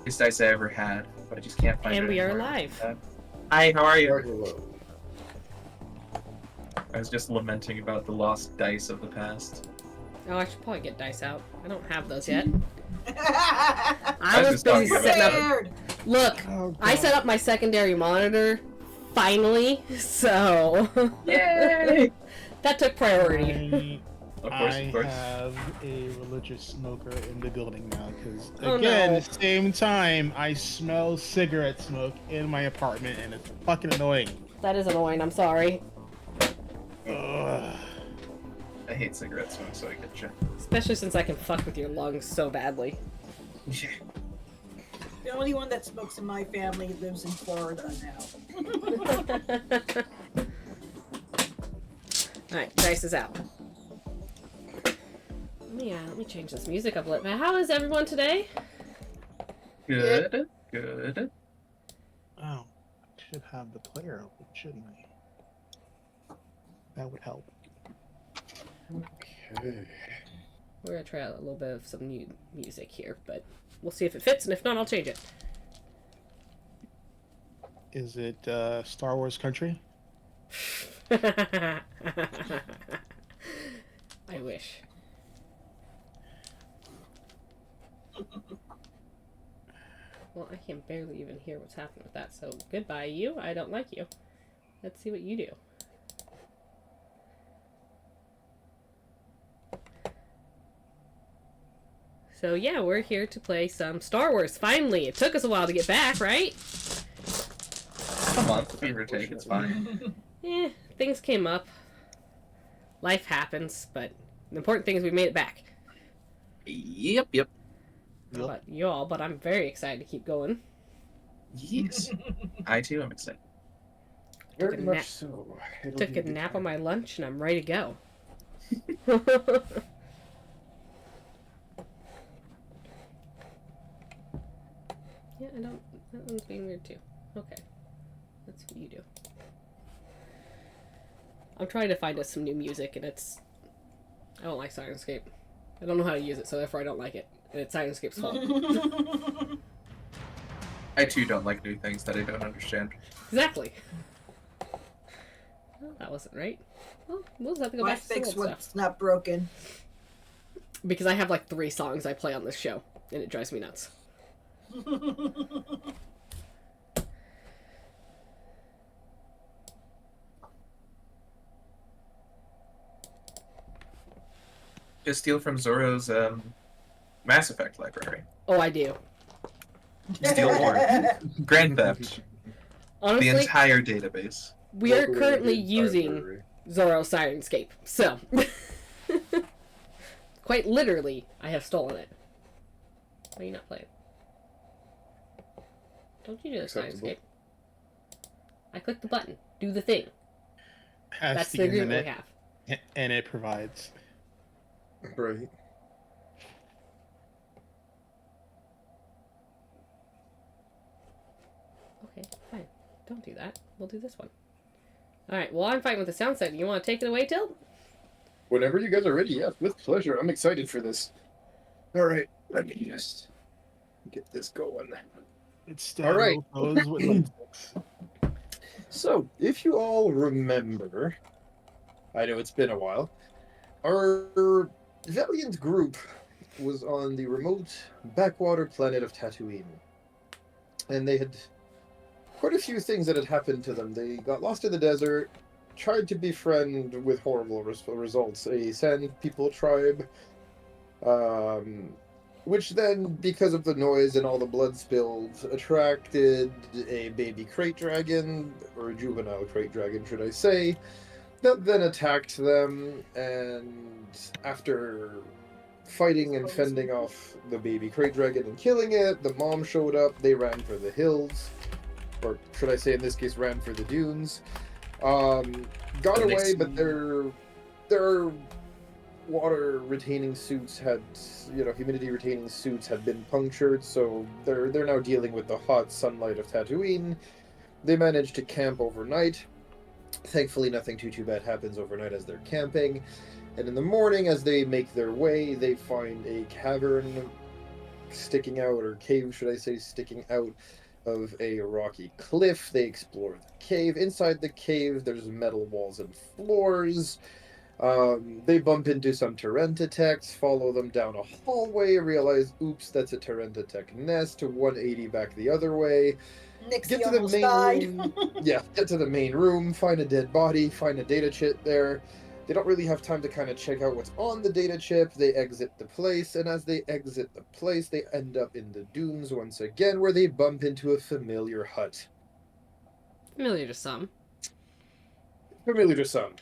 Biggest dice I ever had, but I just can't find it. And we are anymore. live. Hi, how are you? Hello. I was just lamenting about the lost dice of the past. Oh, I should probably get dice out. I don't have those yet. I I was was just busy talking setting up. Scared. Look, Oh, I set up my secondary monitor, finally, so Yay! that took priority. Of course, I of course. have a religious smoker in the building now because, Oh, again, no. same time, I smell cigarette smoke in my apartment and it's fucking annoying. That is annoying, I'm sorry. Ugh. I hate cigarette smoke, so I get you. Especially since I can fuck with your lungs so badly. The only one that smokes in my family lives in Florida now. Alright, dice is out. Let me change this music up a little bit. How is everyone today? Good, good. Oh, I should have the player open, shouldn't I? That would help. Okay. We're gonna try out a little bit of some new music here, but we'll see if it fits, and if not, I'll change it. Is it Star Wars Country? I wish. Well, I can barely even hear what's happening with that, so goodbye, you. I don't like you. Let's see what you do. So yeah, we're here to play some Star Wars, finally! It took us a while to get back, right? A month, give or take, it's fine. Things came up. Life happens, but the important thing is we made it back. Yep. I don't know about you all, but I'm very excited to keep going. Yes. I too am excited. Took Very a much nap- so. Took a nap on my lunch, and I'm ready to go. Yeah, I don't... That one's being weird, too. Okay. That's what you do. I'm trying to find us some new music, and it's... I don't like Sirenscape. I don't know how to use it, so therefore I don't like it. And it's Sirenscape's fault. I too don't like new things that I don't understand. Exactly. Well, that wasn't right. Well, we'll just have to go Why back to some fix old stuff. what's not broken? Because I have like 3 songs I play on this show, and it drives me nuts. Just steal from Zoro's Mass Effect library. Oh, I do. Steal more. Grand Theft. Honestly, The entire database. we are currently using Zoro Sirenscape, so... Quite literally, I have stolen it. Why are you not playing? Don't you do the Acceptable. Sirenscape? I click the button. Do the thing. Has That's the the agreement we internet, have. and it provides. Right. Okay, fine. Don't do that. We'll do this one. Alright, well, I'm fine with the sound setting. You want to take it away, Tilt? Whenever you guys are ready, yes, with pleasure. I'm excited for this. All right, let me just get this going. It's All right. those with lightsticks. So, if you all remember, I know it's been a while, our valiant group was on the remote backwater planet of Tatooine. And they had quite a few things that had happened to them. They got lost in the desert, tried to befriend with horrible results a Sand People tribe, which then, because of the noise and all the blood spilled, attracted a baby crate dragon, or a juvenile crate dragon, should I say, that then attacked them, and after fighting and fending off the baby crate dragon and killing it, the mom showed up, they ran for the hills, or should I say in this case ran for the dunes. Got away, but their water retaining suits had, humidity retaining suits had been punctured, so they're now dealing with the hot sunlight of Tatooine. They managed to camp overnight. Thankfully, nothing too bad happens overnight as they're camping. And in the morning, as they make their way, they find a cavern sticking out, or cave, should I say, sticking out of a rocky cliff. They explore the cave. Inside the cave, there's metal walls and floors. They bump into some Terentatecs, follow them down a hallway, realize, oops, that's a Terentatek nest, to 180 back the other way. Nixie Get to the almost main died. room. Yeah, get to the main room, find a dead body, find a data chip there. They don't really have time to kind of check out what's on the data chip. They exit the place, and as they exit the place, they end up in the dunes once again, where they bump into a familiar hut. Familiar to some. Familiar to some.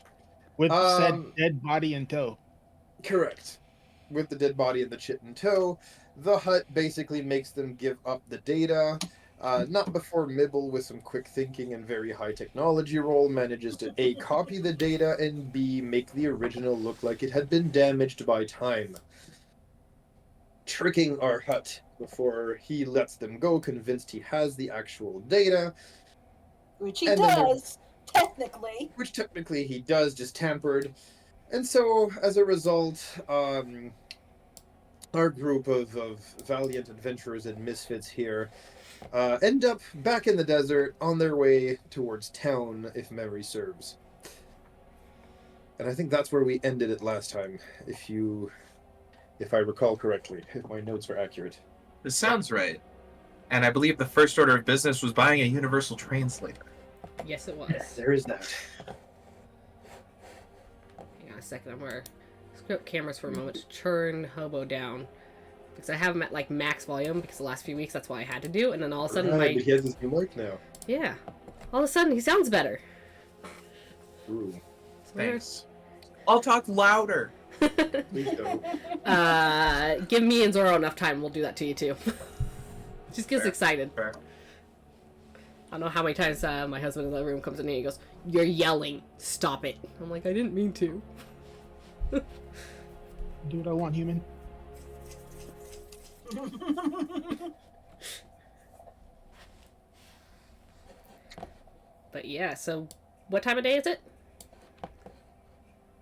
With said Um, dead body in tow. Correct. With the dead body and the chit in tow, the hut basically makes them give up the data. Not before Mibble, with some quick thinking and very high technology roll, manages to A, copy the data, and B, make the original look like it had been damaged by time. Tricking our hut before he lets them go, convinced he has the actual data. Which he And then there- does, technically. Which technically he does, just tampered. And so, as a result, our group of valiant adventurers and misfits here end up back in the desert on their way towards town, if memory serves. And I think that's where we ended it last time, if I recall correctly, if my notes are accurate. This sounds right. And I believe the first order of business was buying a universal translator. Yes, it was. There is that. Hang on a second. I'm gonna screw up cameras for a moment to turn Hobo down. Because I have him at like max volume because the last few weeks that's what I had to do, and then all of a sudden Right, but he has his new mic now. yeah, all of a sudden he sounds better. Ooh, Thanks. I'll talk louder. please don't. Give me and Zoro enough time, we'll do that to you too. Just gets Fair. excited. Fair. I don't know how many times my husband in the room comes in and he goes, "You're yelling, stop it." I'm like, I didn't mean to. Do what I want, human. But yeah, so what time of day is it?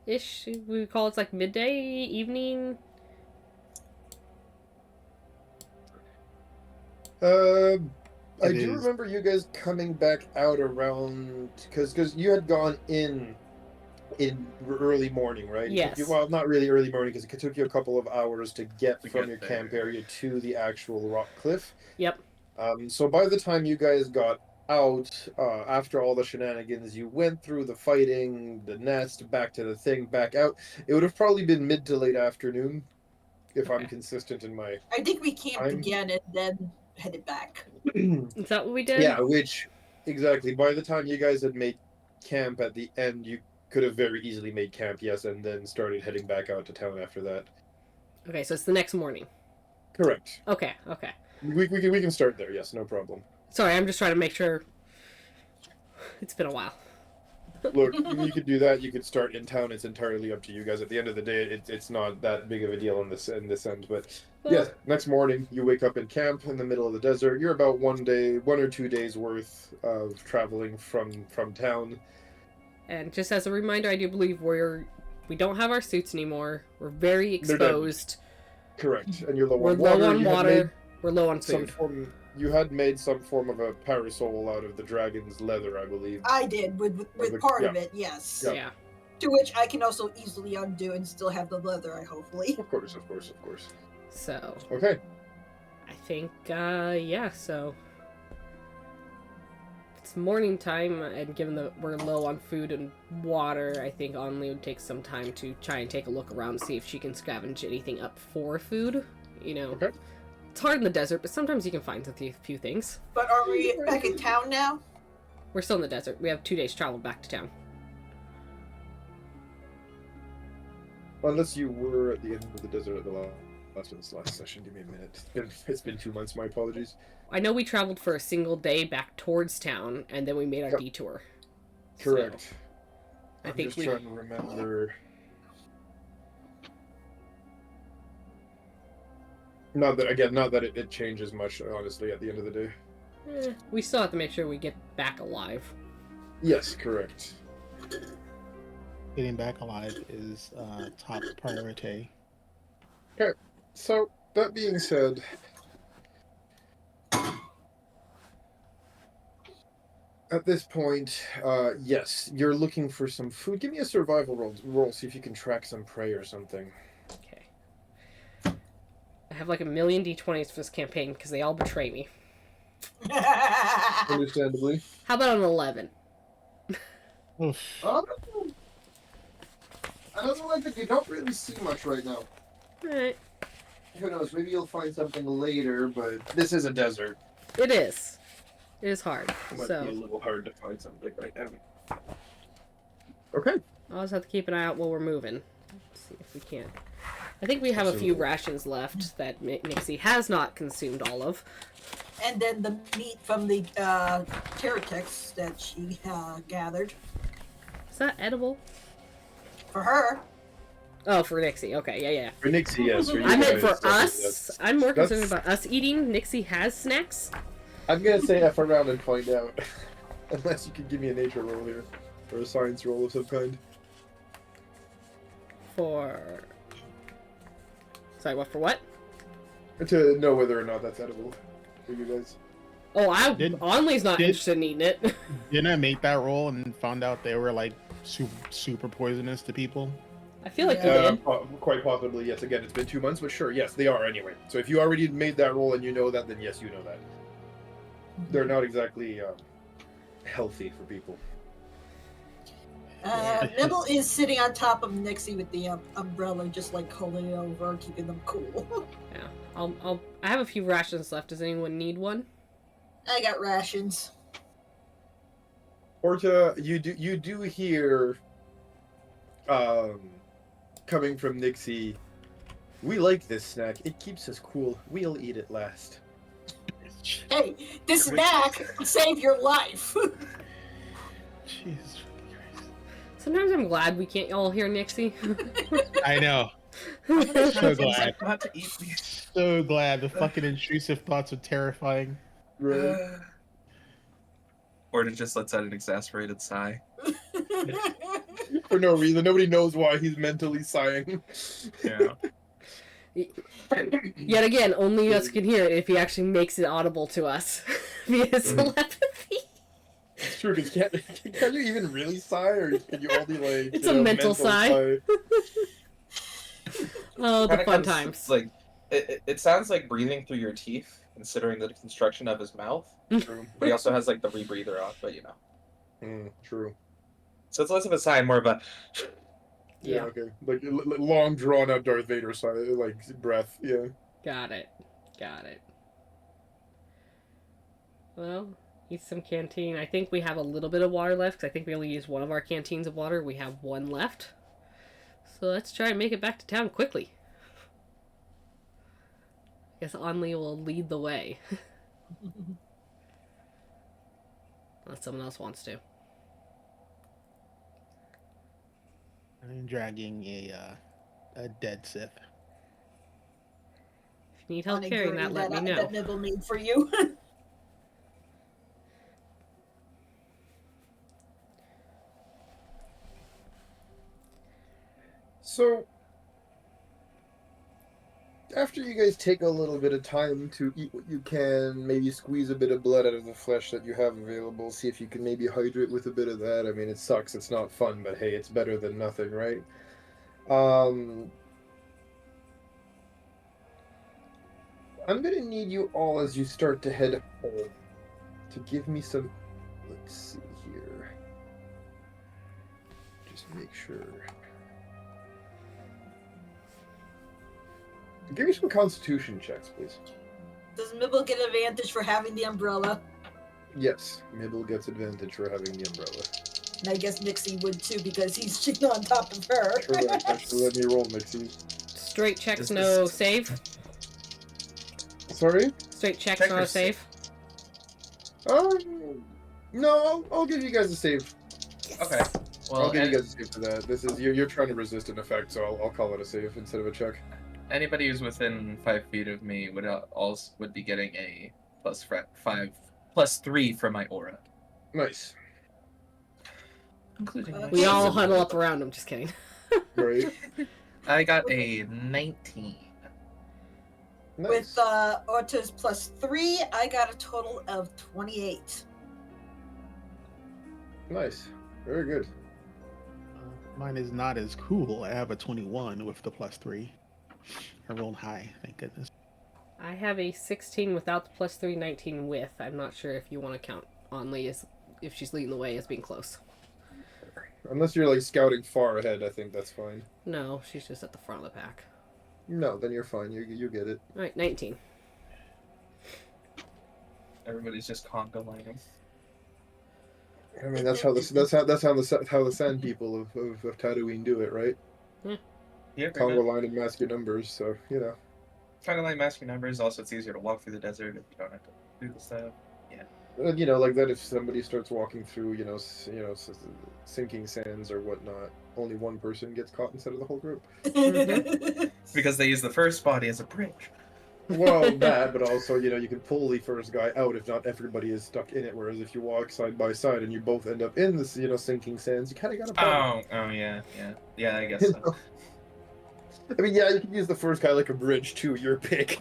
Ish, we call it's like midday, evening. I It do is. remember you guys coming back out around because you had gone in early morning, right? It took Yes. you, well, not really early morning because it took you a couple of hours to get To from get your there. camp area to the actual rock cliff. Yep. So by the time you guys got out, after all the shenanigans, you went through the fighting, the nest, back to the thing, back out. It would have probably been mid to late afternoon, if I'm Okay. consistent in my I think we camped I'm- again and then headed back. Is that what we did? Yeah, which exactly. By the time you guys had made camp at the end, you could have very easily made camp, yes, and then started heading back out to town after that. Okay, so it's the next morning. Correct. Okay, okay. We can start there, yes, no problem. Sorry, I'm just trying to make sure. It's been a while. Look, you could do that. You could start in town. It's entirely up to you guys. At the end of the day, it's not that big of a deal in this end. But yeah, next morning you wake up in camp in the middle of the desert. You're about 1 or 2 days worth of traveling from town. And just as a reminder, I do believe we don't have our suits anymore. We're very They're dead. exposed. Correct, and you're low We're on water. low on You had made water. We're low on some food. form. You had made some form of a parasol out of the dragon's leather, I believe. I did with the- part yeah. of it, yes. Yeah. Yeah. To which I can also easily undo and still have the leather, I hopefully. Of course. So Okay. I think yeah. So it's morning time, and given that we're low on food and water, I think Only would take some time to try and take a look around, see if she can scavenge anything up for food. You know, Okay. it's hard in the desert, but sometimes you can find a few things. But are we back in town now? We're still in the desert. We have 2 days travel back to town. Unless you were at the end of the desert at the last session. Give me a minute. It's been 2 months. My apologies. I know we traveled for a single day back towards town, and then we made our Yep. detour. Correct. So, I I'm think just we- trying to remember. Not that it changes much, honestly, at the end of the day. we still have to make sure we get back alive. Yes, correct. Getting back alive is top priority. So, that being said, At this point, yes, you're looking for some food. Give me a survival roll. See if you can track some prey or something. Okay. I have like a million d20s for this campaign because they all betray me. Understandably. How about an 11? Oof. I don't like that you don't really see much right now. Alright. Who knows? Maybe you'll find something later, but this is a desert. It is. It is hard. It might be a So little hard to find something right now. Okay. I'll just have to keep an eye out while we're moving. Let's see if we can. I think we have a few Absolutely. rations left that Nixie has not consumed all of. And then the meat from the heretics that she gathered Is that edible? for her. Oh, for Nixie. Okay, yeah. For Nixie, yes. For you I meant guys, for us. I'm more concerned That's- about us eating. Nixie has snacks. I'm gonna say F around and find out. Unless you can give me a nature roll here. Or a science roll of some kind. For... Sorry, what for what? To know whether or not that's edible for you guys. Oh, Onley's not did- interested in eating it. Didn't I make that roll and found out they were like super poisonous to people? I feel like you Yeah. did. Quite possibly, yes. Again, it's been 2 months, but sure, yes, they are anyway. So if you already made that roll and you know that, then yes, you know that. They're not exactly healthy for people. Nibble is sitting on top of Nixie with the umbrella, just like holding it over, keeping them cool. Yeah. I have a few rations left. Does anyone need one? I got rations. Orta, you do hear coming from Nixie, we like this snack. It keeps us cool. We'll eat it last. Hey, this snack will save your life. Jesus fucking Christ. Sometimes I'm glad we can't all hear Nixie. I know. So So glad. Not to eat these. So glad. The fucking intrusive thoughts are terrifying. Right? Or to just lets out an exasperated sigh. For no reason. Nobody knows why he's mentally sighing. Yeah. Yet again, only us can hear it if he actually makes it audible to us via telepathy. It's true, because can you even really sigh, or can you only like... It's you a know, mental sigh. Oh, the Kinda fun comes- times. Like it sounds like breathing through your teeth, considering the construction of his mouth. True. But he also has like the rebreather on, but you know. True. So it's less of a sigh, more of a Yeah, okay. Like long drawn out Darth Vader sigh, like breath. Yeah. Got it. Well, eat some canteen. I think we have a little bit of water left, because I think we only used one of our canteens of water. We have one left. So let's try and make it back to town quickly. I guess Onley will lead the way. Unless someone else wants to. I'm dragging a dead Sith. If you need help Funny carrying gurney that, let me know. that Nibble made for you. So, after you guys take a little bit of time to eat what you can, maybe squeeze a bit of blood out of the flesh that you have available, see if you can maybe hydrate with a bit of that. I mean, it sucks, it's not fun, but hey, it's better than nothing, right? I'm gonna need you all as you start to head home to give me some. Let's see here. Just make sure. Give me some constitution checks, please. Does Nibble get advantage for having the umbrella? Yes, Mibble gets advantage for having the umbrella. And I guess Nixie would too, because he's sitting on top of her. Correct. Actually, let me roll, Mixie. Straight checks, This no is- save. Sorry? Straight checks, Check not your a save. No, I'll give you guys a save. Okay. I'll Well, give you guys a save for that. This is you're trying to resist an effect, so I'll call it a save instead of a check. anybody who's within 5 feet of me would be getting a +3 from my aura, Nice. including my We all season. huddle up around him, just kidding. Right. I got a 19. Nice. With Orta's +3, I got a total of 28. Nice. Very good. Mine is not as cool. I have a 21 with the +3. I rolled high, thank goodness. I have a 16 without the +3, 19 with. I'm not sure if you want to count Only as if she's leading the way as being close. Unless you're like scouting far ahead, I think that's fine. No, she's just at the front of the pack. No, then you're fine. You get it. All right, 19. Everybody's just conga lining. I mean, that's how the sand people of Tatooine do it, right? Yeah, Congo line and mask your numbers, so you know. conga line masking numbers. Also, it's easier to walk through the desert if you don't have to do the stuff. You know, like that. If somebody starts walking through, sinking sands or whatnot, only one person gets caught instead of the whole group. Because they use the first body as a bridge. Well, that, but also, you can pull the first guy out if not everybody is stuck in it. Whereas if you walk side by side and you both end up in this, sinking sands, you kind of got a problem. Oh, yeah. I guess so. I mean, yeah, you can use the first guy like a bridge too. Your pick.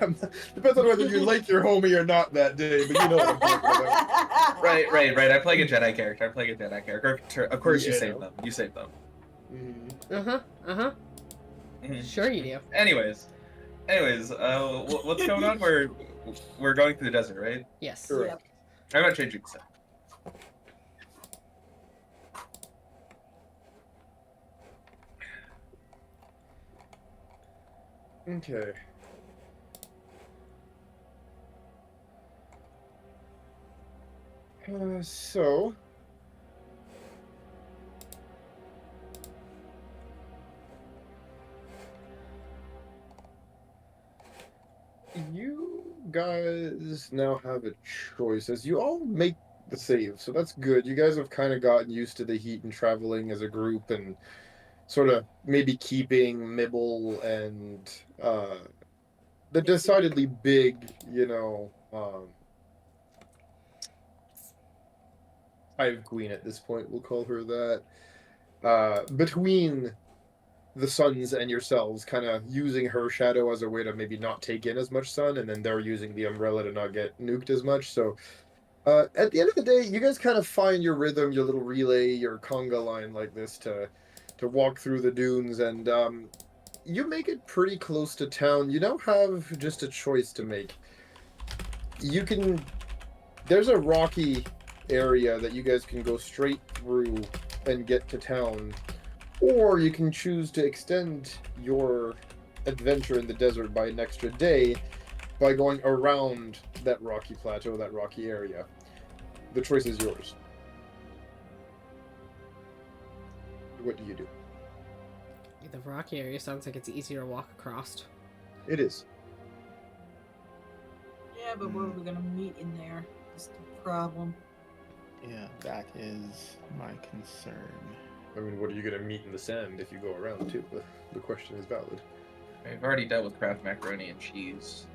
Depends on whether you like your homie or not that day, but you know what I'm talking about. Right. I'm playing a Jedi character. Of course, you save them. You save them. Sure you do. Anyways, what's going on? We're going through the desert, right? Yes. Correct. I'm not changing stuff. Okay. So. You guys now have a choice as you all make the save, so that's good. You guys have kind of gotten used to the heat and traveling as a group and sort of maybe keeping Mibble and the decidedly big, Hive Queen at this point, we'll call her that, between the suns and yourselves, kind of using her shadow as a way to maybe not take in as much sun, and then they're using the umbrella to not get nuked as much. So at the end of the day, you guys kind of find your rhythm, your little relay, your conga line like this to walk through the dunes, and you make it pretty close to town. You now have just a choice to make. There's a rocky area that you guys can go straight through and get to town, or you can choose to extend your adventure in the desert by an extra day by going around that rocky plateau, that rocky area. The choice is yours. What do you do? The rocky area sounds like it's easier to walk across. It is. Yeah, but where are we gonna meet in there? That's the problem. Yeah, that is my concern. I mean, what are you going to meet in the sand if you go around, too? The question is valid. We've already dealt with Kraft macaroni and cheese.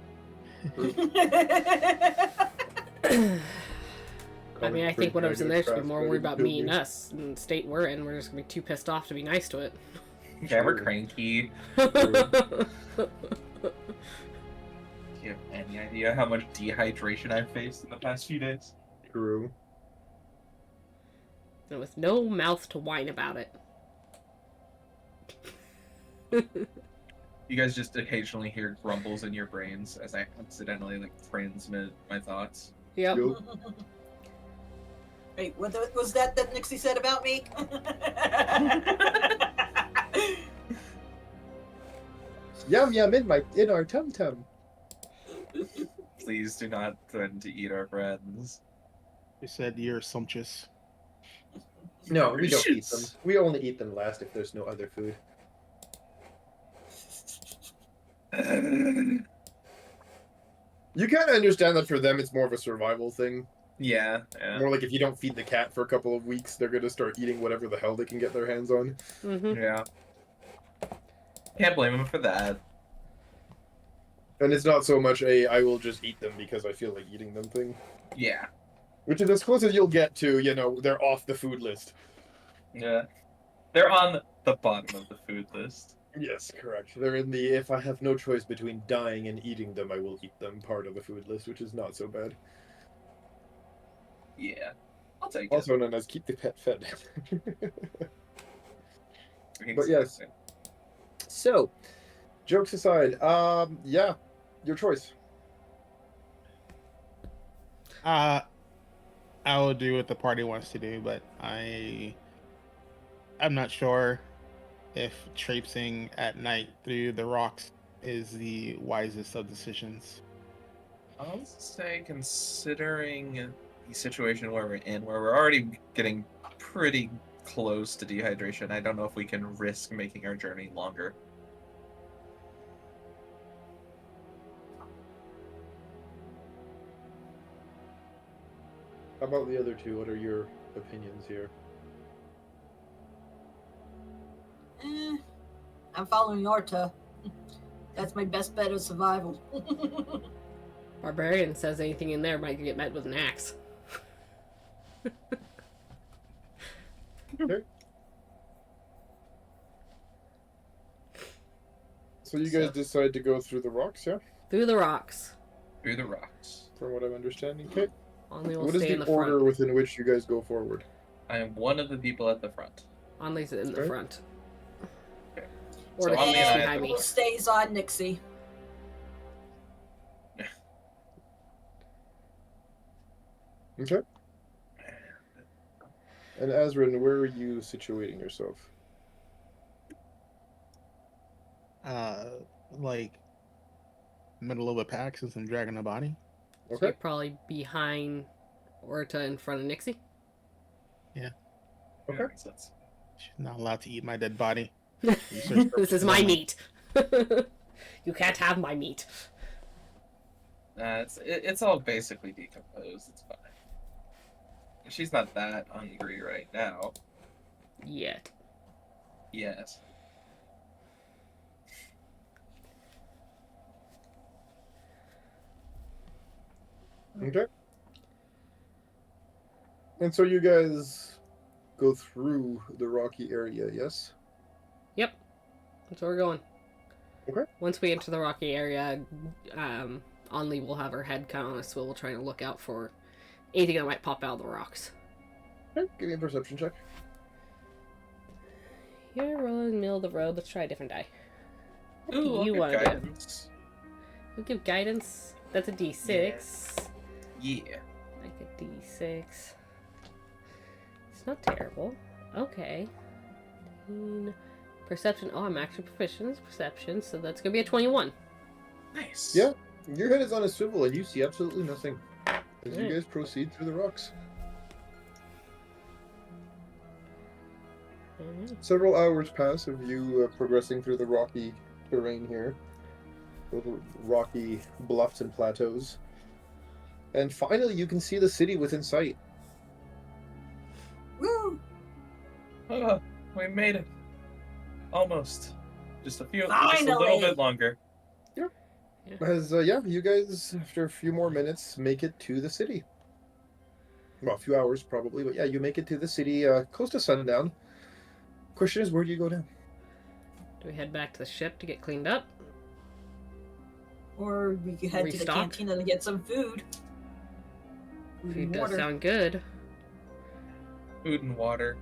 I mean, I think whatever's in there should be more worried about me and us. In the state we're in, we're just gonna be too pissed off to be nice to it. Yeah, we're cranky. Do you have any idea how much dehydration I've faced in the past few days? True. And with no mouth to whine about it. You guys just occasionally hear grumbles in your brains as I accidentally transmit my thoughts. Yep. Wait, what was that Nixie said about me? Yum yum in our tum tum. Please do not threaten to eat our friends. You said you're sumptuous. No, we don't eat them. We only eat them last if there's no other food. You kind of understand that for them it's more of a survival thing. Yeah. More like if you don't feed the cat for a couple of weeks, they're going to start eating whatever the hell they can get their hands on. Mm-hmm. Yeah. Can't blame them for that. And it's not so much I will just eat them because I feel like eating them thing. Yeah. Which is as close as you'll get to, they're off the food list. Yeah. They're on the bottom of the food list. Yes, correct. They're in the if I have no choice between dying and eating them, I will eat them part of the food list, which is not so bad. Yeah. I'll take Also it. known as keep the pet fed. But Exactly. yes. So, jokes aside, yeah, your choice. I will do what the party wants to do, but I'm not sure if traipsing at night through the rocks is the wisest of decisions. I'll say, considering the situation where we're in, where we're already getting pretty close to dehydration, I don't know if we can risk making our journey longer. How about the other two? What are your opinions here? I'm following Orta. That's my best bet of survival. Barbarian says anything in there might get met with an axe. Okay. So you guys decide to go through the rocks, yeah? Through the rocks. Through the rocks. From what I'm understanding. Okay. Only will What is stay the in the order front. within which you guys go forward? I am one of the people at the front. Only's in the Okay. front. Okay. Or So the Only and I behind have me. Who stays on Nixie? Okay. And Azrin, where are you situating yourself? Like middle of a pack since I'm dragging a body. So Okay. you're probably behind Orta in front of Nixie. Yeah, Okay. makes sense. She's not allowed to eat my dead body. This is my meat. You can't have my meat. It's all basically decomposed. It's fine. She's not that hungry right now. Yet. Yes. Okay. And so you guys go through the rocky area, yes? Yep. That's where we're going. Okay. Once we enter the rocky area, Only will have her head kind of on a swivel trying to look out for anything that might pop out of the rocks. Okay, give me a perception check. You're rolling in the middle of the road. Let's try a different die. What Ooh, do I'll you give want to do? guidance. You'll give guidance. That's a D6. Yeah. Like a D6. It's not terrible. Okay. Perception. Oh, I'm actually proficient in perception, so that's gonna be a 21. Nice. Yeah, your head is on a swivel and you see absolutely nothing as you Right. guys proceed through the rocks. Several hours pass of you progressing through the rocky terrain here, little rocky bluffs and plateaus, and finally you can see the city within sight. Woo! Oh, we made it. Almost. Just a little Finally! bit longer. As you guys after a few more minutes make it to the city. Well, a few hours probably, but yeah, you make it to the city close to sundown. Question is, where do you go now? Do we head back to the ship to get cleaned up? Or we could head to the Restock? cantina to get some food. Food Food and does water. sound good. Food and water.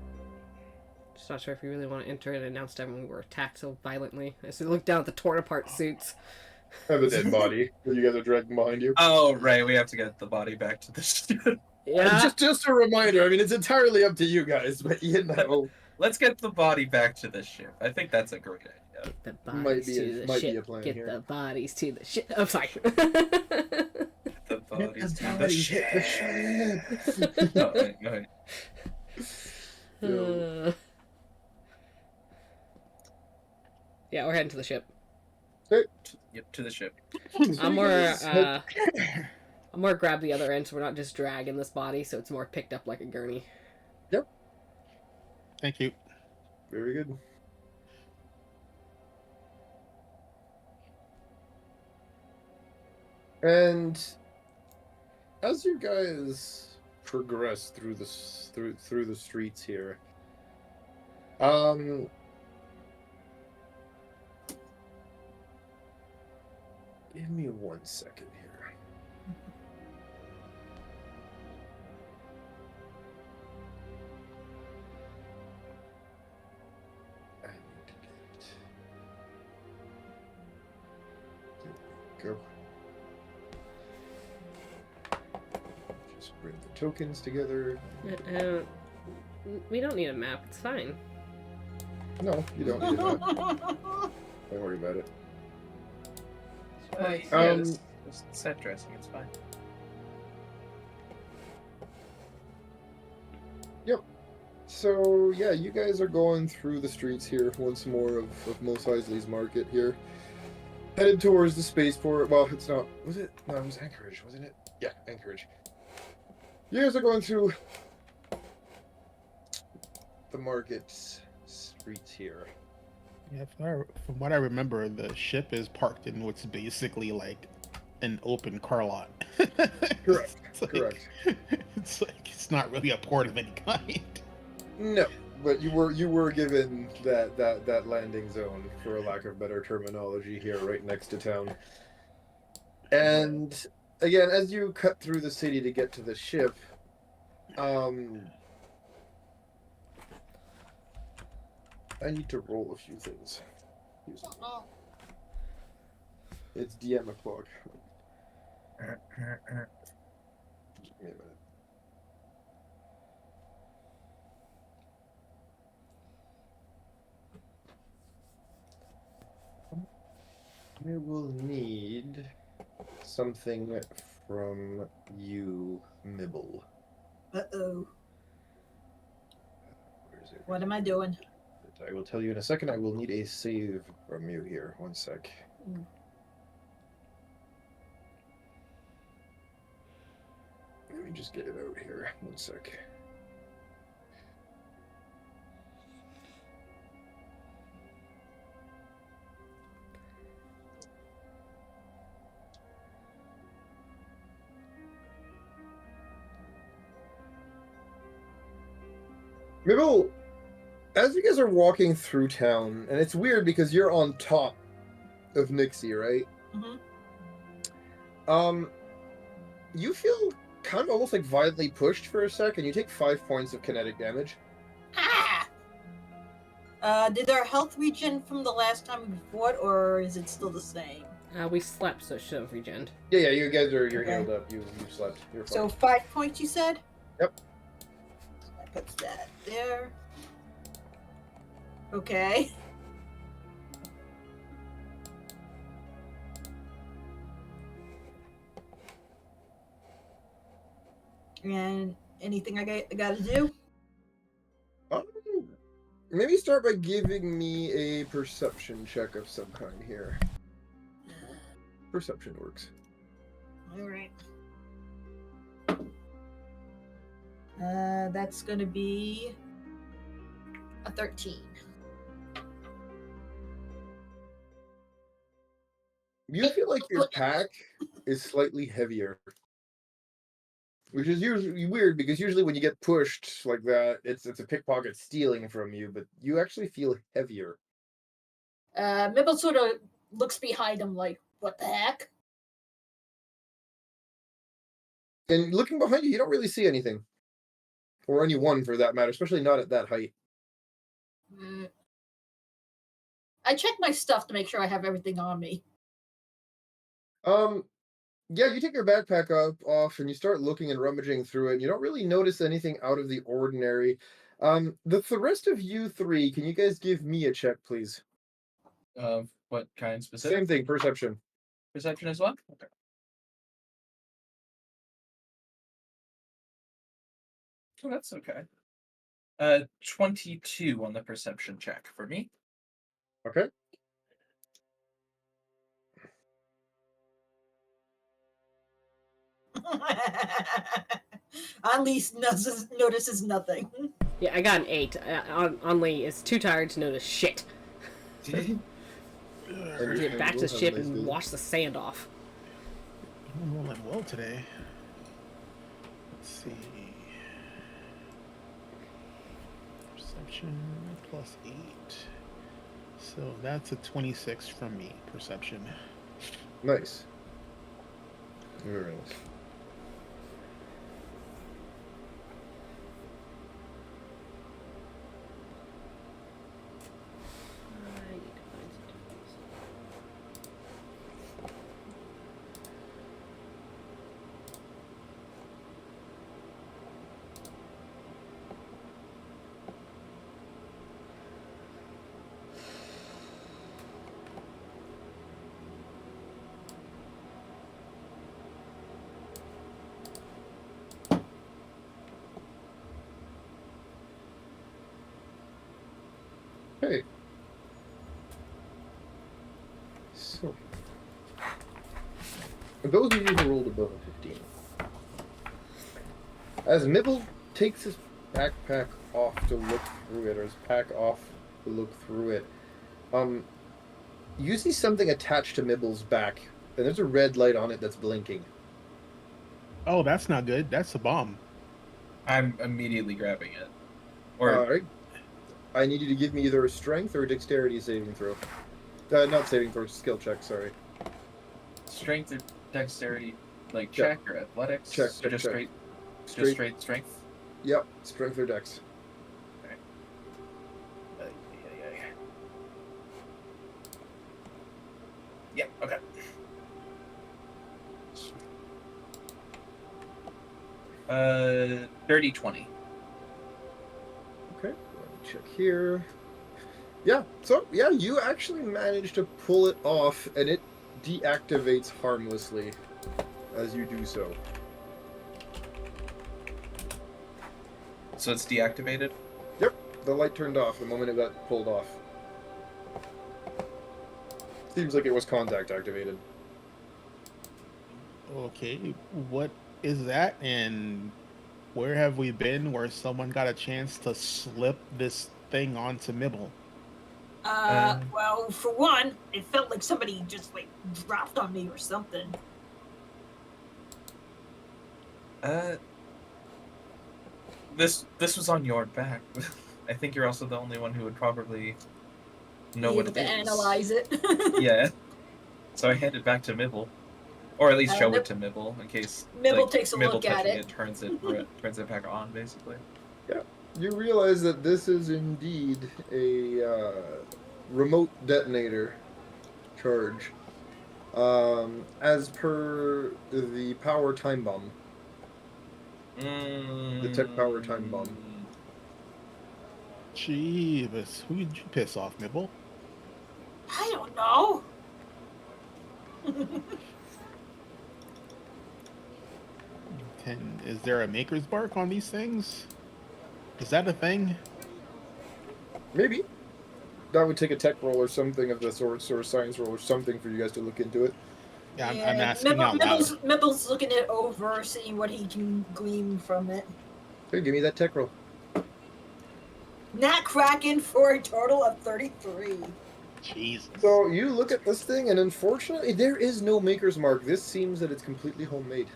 Just not sure if we really want to enter and announce to everyone we were attacked so violently. As we look down at the torn apart suits. I have a dead body that you guys are dragging behind you. Oh, right. We have to get the body back to the ship. Yeah. Just a reminder. I mean, it's entirely up to you guys, but you know, Let's get the body back to the ship. I think that's a great idea. Get the Might bodies be to a- the might be ship. a plan Get here. the bodies to the ship. I'm sorry. The bodies to the ship. No, wait, go ahead. So, Yeah, we're heading to the ship. Yep, to the ship. I'm more, guys I'm more grab the other end so we're not just dragging this body, so it's more picked up like a gurney. Thank you. very good. And as you guys progress through through the streets here, give me 1 second here. go. Just bring the tokens together. We don't need a map. It's fine. No, you don't need that. Don't worry about it. Yeah, this set dressing, it's fine. Yep. So, yeah, you guys are going through the streets here once more of Mos Eisley's market here. Headed towards the spaceport. Well, it's not. Was it? No, it was Anchorage, wasn't it? Yeah, Anchorage. You guys are going through the market streets here. Yeah, from what I remember, the ship is parked in what's basically like an open car lot. Correct. It's like, Correct. It's like it's not really a port of any kind. No, but you were given that landing zone, for a lack of better terminology, here right next to town. And again, as you cut through the city to get to the ship, I need to roll a few things. Excuse me. It's DM o'clock. Give me a minute. I will need something from you, Mibble. Uh-oh. Where is it? What am I doing? I will tell you in a second. I will need a save from you here. One sec. Mm. Let me just get it out here. One sec. Mibble, as you guys are walking through town, and it's weird because you're on top of Nixie, right? Mm-hmm. You feel kind of almost like violently pushed for a sec, and you take 5 points of kinetic damage. Ah! Did our health regen from the last time we fought, or is it still the same? We slept, so it should have regened. Yeah, you guys you're Okay. healed up. You slept. You're fine. So 5 points, you said? Yep. I put that there. Okay. And anything I got to do? Maybe start by giving me a perception check of some kind here. Perception works. All right. That's going to be a 13. You feel like your pack is slightly heavier. Which is usually weird because usually when you get pushed like that, it's a pickpocket stealing from you, but you actually feel heavier. Mibble sort of looks behind him like, what the heck? And looking behind you, you don't really see anything. Or anyone for that matter, especially not at that height. I check my stuff to make sure I have everything on me. Yeah, you take your backpack off and you start looking and rummaging through it, and you don't really notice anything out of the ordinary. The rest of you three, can you guys give me a check, please? Of what kind specific? Same thing, perception. Perception as well? Okay. Oh, that's okay. 22 on the perception check for me. Okay. Unleash notices nothing. Yeah, I got an 8. Only is too tired to notice shit. Get back to the ship and wash the sand off. I'm rolling well today. Let's see. Perception plus 8. So that's a 26 from me, perception. Nice. Very nice. So, those of you who rolled above a 15. As Mibble takes his backpack off to look through it, or his pack off to look through it, you see something attached to Mibble's back, and there's a red light on it that's blinking. Oh, that's not good. That's a bomb. I'm immediately grabbing it. Or Alright. I need you to give me either a strength or a dexterity saving throw. Not saving throw, skill check, sorry. strength or dexterity, like Check. check or athletics? Check, So check, just check. straight, Straight. just straight strength. Yep, strength or dex. Yeah. Okay. Dirty 20. Okay, let me check here. Yeah, so, yeah, you actually managed to pull it off, and it deactivates harmlessly as you do so. So it's deactivated? Yep, the light turned off the moment it got pulled off. Seems like it was contact activated. Okay, what is that, and where have we been where someone got a chance to slip this thing onto Mibble? Well, for one, it felt like somebody just, like, dropped on me or something. This was on your back. I think you're also the only one who would probably know Be what able it to is. analyze it. Yeah. So I hand it back to Mibble, or at least show Nib- it to Mibble in case Mibble takes a Mibble look at touching it. turns it back on, basically. You realize that this is indeed a remote detonator charge. As per the power time bomb. The tech power time bomb. Jeebus, who did you piss off, Mibble? I don't know. Is there a maker's bark on these things? Is that a thing? Maybe. That would take a tech roll or something of the sort, or a science roll or something for you guys to look into it. Yeah, I'm asking out loud. Mibble's looking it over, seeing what he can glean from it. Here, give me that tech roll. Nat Kraken for a total of 33. Jesus. So you look at this thing, and unfortunately, there is no maker's mark. This seems that it's completely homemade.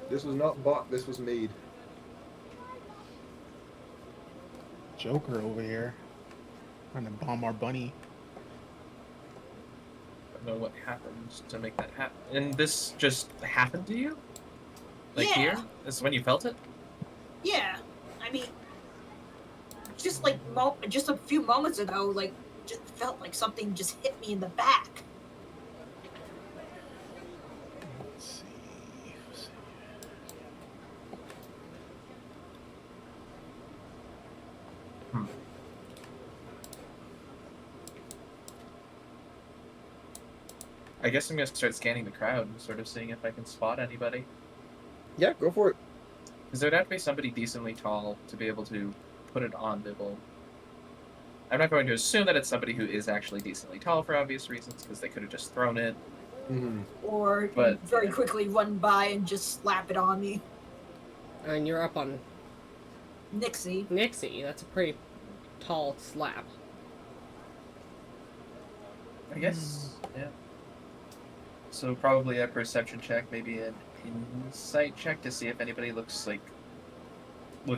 This was not bought. This was made. Joker over here. Trying to bomb our bunny. I don't know what happened to make that happen. And this just happened to you? Like Yeah. here? This is when you felt it? Yeah, I mean, just like just a few moments ago, like, just felt like something just hit me in the back. Let's see. I guess I'm gonna start scanning the crowd and sort of seeing if I can spot anybody. Yeah, go for it. Because there'd have to be somebody decently tall to be able to put it on Bibble. I'm not going to assume that it's somebody who is actually decently tall for obvious reasons, because they could have just thrown it. Mm-hmm. Or But- very quickly run by and just slap it on me. And you're up on Nixie. Nixie. That's a pretty tall slap. I guess, yeah. So probably a perception check, maybe an insight check to see if anybody looks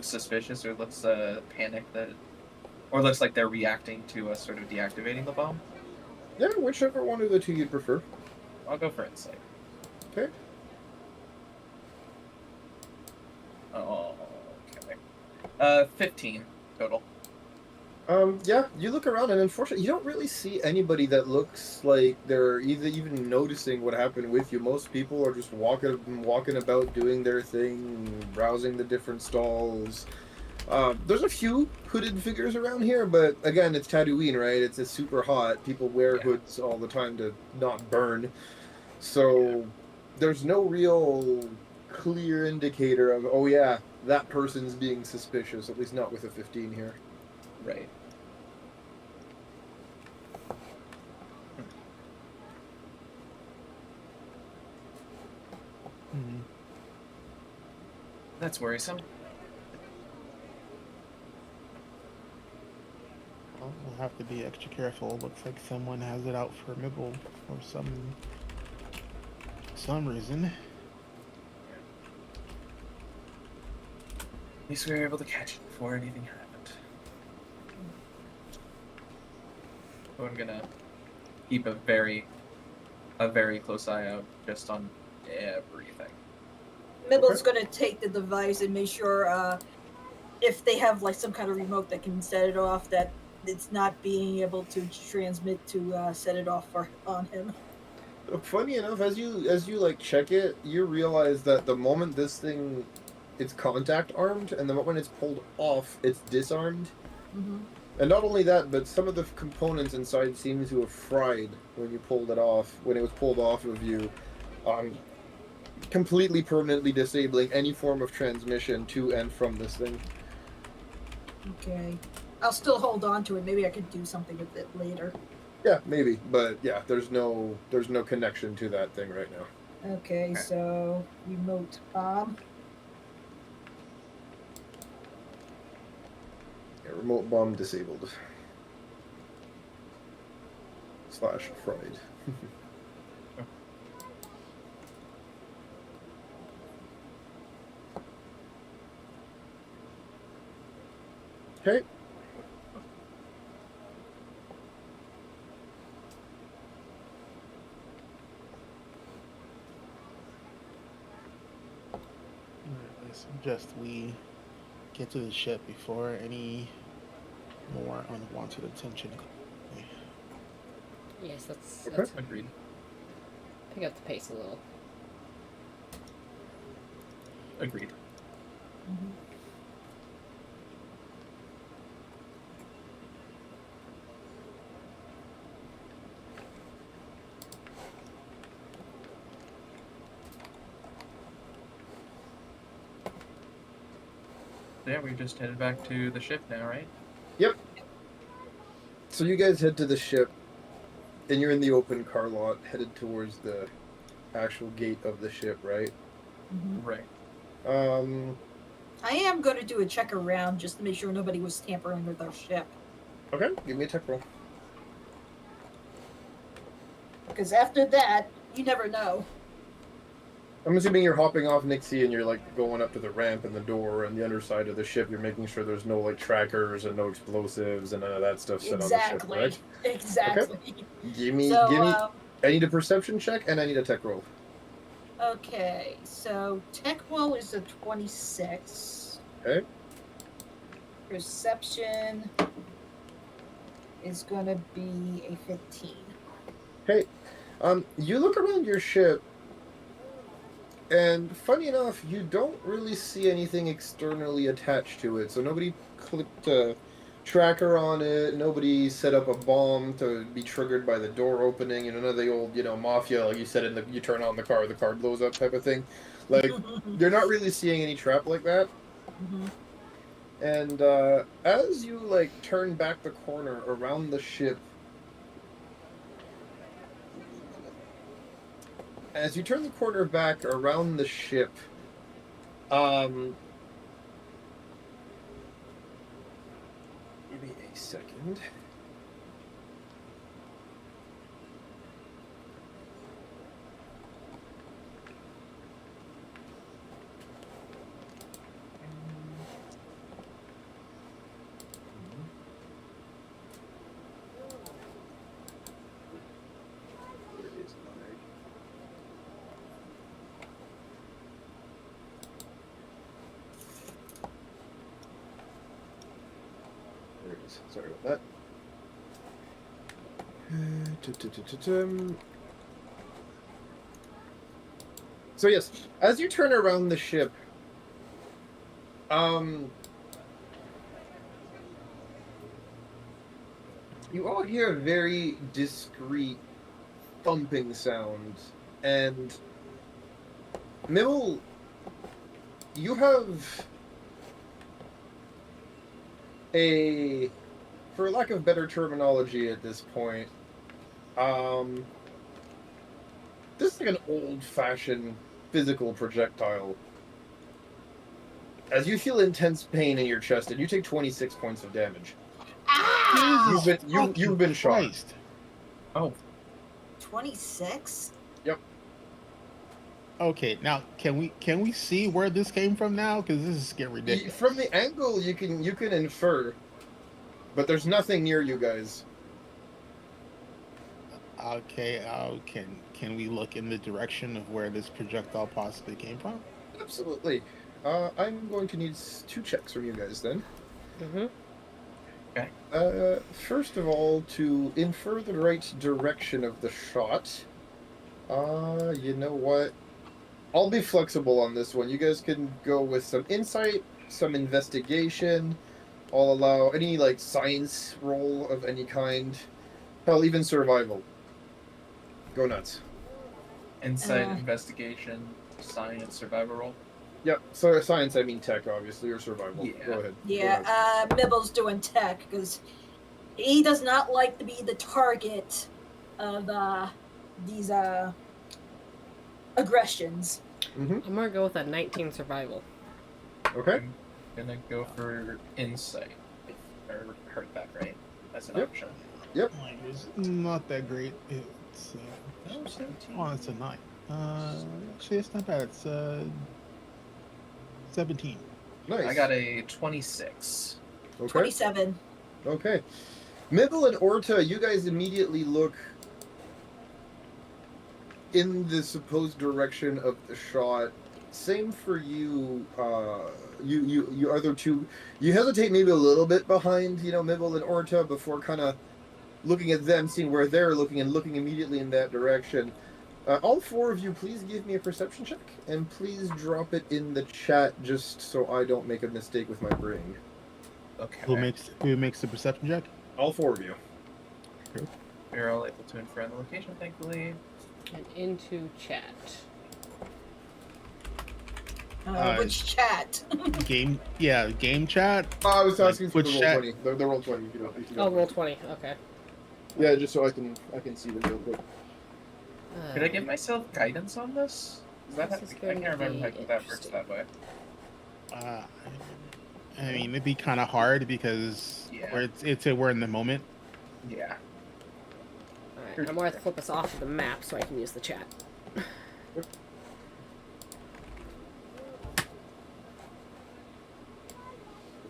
suspicious or looks panicked or looks like they're reacting to us sort of deactivating the bomb. Yeah, whichever one of the two you'd prefer. I'll go for insight. Okay. Oh, okay. 15 total. Yeah, you look around, and unfortunately, you don't really see anybody that looks like they're even noticing what happened with you. Most people are just walking about, doing their thing, browsing the different stalls. There's a few hooded figures around here, but again, it's Tatooine, right? It's super hot. People wear hoods all the time to not burn. So there's no real clear indicator of, oh yeah, that person's being suspicious, at least not with a 15 here. Right. That's worrisome. Well, we'll have to be extra careful. Looks like someone has it out for Mibble for some reason. At least we were able to catch it before anything happened. So I'm gonna keep a very close eye out just on everything. Mibble's gonna take the device and make sure if they have like some kind of remote that can set it off, that it's not being able to transmit to set it off on him. Funny enough, as you like check it, you realize that the moment this thing, it's contact armed, and the moment it's pulled off, it's disarmed. Mm-hmm. And not only that, but some of the components inside seem to have fried when you pulled it off, when it was pulled off of you, completely permanently disabling any form of transmission to and from this thing. Okay. I'll still hold on to it. Maybe I could do something with it later. Yeah, maybe, but yeah, there's no connection to that thing right now. Okay, so remote bomb. Yeah, remote bomb disabled. / fried. Okay. I suggest we get to the ship before any more unwanted attention. Yes, let's Agreed. pick up the pace a little. Agreed. Mm-hmm. Yeah, we just headed back to the ship now, right? Yep. So you guys head to the ship, and you're in the open car lot, headed towards the actual gate of the ship, right? Mm-hmm. Right. I am going to do a check around just to make sure nobody was tampering with our ship. Okay, give me a tech roll. Because after that, you never know. I'm assuming you're hopping off Nixie and you're like going up to the ramp and the door and the underside of the ship. You're making sure there's no like trackers and no explosives and none of that stuff set on the ship, right? Exactly. Okay. Give me. I need a perception check and I need a tech roll. Okay, so tech roll is a 26. Okay. Perception is gonna be a 15. Hey, you look around your ship. And funny enough, you don't really see anything externally attached to it. So nobody clipped a tracker on it. Nobody set up a bomb to be triggered by the door opening. You know, none of the old, mafia, like you said, you turn on the car blows up type of thing. Like, you're not really seeing any trap like that. Mm-hmm. And as you, like, turn back the corner around the ship, as you turn the corner back around the ship, give me a second. Where is my... There it is. Sorry about that. So yes, as you turn around the ship, you all hear a very discreet thumping sound, and Mibble, you have a, for lack of better terminology at this point, this is like an old-fashioned physical projectile. as you feel intense pain in your chest, and you take 26 points of damage. Jesus You've been shot. Christ. Oh, 26? Okay, now can we see where this came from now? Because this is getting ridiculous. From the angle, you can infer, but there's nothing near you guys. Okay, can we look in the direction of where this projectile possibly came from? Absolutely. I'm going to need 2 checks from you guys then. Mm-hmm. First of all, to infer the right direction of the shot, you know what? I'll be flexible on this one. You guys can go with some insight, some investigation. I'll allow any, like, science roll of any kind. Hell, even survival. Go nuts. insight, investigation, science, survival roll. Yep, so science, I mean tech, obviously, or survival. Yeah. Go ahead. Yeah, Mibble's doing tech because he does not like to be the target of these aggressions. Mm-hmm. I'm gonna go with a 19 survival. Okay. I'm gonna go for insight. If I heard that right. That's an Yep. option. It's not that great. It's Oh, 17. oh, it's a 9. Actually, it's not bad. It's 17. Nice. I got a 26. Okay. 27. Okay. Mibble and Orta, you guys immediately look in the supposed direction of the shot. Same for you, you other two. You hesitate maybe a little bit behind, Mibble and Orta before kind of looking at them, seeing where they're looking, and looking immediately in that direction. All 4 of you, please give me a perception check, and please drop it in the chat just so I don't make a mistake with my brain. Okay. Who makes the perception check? All 4 of you. We're all able to infer the location, thankfully. And into chat. Which chat? Game chat. I was asking for Which the roll chat? 20. The roll 20. If you don't. Oh, roll 20. Okay. Yeah, just so I can see the real quick. Could I give myself guidance on this? Is that This is I going can't to remember be how that works interesting. that way. I mean, it'd be kind of hard because Yeah. we're in the moment. Yeah. Alright, I'm gonna have to flip us off of the map so I can use the chat.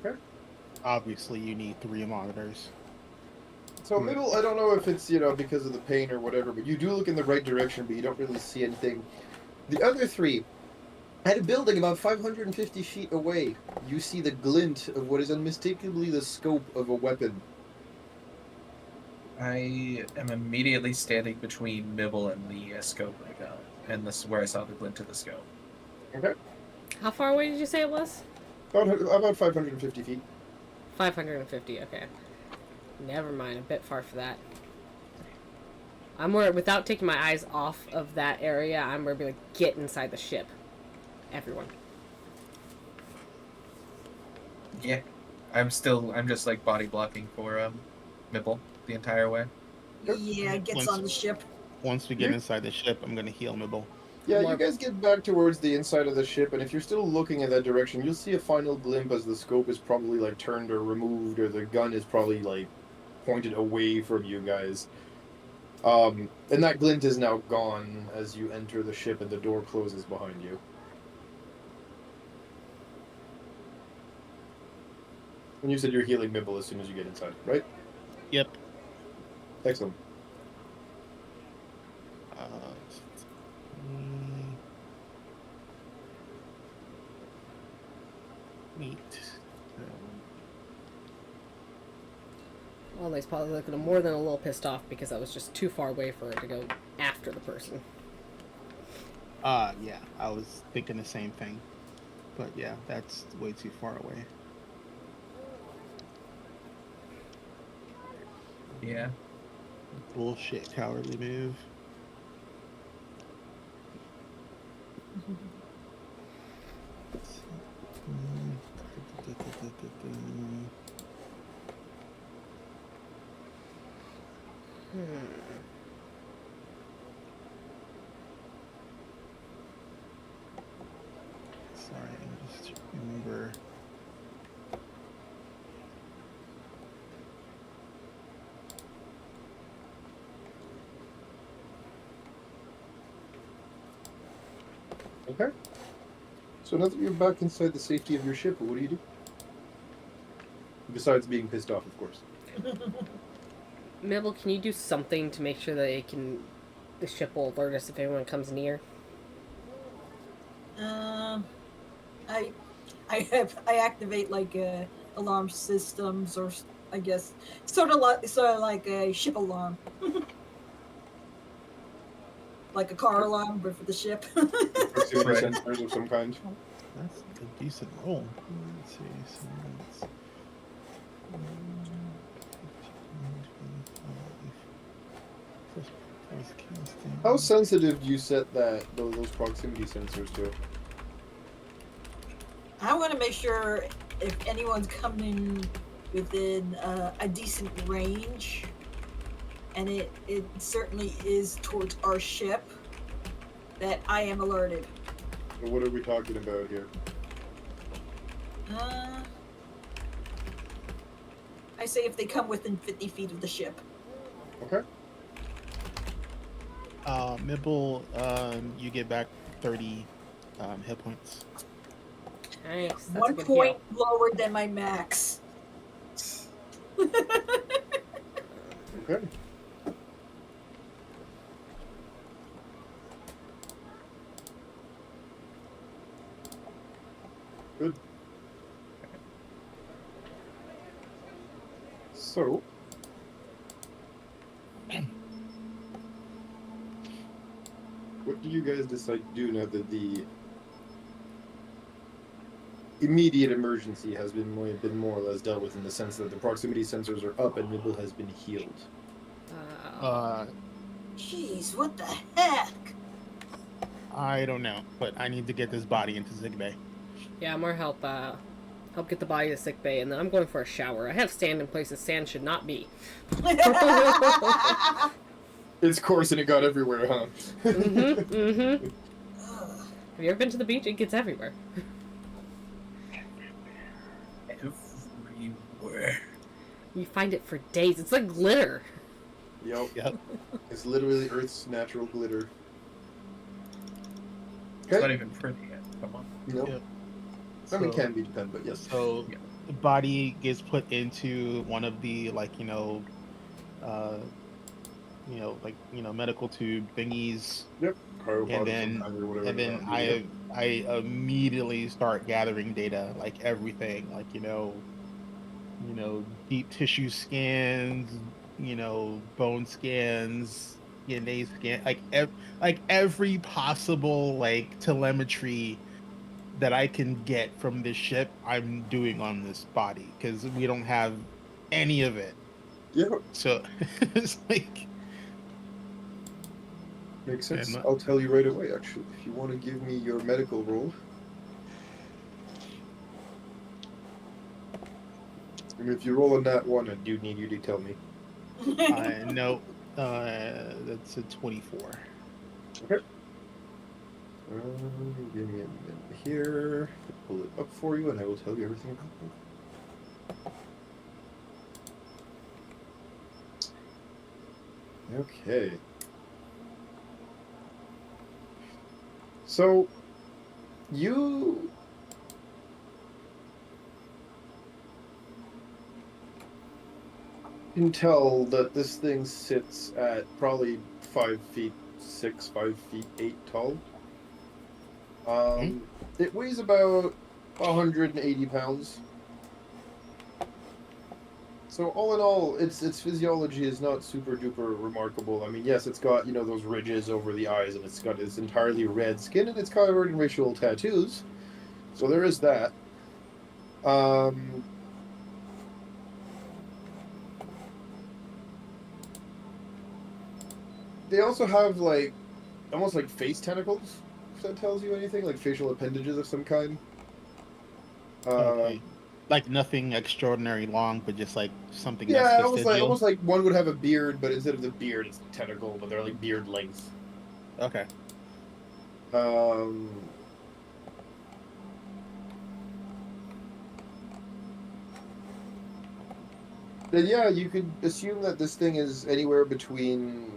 Okay. Obviously, you need 3 monitors. So Mibble, I don't know if it's because of the pain or whatever, but you do look in the right direction, but you don't really see anything. The other 3, at a building about 550 feet away, you see the glint of what is unmistakably the scope of a weapon. I am immediately standing between Mibble and the scope right now, and this is where I saw the glint of the scope. Okay. How far away did you say it was? About 550 feet. 550, okay. Never mind, a bit far for that. I'm worried, without taking my eyes off of that area, I'm worried to be like, get inside the ship. Everyone. Yeah. I'm just like body blocking for Mibble the entire way. Yeah, gets on the ship. Once we get inside the ship, I'm gonna heal Mibble. Yeah, you guys get back towards the inside of the ship, and if you're still looking in that direction, you'll see a final glimpse as the scope is probably like turned or removed, or the gun is probably like pointed away from you guys. And that glint is now gone as you enter the ship and the door closes behind you. And you said you're healing Mibble as soon as you get inside, right? Yep. Excellent. Neat. Well, he's probably looking more than a little pissed off because I was just too far away for her to go after the person. Yeah, I was thinking the same thing. But yeah, that's way too far away. Yeah. Bullshit, cowardly move. Sorry, I just remember. Okay. So now that you're back inside the safety of your ship, what do you do? Besides being pissed off, of course. Mabel, can you do something to make sure that the ship will alert us if anyone comes near? Um, I I activate like alarm systems or I guess sort of like a ship alarm, like a car alarm but for the ship. Proximity Right. sensors of some kind. That's a decent roll. Let's see. So that's 15, 25. First casting. How sensitive do you set those proximity sensors to? I want to make sure if anyone's coming within a decent range, and it certainly is towards our ship, that I am alerted. Or what are we talking about here? I say if they come within 50 feet of the ship. Okay. Mibble, you get back 30 hit points. Nice. That's a One good point heal. lower than my max. Okay. Good. So, what do you guys decide to do now that the immediate emergency has been more or less dealt with, in the sense that the proximity sensors are up and Nibble has been healed? Jeez, what the heck? I don't know, but I need to get this body into sickbay. Yeah, more help. Help get the body to sick bay, and then I'm going for a shower. I have sand in places sand should not be. It's coarse and it got everywhere, huh? Mm-hmm. Have you ever been to the beach? It gets everywhere. Everywhere. You find it for days. It's like glitter. Yep. It's literally Earth's natural glitter. It's not Okay. even pretty yet. Come on. Nope. Yep. I mean, So- can be dependent, but yes. So Yeah. the body gets put into one of the medical tube thingies, Yep. Cryopod and of then some kind or whatever. and then I immediately start gathering data, like everything, like deep tissue scans, bone scans, DNA scan, like every possible like telemetry that I can get from this ship, I'm doing on this body because we don't have any of it. Yeah, So it's like, makes sense. and, I'll tell you right away, actually. If you want to give me your medical roll. And if you roll on that one, I do need you to tell me. no, that's a 24. Okay. Give me a minute here. Pull it up for you, and I will tell you everything about them. Okay. So, you can tell that this thing sits at probably 5'6", 5'8" tall. It weighs about 180 pounds. So all in all, its physiology is not super duper remarkable. I mean, yes, it's got those ridges over the eyes, and it's got this entirely red skin, and it's covered in racial tattoos. So there is that. They also have like almost like face tentacles, if that tells you anything, like facial appendages of some kind. Okay. Like nothing extraordinary long, but just like something Yeah, that's almost vestigial. like one would have a beard, but instead of the beard, it's a tentacle, but they're like beard length. Okay. Then yeah, you could assume that this thing is anywhere between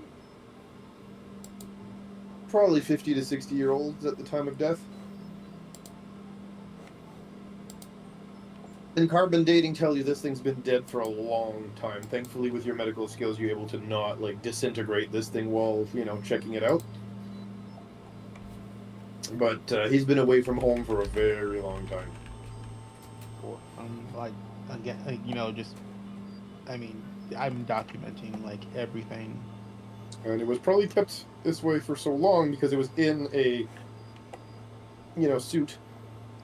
probably 50 to 60-year-olds at the time of death. And carbon dating tells you this thing's been dead for a long time. Thankfully, with your medical skills, you're able to not like disintegrate this thing while checking it out. But he's been away from home for a very long time. Like again, just I mean, I'm documenting like everything. And it was probably kept this way for so long because it was in a suit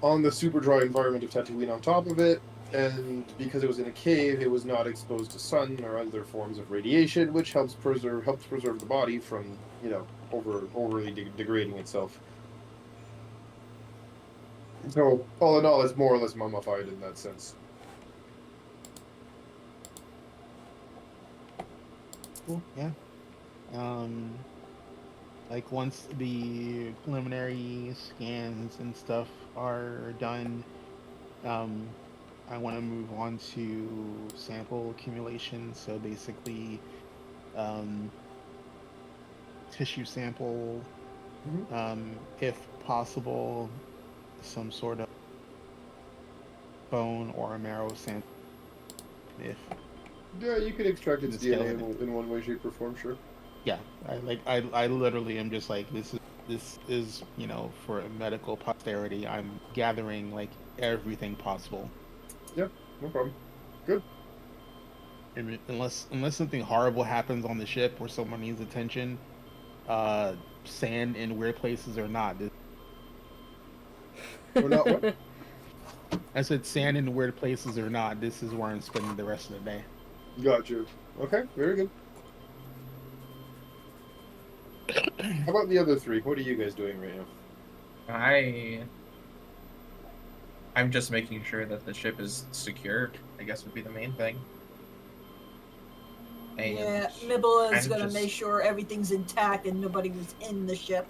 on the super dry environment of Tatooine on top of it, and because it was in a cave, it was not exposed to sun or other forms of radiation, which helps preserve the body from overly degrading itself. So all in all, it's more or less mummified in that sense. Cool. Yeah. Like once the preliminary scans and stuff are done, I want to move on to sample accumulation. So basically, tissue sample, if possible, some sort of bone or a marrow sample. If Yeah, you could extract its DNA skeleton. in one way, shape, or form, sure. Yeah, I literally am just like this is for medical posterity. I'm gathering like everything possible. Yeah, no problem. Good. Unless something horrible happens on the ship where someone needs attention, sand in weird places or not. Or not what? I said sand in weird places or not. This is where I'm spending the rest of the day. Got you. Okay, very good. How about the other three? What are you guys doing right now? I'm just making sure that the ship is secured, I guess would be the main thing. And Yeah, Mibble is I'm gonna just- make sure everything's intact and nobody was in the ship.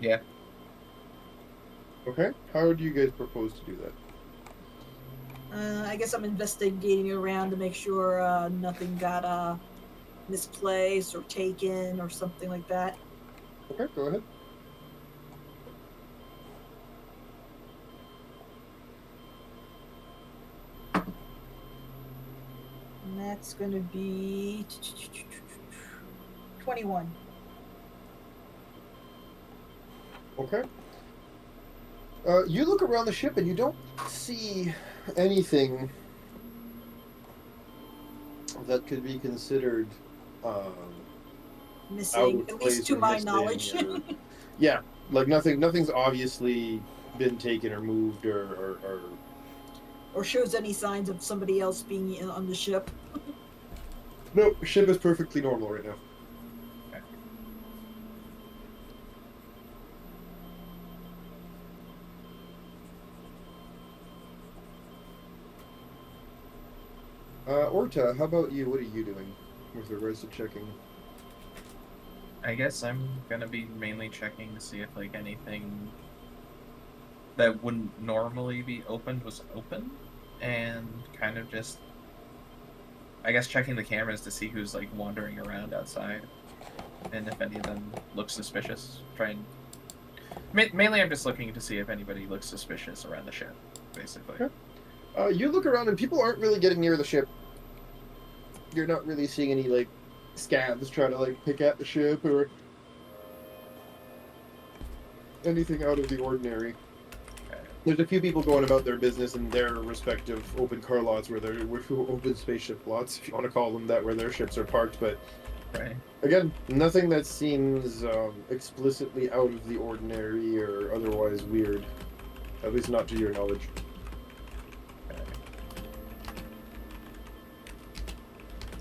Yeah. Okay, how do you guys propose to do that? I guess I'm investigating around to make sure nothing got misplaced or taken or something like that. Okay, go ahead. And that's gonna be 21. Okay. You look around the ship and you don't see anything that could be considered out Missing, of at place least to or my missing knowledge. or- yeah, like nothing's obviously been taken or moved or Or shows any signs of somebody else being on the ship. No, ship is perfectly normal right now. Orta, how about you? What are you doing with regards to checking? I guess I'm gonna be mainly checking to see if like anything that wouldn't normally be opened was open, and kind of just, I guess, checking the cameras to see who's like wandering around outside, and if any of them look suspicious. Mainly, I'm just looking to see if anybody looks suspicious around the ship, basically. Okay. You look around and people aren't really getting near the ship. You're not really seeing any like scavs try to like pick at the ship or anything out of the ordinary. There's a few people going about their business in their respective open car lots, open spaceship lots, if you want to call them that, where their ships are parked. But Right. again, nothing that seems explicitly out of the ordinary or otherwise weird, at least not to your knowledge.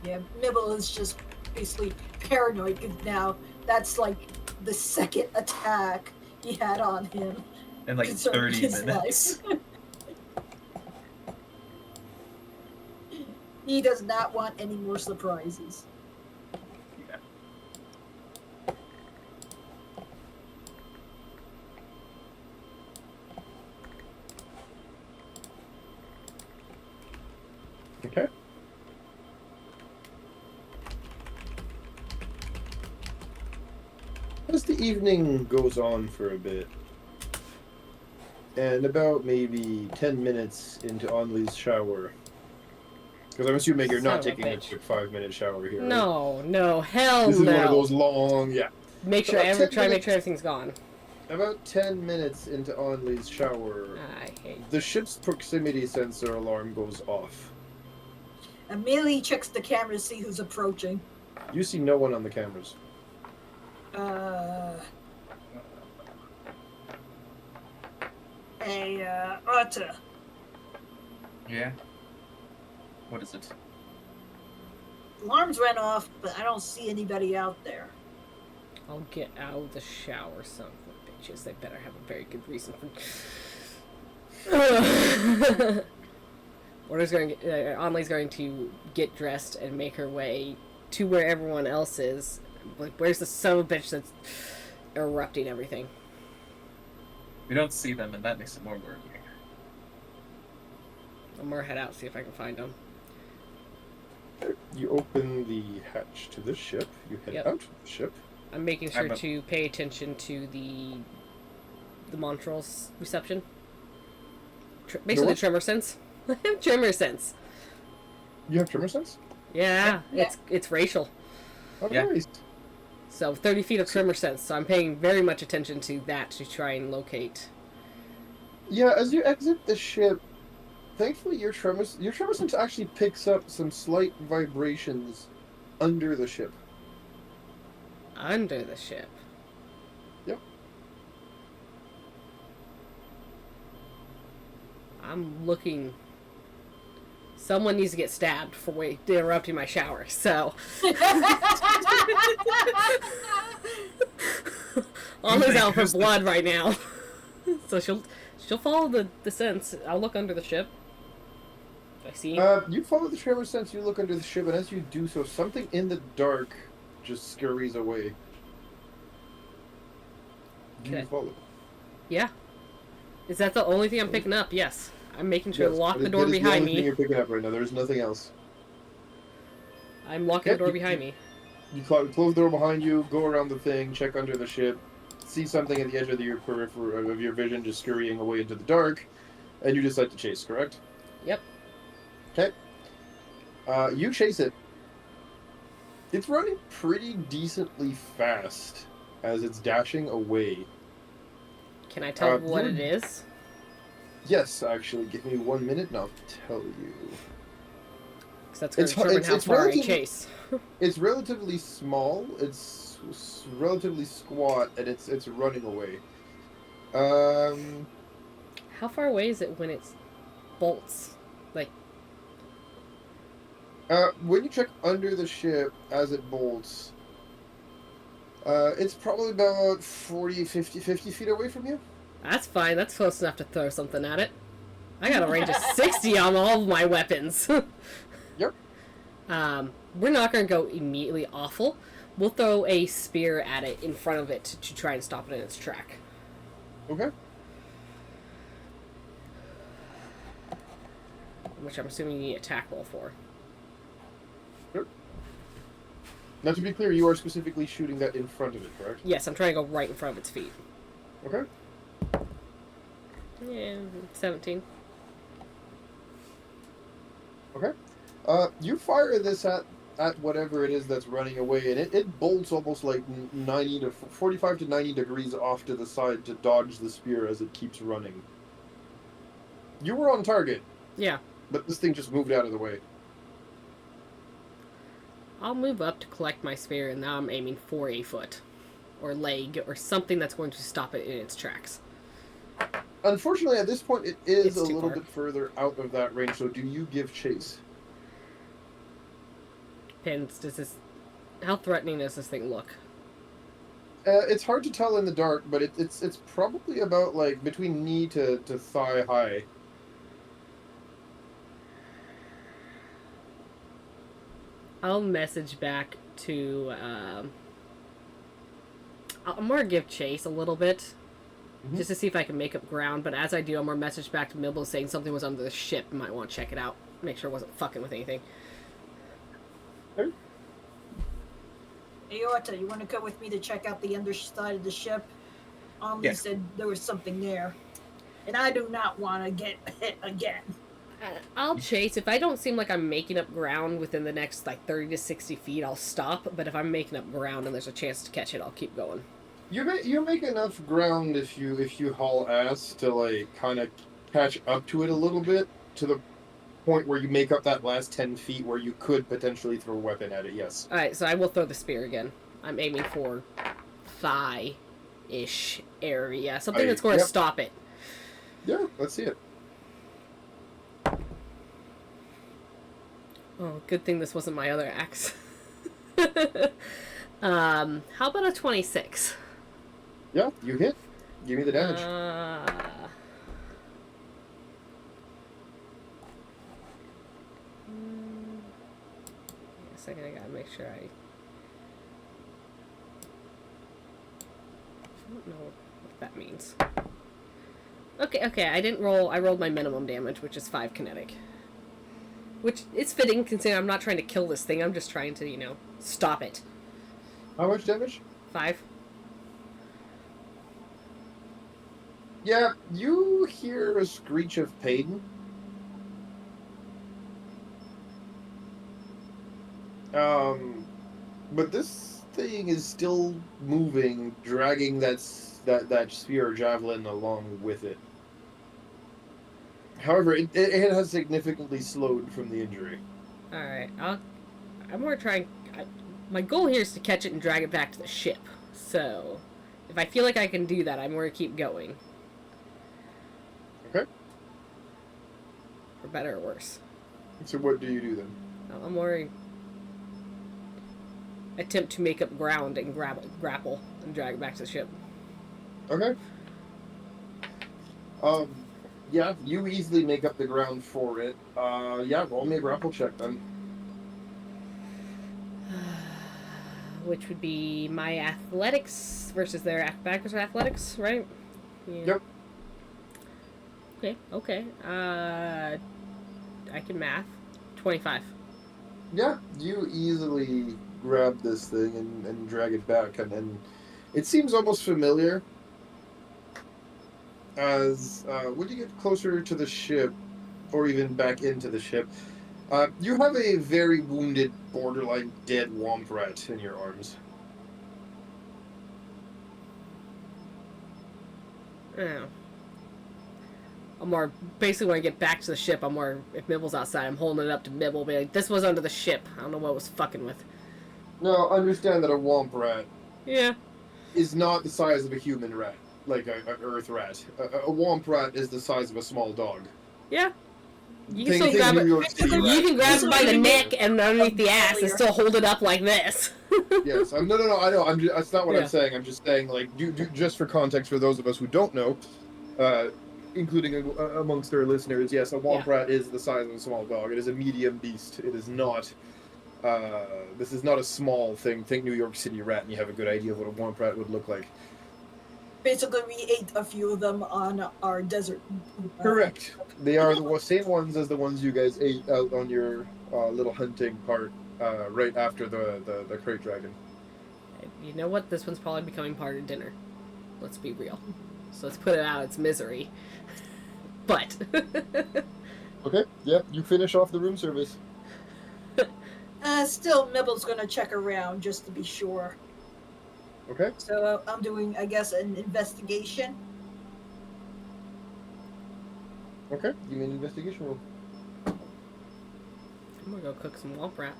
Yeah, Mibble is just basically paranoid because now that's like the second attack he had on him. In like concerning 30 his minutes. life. He does not want any more surprises. Yeah. Okay. As the evening goes on for a bit, and about maybe 10 minutes into Onley's shower, because I'm assuming you're not Son of a taking a bitch. quick 5-minute shower here, right? No, hell This is no. one of those long, yeah. Make sure About 10 try to make minutes. sure everything's gone. About 10 minutes into Onley's shower, I hate. the ship's proximity sensor alarm goes off. Amelie checks the camera to see who's approaching. You see no one on the cameras. Hey, Otter. Yeah. What is it? Alarms went off, but I don't see anybody out there. I'll get out of the shower, son of a bitches. They better have a very good reason for. Anley's going to get dressed and make her way to where everyone else is. Like, where's the son of a bitch that's erupting everything? We don't see them, and that makes it more worrying. I'm gonna head out, see if I can find them. You open the hatch to the ship. You head Yep. out of the ship. I'm making sure I'm a- to pay attention to the Montrose reception. Basically, what? tremor sense. Tremor sense. You have tremor sense? Yeah, Yeah. it's racial. Oh, Yeah. nice. So 30 feet of tremor sense. So I'm paying very much attention to that to try and locate. Yeah, as you exit the ship, thankfully your tremor sense actually picks up some slight vibrations under the ship. Under the ship. Yep. I'm looking. Someone needs to get stabbed for interrupting my shower. So Anna's out for blood right now. So she'll follow the sense. I'll look under the ship. I see. You follow the tremor sense, you look under the ship, and as you do so, something in the dark just scurries away. Okay. You follow. Yeah. Is that the only thing I'm picking up? Yes. I'm making sure to Yes, lock that the is- door that is the behind only thing me. you're picking up right now. There's nothing else. I'm locking Yep, the door you- behind me. You close the door behind you, go around the thing, check under the ship, see something at the edge of your peripheral of your vision just scurrying away into the dark, and you decide to chase. Correct? Yep. Okay. You chase it. It's running pretty decently fast as it's dashing away. Can I tell what you- it is? Yes, actually, give me 1 minute and I'll tell you. Because that's going It's- to determine how it's far I relatively- chase. It's relatively small. It's relatively squat, and it's running away. How far away is it when it bolts? Like, When you check under the ship as it bolts, it's probably about 40, 50 feet away from you. that's fine. That's close enough to throw something at it. I got a range of 60 on all of my weapons. Yep. We're not going to go immediately awful. We'll throw a spear at it in front of it to try and stop it in its track. Okay. Which I'm assuming you need a attack roll for. Now, to be clear, you are specifically shooting that in front of it, correct? Yes, I'm trying to go right in front of its feet. Okay. Yeah, 17. Okay. You fire this at whatever it is that's running away, and it bolts almost like 45 to 90 degrees off to the side to dodge the spear as it keeps running. You were on target, Yeah. but this thing just moved out of the way. I'll move up to collect my spear, and now I'm aiming for a foot. Or leg, or something that's going to stop it in its tracks. Unfortunately, at this point, it is It's a too little far. bit further out of that range, so do you give chase? Pins, how threatening does this thing look? It's hard to tell in the dark, but it's probably about, like, between knee to thigh high. I'll message back to, I'm gonna give chase a little bit, Mhm. just to see if I can make up ground, but as I do, I'm gonna message back to Mibble saying something was under the ship, you might want to check it out, make sure it wasn't fucking with anything. Aorta, you want to come with me to check out the underside of the ship? Omni Yeah. said there was something there. And I do not want to get hit again. I'll chase. If I don't seem like I'm making up ground within the next, like, 30 to 60 feet, I'll stop. But if I'm making up ground and there's a chance to catch it, I'll keep going. You make enough ground if you haul ass to like kind of catch up to it a little bit to the point where you make up that last 10 feet where you could potentially throw a weapon at it. Yes. Alright, so I will throw the spear again. I'm aiming for thigh-ish area. Something that's going to stop it. Yeah, let's see it. Oh, good thing this wasn't my other axe. How about a 26? Yeah, you hit. Give me the damage. A second, I gotta make sure I don't know what that means. Okay, I didn't roll. I rolled my minimum damage, which is 5 kinetic. Which is fitting, considering I'm not trying to kill this thing. I'm just trying to, stop it. How much damage? 5. Yeah, you hear a screech of pain. But this thing is still moving, dragging that spear or javelin along with it. However, it has significantly slowed from the injury. Alright, I'm more trying... my goal here is to catch it and drag it back to the ship. So, if I feel like I can do that, I'm going to keep going. Okay. For better or worse. So what do you do then? I'm worried. Attempt to make up ground and grapple and drag it back to the ship. Okay. Yeah, you easily make up the ground for it. Yeah, roll me a grapple check then. Which would be my athletics versus their acrobatics or athletics, right? Yeah. Yep. Okay. I can math. 25. Yeah, you easily grab this thing and drag it back, and it seems almost familiar. As when you get closer to the ship, or even back into the ship, you have a very wounded, borderline dead womp rat in your arms. Yeah. I'm more, basically when I get back to the ship, I'm more, if Mibble's outside, I'm holding it up to Mibble, be like, this was under the ship. I don't know what it was fucking with. Now, understand that a womp rat Yeah. is not the size of a human rat, like an earth rat. A womp rat is the size of a small dog. Yeah. You can still grab it. You can grab it by the neck and underneath the ass and still hold it up like this. Yes, no, I know. That's not what I'm saying. I'm just saying, like, just for context for those of us who don't know, including amongst our listeners, yes, a womp rat is the size of a small dog. It is a medium beast. It is not. This is not a small thing. Think New York City rat, and you have a good idea of what a womp rat would look like. Basically, we ate a few of them on our desert. Correct. They are the same ones as the ones you guys ate out on your little hunting part right after the crate dragon. You know what? This one's probably becoming part of dinner. Let's be real. So let's put it out its misery. But. Okay, yep, you finish off the room service. Still, Mibble's gonna check around just to be sure. Okay. So I'm doing, I guess, an investigation. Okay, give me an investigation roll. I'm gonna go cook some womp rat.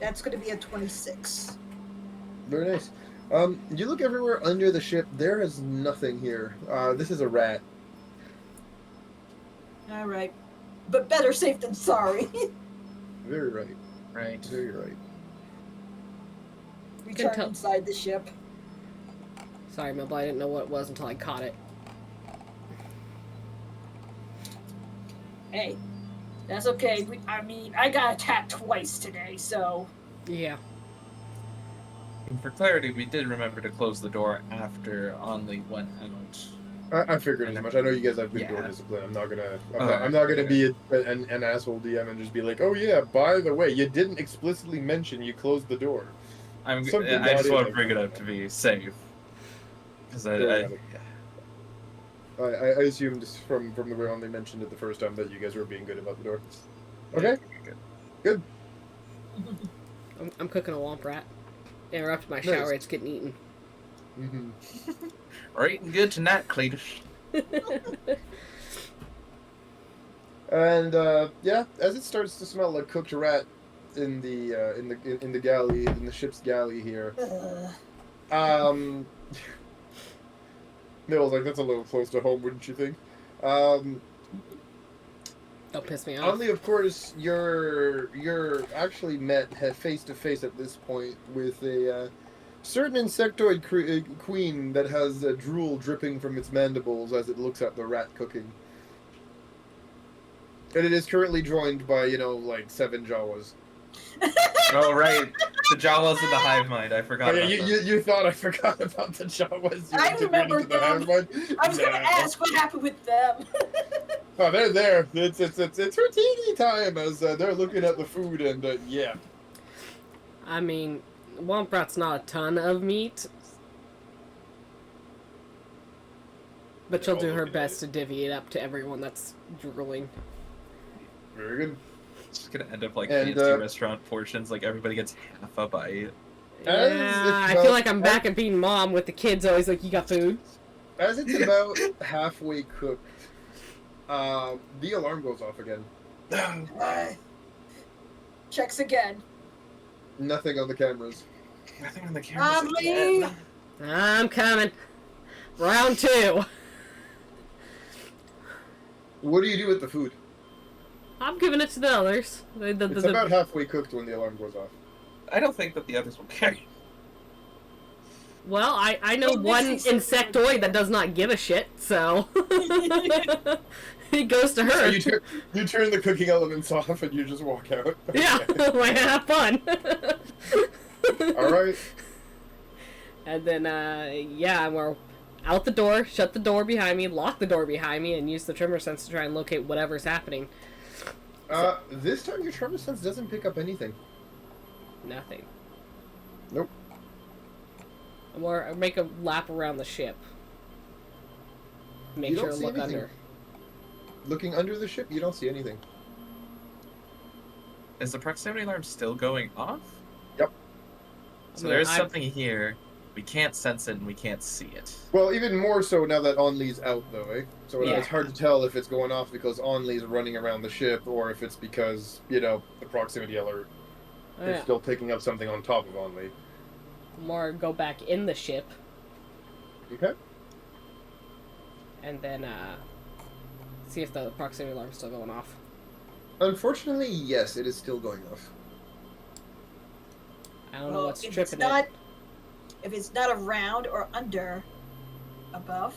That's gonna be a 26. Very nice. You look everywhere under the ship. There is nothing here. This is a rat. All right, but better safe than sorry. Very right. Right. Very right. Return inside the ship. Sorry, Mibble, I didn't know what it was until I caught it. Hey, that's okay. I got attacked twice today, so... Yeah. And for clarity, we did remember to close the door after Onley went out. I figured as much. I know you guys have good door discipline. I'm not gonna. I'm not gonna be an asshole DM and just be like, oh yeah, by the way, you didn't explicitly mention you closed the door. Something I just naughty want to like bring it that. up to be safe. Because I assumed from the way on they mentioned it the first time that you guys were being good about the door. Okay, good. I'm cooking a womp rat. Interrupt my Nice. shower. It's getting eaten. Mm-hmm. We're eating good tonight, Cletus. And yeah, as it starts to smell like cooked rat in the galley, in the ship's galley here, um, Mill's like, that's a little close to home, wouldn't you think? Don't piss me off. Only, of course, you're actually met face to face at this point with a certain insectoid queen that has drool dripping from its mandibles as it looks at the rat cooking. And it is currently joined by, like 7 Jawas. Oh, right. The Jawas in the hive mind. I forgot Oh, yeah, about them. you thought I forgot about the Jawas. I remember the hive them. mind? I was gonna ask what happened with them. Oh, they're there. It's routine time as they're looking at the food and yeah. I mean, womp rat's not a ton of meat, but she'll do her best to divvy it up to everyone that's drooling. Very good. It's just gonna end up like And, fancy restaurant portions. Like everybody gets half a bite. Yeah, I feel like I'm back at being mom with the kids always like, you got food? As it's about halfway cooked, the alarm goes off again. Checks again. Nothing on the cameras. Nothing on the cameras. Lee. I'm coming. Round 2. What do you do with the food? I'm giving it to the others. It's about halfway cooked when the alarm goes off. I don't think that the others will care. Well, I know Well, one this is insectoid that does not give a shit, so it goes to her. So you turn the cooking elements off and you just walk out. Yeah, like, have fun. All right. And then, yeah, we're out the door, shut the door behind me, lock the door behind me, and use the tremor sense to try and locate whatever's happening. This time your tremor sense doesn't pick up anything. Nothing. Nope. Or make a lap around the ship. Make You sure don't to see look anything. under. Looking under the ship, you don't see anything. Is the proximity alarm still going off? Yep. So there's something here. We can't sense it and we can't see it. Well, even more so now that Onlei's out, though, eh? So Yeah. it's hard to tell if it's going off because Onlei's running around the ship or if it's because, the proximity alert is still picking up something on top of Onlei. More go back in the ship, Okay. and then, see if the proximity alarm's still going off. Unfortunately, yes, it is still going off. I don't know what's if tripping it's not, it. If it's not around or under, above.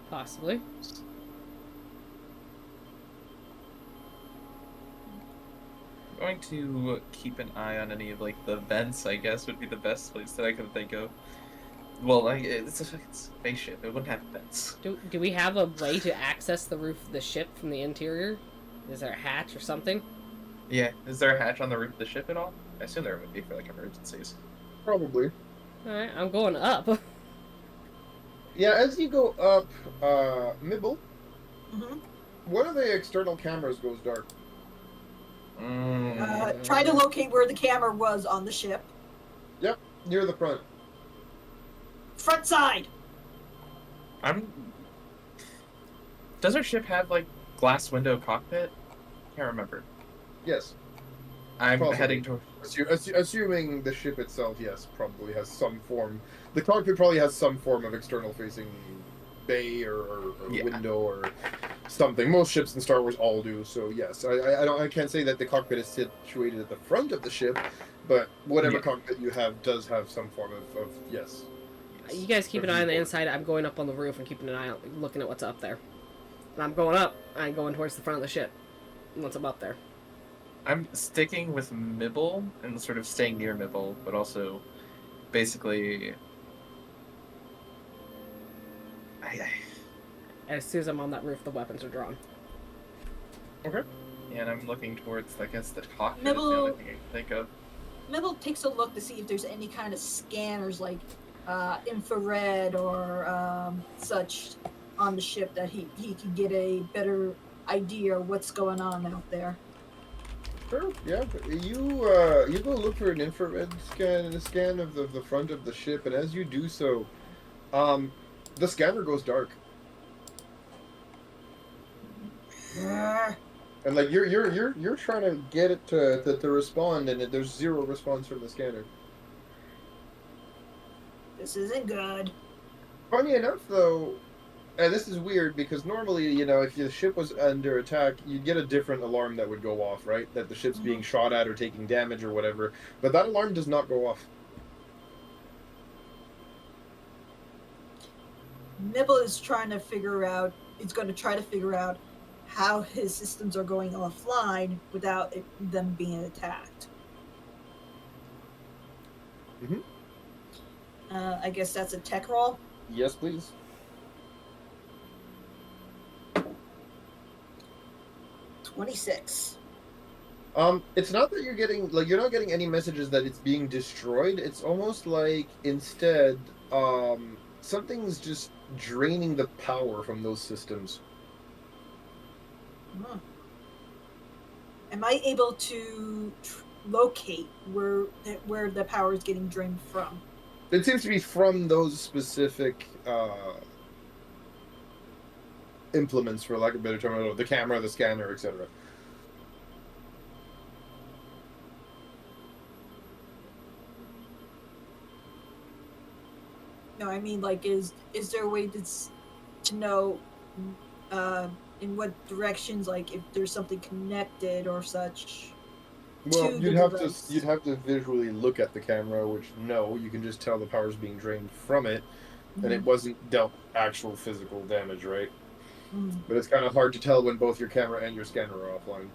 Possibly. I'm going to keep an eye on any of the vents. I guess would be the best place that I could think of. Well, it's a spaceship. It wouldn't have vents. Do we have a way to access the roof of the ship from the interior? Is there a hatch or something? Yeah. Is there a hatch on the roof of the ship at all? I assume there would be for emergencies. Probably. Alright, I'm going up. Yeah, as you go up, Mibble, Mm-hmm. one of the external cameras goes dark. Try to locate where the camera was on the ship. Yep, near the front. Front side. Does our ship have glass window cockpit? Can't remember. Yes. I'm Probably. heading toward. Assuming the ship itself, yes, probably has some form. The cockpit probably has some form of external facing bay or Yeah. window or something. Most ships in Star Wars all do. So yes, I can't say that the cockpit is situated at the front of the ship, but whatever Yeah. cockpit you have does have some form of yes. You guys keep an eye on the inside. I'm going up on the roof and keeping an eye out, looking at what's up there. And I'm going up. I'm going towards the front of the ship. Once I'm up there. I'm sticking with Mibble and sort of staying near Mibble, but also basically. As soon as I'm on that roof, the weapons are drawn. Okay. Yeah, and I'm looking towards, I guess, the cockpit is the Nibble- only thing I can think of. Mibble takes a look to see if there's any kind of scanners like infrared or such on the ship that he can get a better idea of what's going on out there. Sure, yeah. You go look for an infrared scan and a scan of the front of the ship, and as you do so, the scanner goes dark. And like you're trying to get it to respond, and there's zero response from the scanner. This isn't good. Funny enough, though, and this is weird because normally, if the ship was under attack, you'd get a different alarm that would go off, right? That the ship's being shot at or taking damage or whatever. But that alarm does not go off. Nibble is trying to figure out. He's going to try to figure out how his systems are going offline without them being attacked. Mhm. I guess that's a tech roll. Yes, please. 26. It's not that you're not getting any messages that it's being destroyed. It's almost like instead, something's just draining the power from those systems. Am I able to locate where the power is getting drained from? It seems to be from those specific implements, for lack of a better term, the camera, the scanner, etc. No, I mean, like, is there a way to know in what directions, like, if there's something connected or such? Well, to you'd the have device? you'd have to visually look at the camera, which no, you can just tell the power's being drained from it, and it wasn't dealt actual physical damage, right? But it's kind of hard to tell when both your camera and your scanner are offline.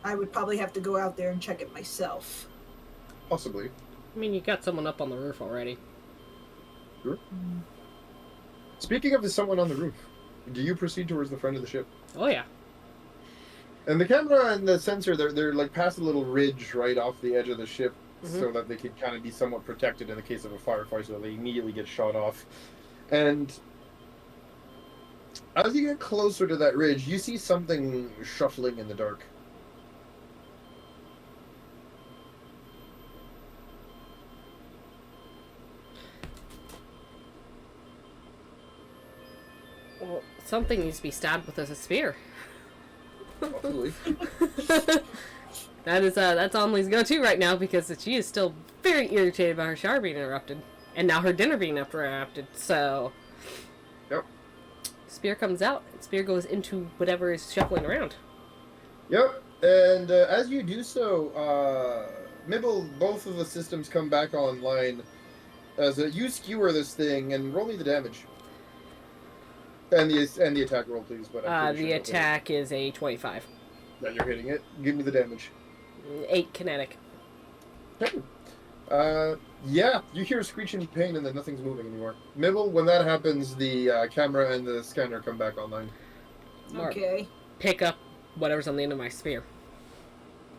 I would probably have to go out there and check it myself. Possibly. I mean, you got someone up on the roof already. Sure. Speaking of someone on the roof, do you proceed towards the front of the ship? Oh yeah. And the camera and the sensor, they're like past a little ridge right off the edge of the ship, so that they can kind of be somewhat protected in the case of a firefight, so they immediately get shot off. And as you get closer to that ridge, you see something shuffling in the dark. Well, something needs to be stabbed with a spear. Possibly. That's Amelie's go-to right now because she is still very irritated about her shower being interrupted, and now her dinner being interrupted. So, Yep. spear comes out. And spear goes into whatever is shuffling around. Yep. And as you do so, Mibble, both of the systems come back online. As you skewer this thing and roll me the damage. And the attack roll, please. But The attack is a 25. That you're hitting it. Give me the damage. 8 kinetic. Yeah, you hear a screeching pain and then nothing's moving anymore. Mibble, when that happens, the camera and the scanner come back online. Mark, Okay. pick up whatever's on the end of my spear.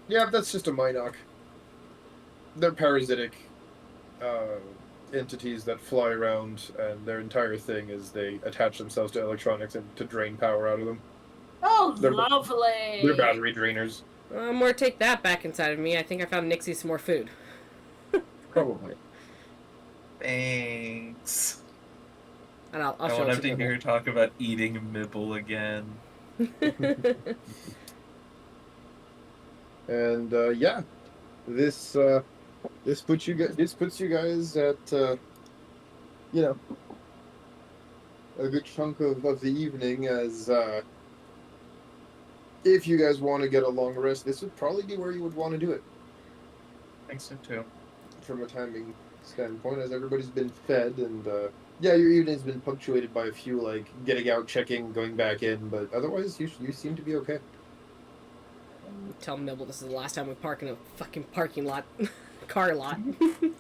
Yeah, that's just a Minoc. They're parasitic entities that fly around, and their entire thing is they attach themselves to electronics and to drain power out of them. Oh, They're- lovely. They're battery drainers. More take that back inside of me. I think I found Nixie some more food. Probably. Thanks. And I'll I show won't it have to hear her talk about eating Mibble again. And yeah, this puts you guys at a good chunk of the evening. As if you guys want to get a long rest, this would probably be where you would want to do it I think so too. from a timing standpoint, as everybody's been fed and yeah, your evening's been punctuated by a few like getting out, checking, going back in, but otherwise you seem to be okay. Tell Mibble this is the last time we park in a fucking parking lot, car lot,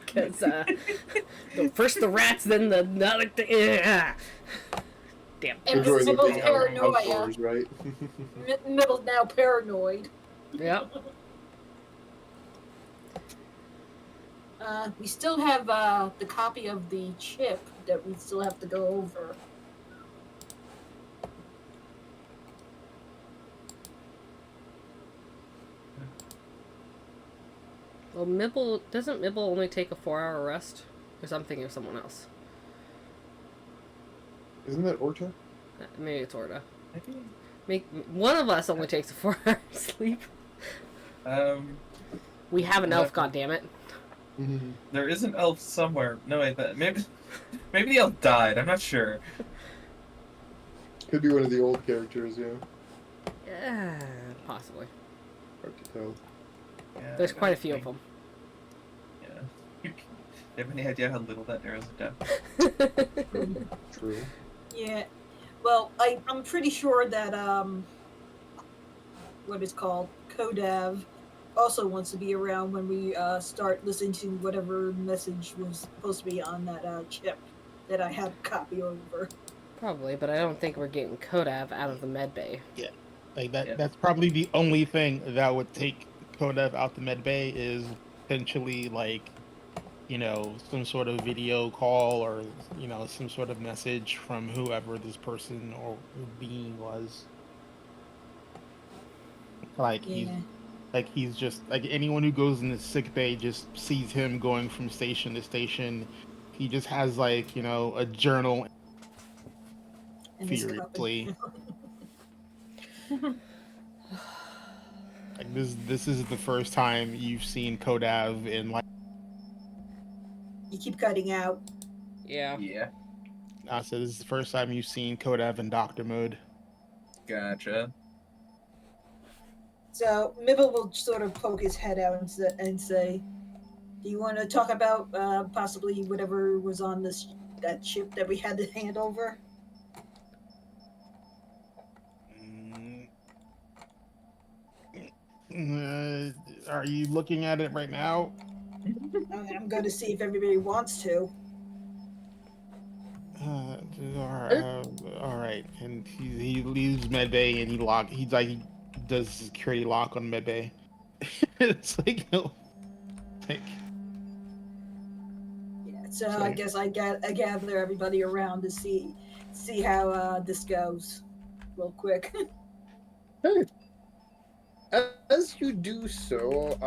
because first the rats, then the other thing. Damn. And We're going with Mibble's the paranoia. outdoors, right? Mibble's now paranoid. Yep. We still have the copy of the chip that we still have to go over. Well, doesn't Mibble only take a 4-hour rest? Or I'm thinking of someone else. Isn't that Orta? Maybe it's Orda. Maybe. One of us only takes a 4-hour sleep. We have an elf, goddammit. There is an elf somewhere. No, wait, maybe the elf died. I'm not sure. Could be one of the old characters, yeah. Yeah, possibly. Hard to tell. Yeah, There's I quite a don't few of think- them. Yeah. Do you have any idea how little that narrows it down? True. Yeah. Well, I'm pretty sure that what is called Kodav also wants to be around when we start listening to whatever message was supposed to be on that chip that I have a copy over. Probably, but I don't think we're getting Kodav out of the med bay. Like that. Yeah. That's probably the only thing that would take Kodev out the med bay is potentially like, some sort of video call or some sort of message from whoever this person or being was. Like he's just like anyone who goes in the sick bay just sees him going from station to station. He just has like a journal. And his Furiously. copy. Like this is the first time you've seen Kodav in like. You keep cutting out. Yeah. Yeah. So this is the first time you've seen Kodav in Doctor mode. Gotcha. So Mibble will sort of poke his head out and say, "Do you want to talk about possibly whatever was on that ship that we had to hand over?" Are you looking at it right now? I'm going to see if everybody wants to. All right. And he leaves medbay and he does security lock on medbay. It's like no. Like, Yeah, so Sorry. I guess I gather everybody around to see how this goes, real quick. Hey. As you do so,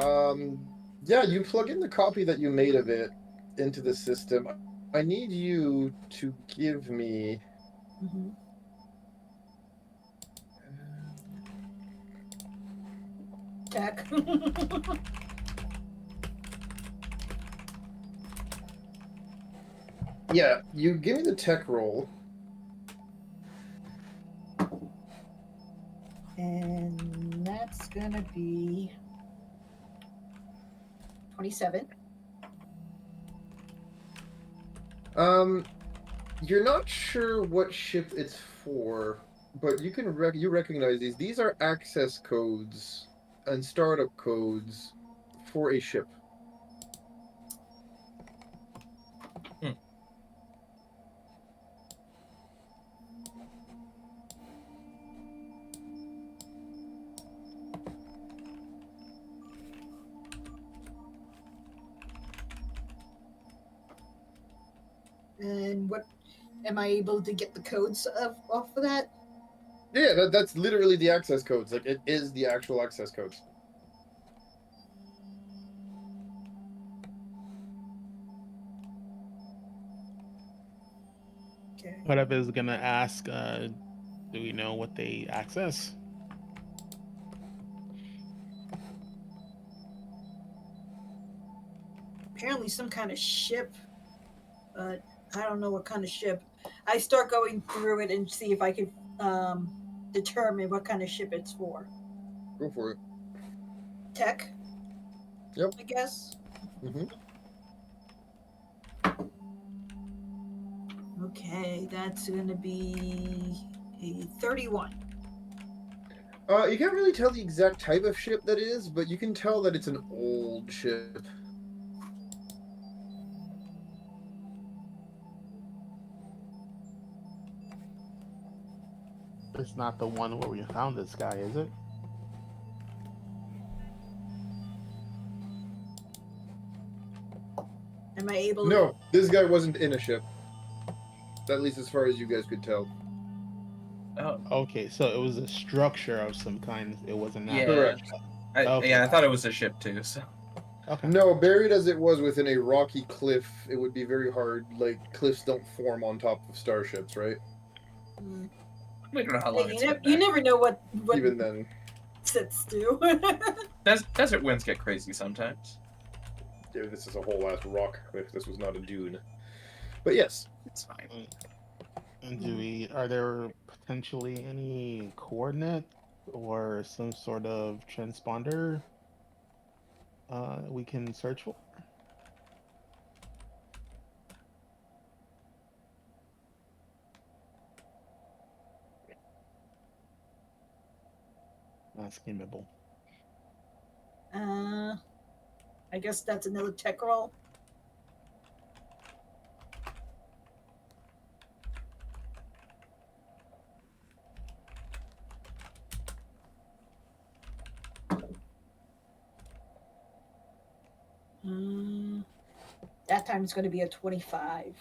yeah, you plug in the copy that you made of it into the system. I need you to give me. Mm-hmm. Tech. Yeah, you give me the tech roll. And that's gonna be 27. You're not sure what ship it's for, but you can you recognize these. These are access codes and startup codes for a ship. And what am I able to get the codes off of that? Yeah, that's literally the access codes. Like, it is the actual access codes. Okay. Kodav is gonna ask, do we know what they access? Apparently some kind of ship, but I don't know what kind of ship. I start going through it and see if I can determine what kind of ship it's for. Go for it. Tech? Yep. I guess. Mm-hmm. Okay, that's going to be a 31. You can't really tell the exact type of ship that is, but you can tell that it's an old ship. It's not the one where we found this guy, is it? Am I able? No, this guy wasn't in a ship. At least as far as you guys could tell. Oh, Okay, so it was a structure of some kind. It wasn't that. yeah. Correct. Okay. Yeah, I thought it was a ship too. So Okay. No, buried as it was within a rocky cliff, it would be very hard. Like, cliffs don't form on top of starships, right? Mm. we don't know how long Hey, it's you, been you there. never know what Even then. Siths do. Desert winds get crazy sometimes. Dude, this is a whole ass rock cliff. This was not a dune. But yes. It's fine. And are there potentially any coordinates or some sort of transponder we can search for? That's skimmable. I guess that's another tech roll. That time it's going to be a 25.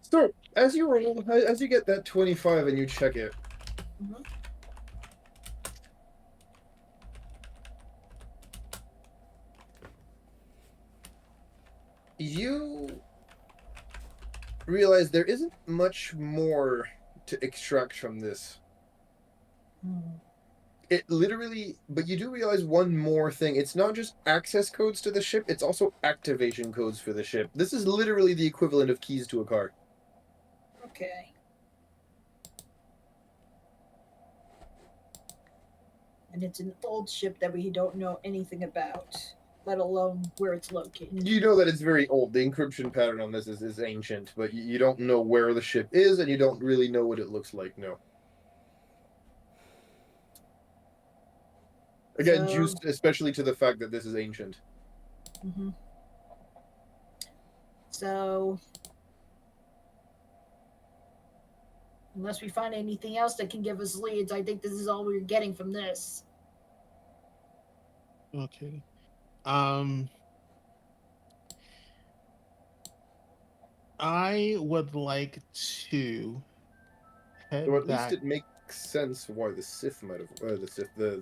So, as you roll, as you get that 25 and you check it, Mhm. you realize there isn't much more to extract from this. It literally, but you do realize one more thing. It's not just access codes to the ship, it's also activation codes for the ship. This is literally the equivalent of keys to a car. Okay. And it's an old ship that we don't know anything about, let alone where it's located. You know that it's very old. The encryption pattern on this is ancient, but you don't know where the ship is, and you don't really know what it looks like, no. Again, So- juiced especially to the fact that this is ancient. Mm-hmm. So, unless we find anything else that can give us leads, I think this is all we're getting from this. Okay. I would like to head So at least back. it makes sense why the Sith might have the Sith the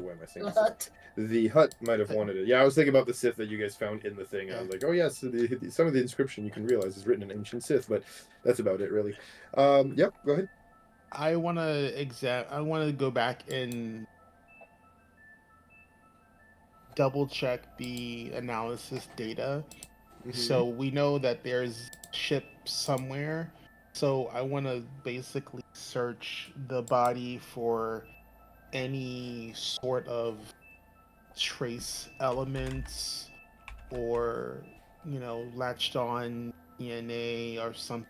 why am I saying Sith? But The hut might have wanted it. Yeah, I was thinking about the Sith that you guys found in the thing. And I was like, oh yes, some of the inscription you can realize is written in ancient Sith, but that's about it really. Yep, go ahead. I want to go back and double check the analysis data. So we know that there's ship somewhere. So I want to basically search the body for any sort of trace elements or, latched on DNA or something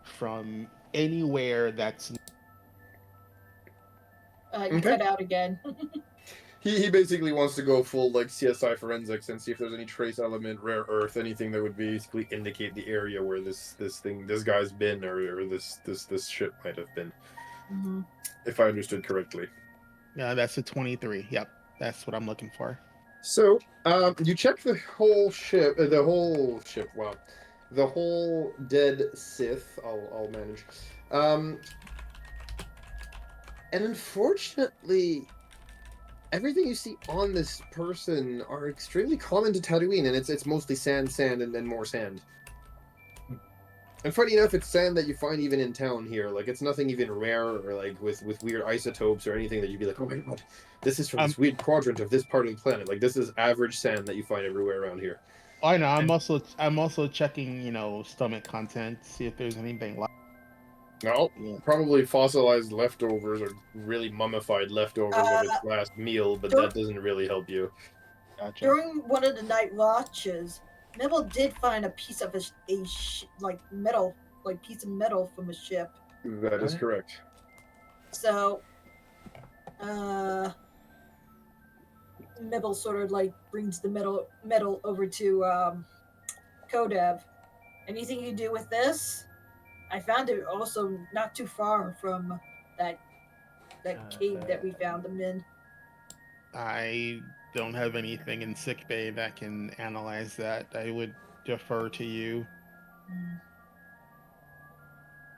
from anywhere that's. you Okay. cut out again. He basically wants to go full like CSI forensics and see if there's any trace element, rare earth, anything that would basically indicate the area where this guy's been or this ship might have been. Mm-hmm. If I understood correctly. Yeah, that's a 23. Yep, that's what I'm looking for. So, you check the whole ship, wow, the whole dead Sith. I'll manage. And unfortunately, everything you see on this person are extremely common to Tatooine, and it's mostly sand, and then more sand. And funny enough, it's sand that you find even in town here. Like, it's nothing even rare or like with weird isotopes or anything that you'd be like, oh my god, this is from this weird quadrant of this part of the planet. Like, this is average sand that you find everywhere around here. I know. I'm also checking, stomach content, see if there's anything like. No, probably fossilized leftovers or really mummified leftovers of its last meal, but that doesn't really help you. Gotcha. During one of the night watches, Neville did find a piece of metal, piece of metal from a ship. That is correct. So, Mibble sort of like brings the metal over to Kodev. Anything you do with this? I found it also not too far from that cave that we found them in. I don't have anything in sickbay that can analyze that. I would defer to you.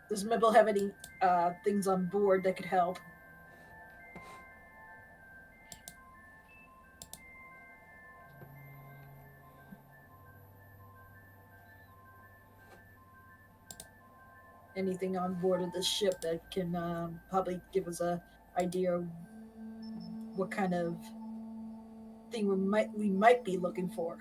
Does Mibble have any things on board that could help? Anything on board of the ship that can probably give us a idea of what kind of thing we might be looking for?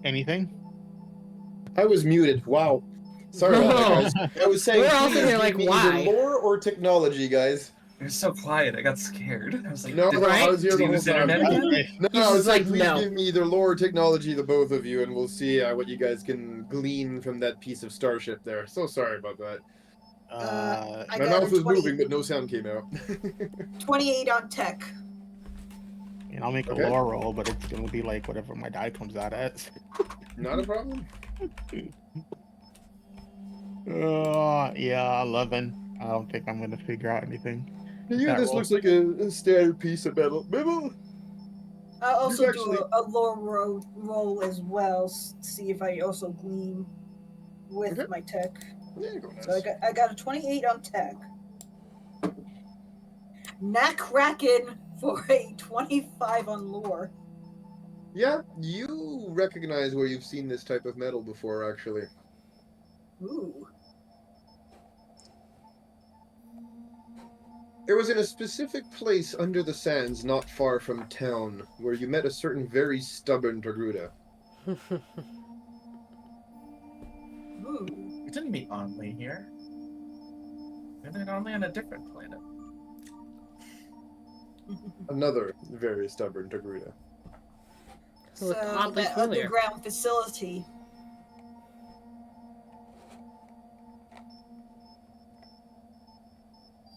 Anything? I was muted. Wow. Sorry about that, guys. I was saying, We're all please sitting here give like, me why? either lore or technology, guys. It was so quiet. I got scared. I was like, No, did, no, I Right? was here did the he whole lose time. internet again? No, He's I was just saying, like, please no. give me either lore or technology, the both of you, and we'll see what you guys can glean from that piece of starship there. So sorry about that. I My got mouth a was moving, but no sound came out. 28 on tech. And I'll make a Okay. lore roll, but it's gonna be like whatever my die comes out as. Not a problem. Yeah, 11. I don't think I'm gonna figure out anything. Yeah, That this roll. looks like a standard piece of metal. Mibble, I'll also You've do actually- a lore roll as well, see if I also glean with Okay. my tech. Yeah, go So nice. I got a 28 on tech. Not cracking for a 25 on lore. Yeah, you recognize where you've seen this type of metal before, actually. Ooh. It was in a specific place under the sands not far from town, where you met a certain very stubborn Togruta. Ooh. We didn't meet Only here. We met Only on a different planet. Another very stubborn Togruta. Who looked So oddly that familiar. underground facility.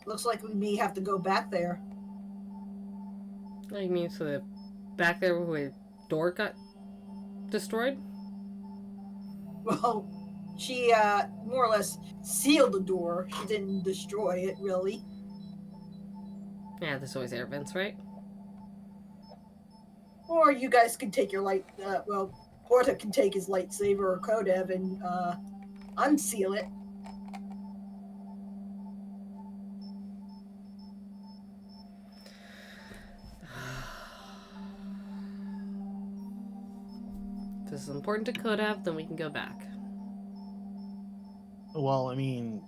Looks like we may have to go back there. What do you mean? So the back there where the door got destroyed? Well, she more or less sealed the door. She didn't destroy it, really. Yeah, there's always air vents, right? Or you guys can take your light. Well, Porta can take his lightsaber or Kodev and unseal it. If this is important to Kodav, then we can go back. Well, I mean,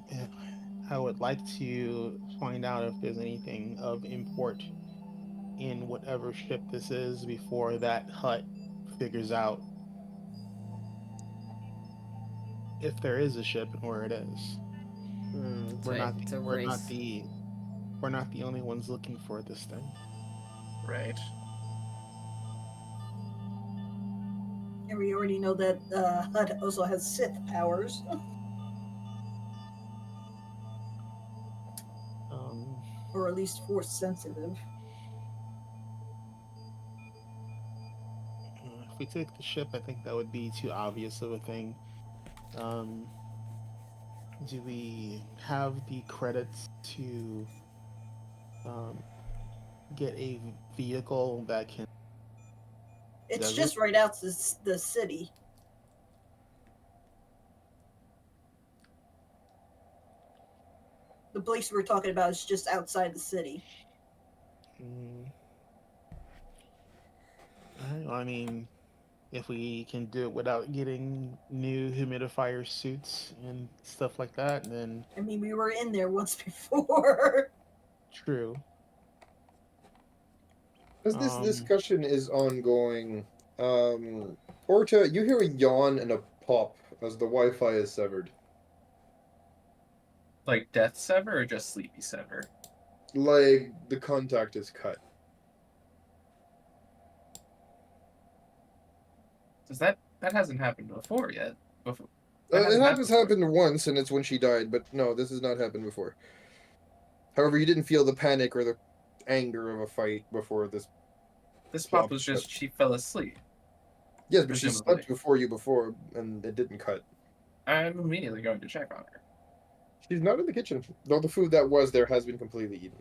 if I would like to find out if there's anything of import in whatever ship this is before that hut figures out if there is a ship and where it is. That's We're right. not. It's a We're race. not the. We're not the only ones looking for this thing. Right. And we already know that HUD also has Sith powers. Or at least force sensitive. If we take the ship, I think that would be too obvious of a thing. Do we have the credits to get a vehicle that can? It's Does just it? right out the city. The place we're talking about is just outside the city. I mean, if we can do it without getting new humidifier suits and stuff like that, then I mean, we were in there once before. true. As this Um, discussion is ongoing, Orta, you hear a yawn and a pop as the Wi-Fi is severed. Like death sever or just sleepy sever? Like the contact is cut. Does that hasn't happened before yet? Before that It hasn't happened happened once, and it's when she died. But no, this has not happened before. However, you didn't feel the panic or the anger of a fight before this This pop plop was cut. just she fell asleep. Yes, but she Presumably. slept before you before, and it didn't cut. I'm immediately going to check on her. She's not in the kitchen, though the food that was there has been completely eaten,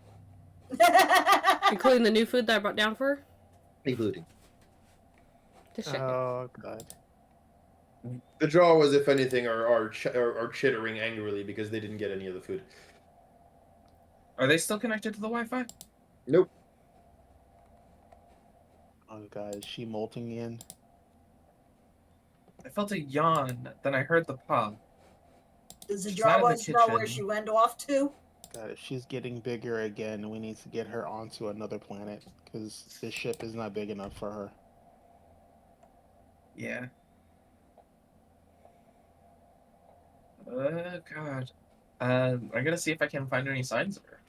Including the new food that I brought down for her? including. Just checking. oh god. The jaw was, if anything, are chittering angrily because they didn't get any of the food. Are they still connected to the Wi-Fi? Nope. Oh god, is she molting again? I felt a yawn, then I heard the pop. Does the She's jaw not in the was know where kitchen. she went off to? God, if she's getting bigger again, we need to get her onto another planet because this ship is not big enough for her. Yeah. God. I'm gonna see if I can find any signs of her.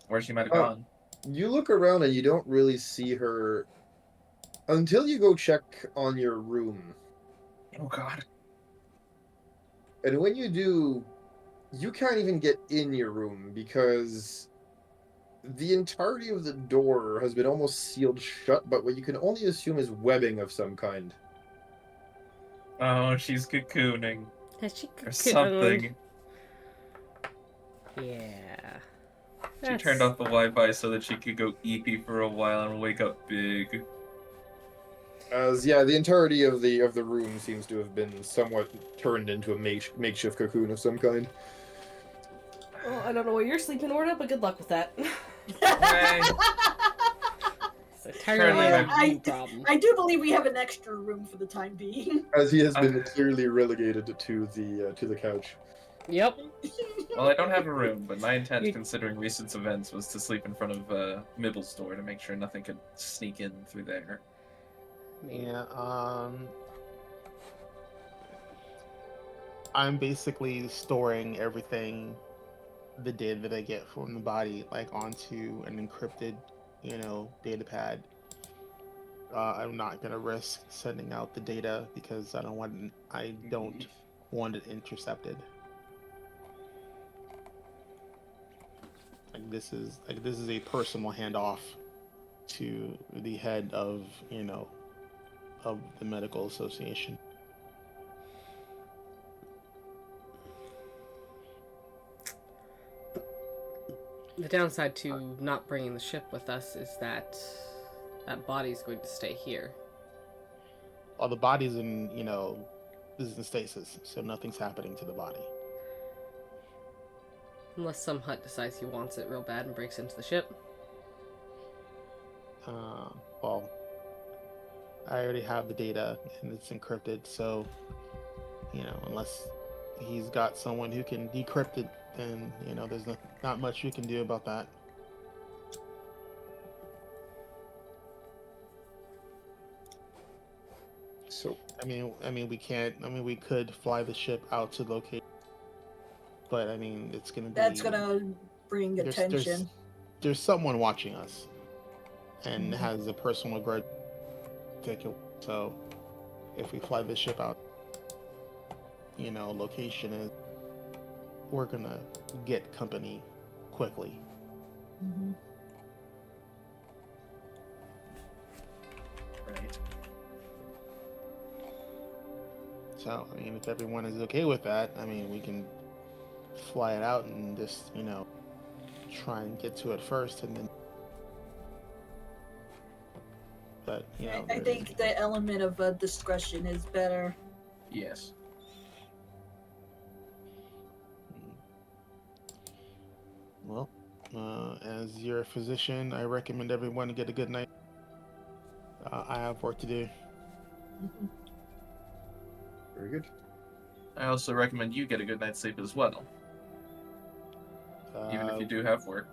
Where she might have gone. You look around and you don't really see her until you go check on your room. Oh God. And when you do, you can't even get in your room because the entirety of the door has been almost sealed shut, but what you can only assume is webbing of some kind. Oh, she's cocooning. Has she Or cocooned? something. Yeah. She turned off the Wi-Fi so that she could go eepy for a while and wake up big. As yeah, the entirety of the room seems to have been somewhat turned into a makeshift cocoon of some kind. Well, I don't know where you're sleeping, Orda, but good luck with that. Hey. It's entirely Apparently a you problem. I do believe we have an extra room for the time being. As he has been clearly relegated to the couch. Yep. Well, I don't have a room, but my intent, considering recent events, was to sleep in front of Mibble's door to make sure nothing could sneak in through there. Yeah, I'm basically storing everything, the data that I get from the body, like onto an encrypted, data pad. I'm not gonna risk sending out the data because I don't want it intercepted. This is a personal handoff to the head of of the medical association. The downside to not bringing the ship with us is that that body's going to stay here. Well, the body's in is in stasis, so nothing's happening to the body. Unless some hut decides he wants it real bad and breaks into the ship. Well, I already have the data and it's encrypted, so unless he's got someone who can decrypt it, then there's not much we can do about that. So I mean we can't. I mean we could fly the ship out to locate, but I mean it's gonna be. That's gonna bring attention. There's someone watching us, and has a personal grudge. So, if we fly the ship out, location is, we're gonna get company quickly. Mm-hmm. Right. So, I mean, if everyone is okay with that, I mean, we can fly it out and just, try and get to it first, and then. But I think the element of discretion is better. Yes. As your physician, I recommend everyone to get a good night. I have work to do. Very good. I also recommend you get a good night's sleep as well, even if you do have work.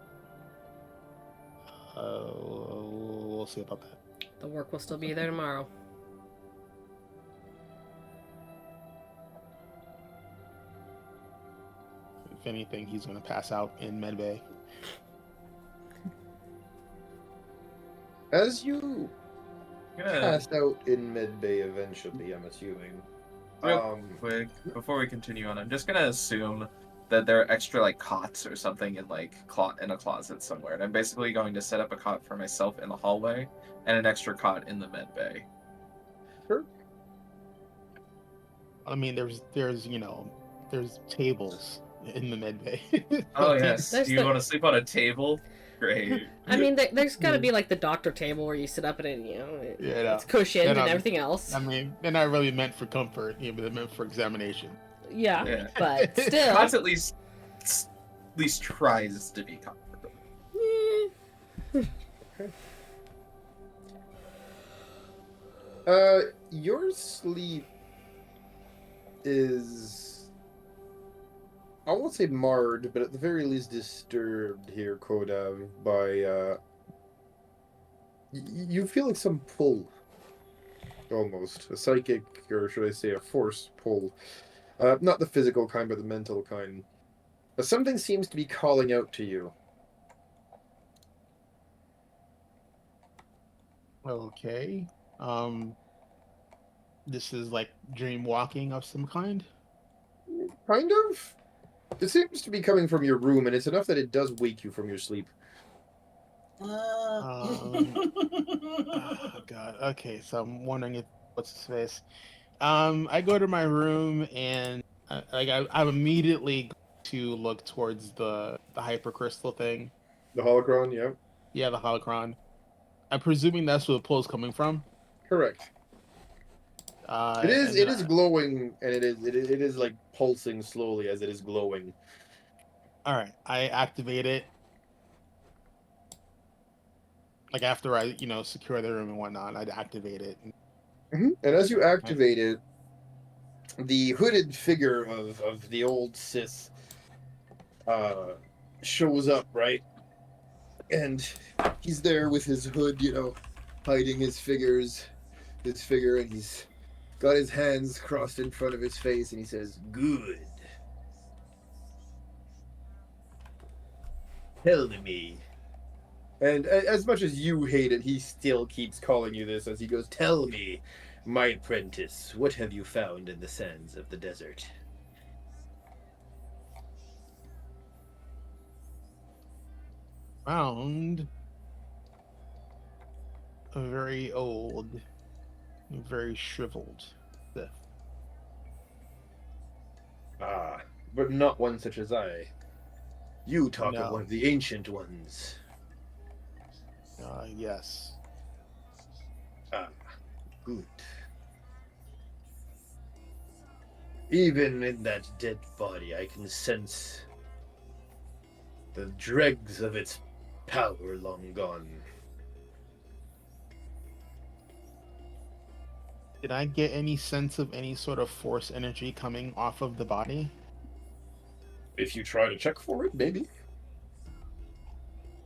We'll see about that. The work will still be there tomorrow. If anything, he's going to pass out in medbay. As you Gonna pass out in medbay eventually, I'm assuming. real quick before we continue on, I'm just gonna assume that there are extra like cots or something in like in a closet somewhere, and I'm basically going to set up a cot for myself in the hallway and an extra cot in the med bay. Sure. I mean, there's there's tables in the med bay. Oh yes, There's you the- want to sleep on a table? Great. I mean, there's gotta be like the doctor table where you sit up in it, Yeah, no. it's cushioned And, and everything else. I mean, they're not really meant for comfort, but they're meant for examination. Yeah, Yeah. but still. Cots at least tries to be comfortable. Your sleep is, I won't say marred, but at the very least disturbed here, Kodav, by you feel like some pull, almost a psychic, or should I say, a force pull, not the physical kind, but the mental kind. Something seems to be calling out to you. Okay. This is like dream walking of some kind. Kind of. It seems to be coming from your room, and it's enough that it does wake you from your sleep. Oh God. Okay, so I'm wondering if what's his face. I go to my room and I'm immediately going to look towards the hypercrystal thing. The holocron, yeah. Yeah, the holocron. I'm presuming that's where the pull is coming from. Correct. It is glowing, and it is like pulsing slowly as it is glowing. All right, I activate it. Like after I, secure the room and whatnot, I'd activate it. And as you activate it, the hooded figure of the old Sith shows up, right? And he's there with his hood, hiding his figure, and he's got his hands crossed in front of his face, and he says, "Good. Tell me." And as much as you hate it, he still keeps calling you this as he goes, "Tell me, my apprentice, what have you found in the sands of the desert?" Found a very old, very shriveled Sith. Ah, but not one such as I. You talk No. of one of the ancient ones. Yes. Ah, good. Even in that dead body, I can sense the dregs of its power long gone. Did I get any sense of any sort of force energy coming off of the body? If you try to check for it, maybe.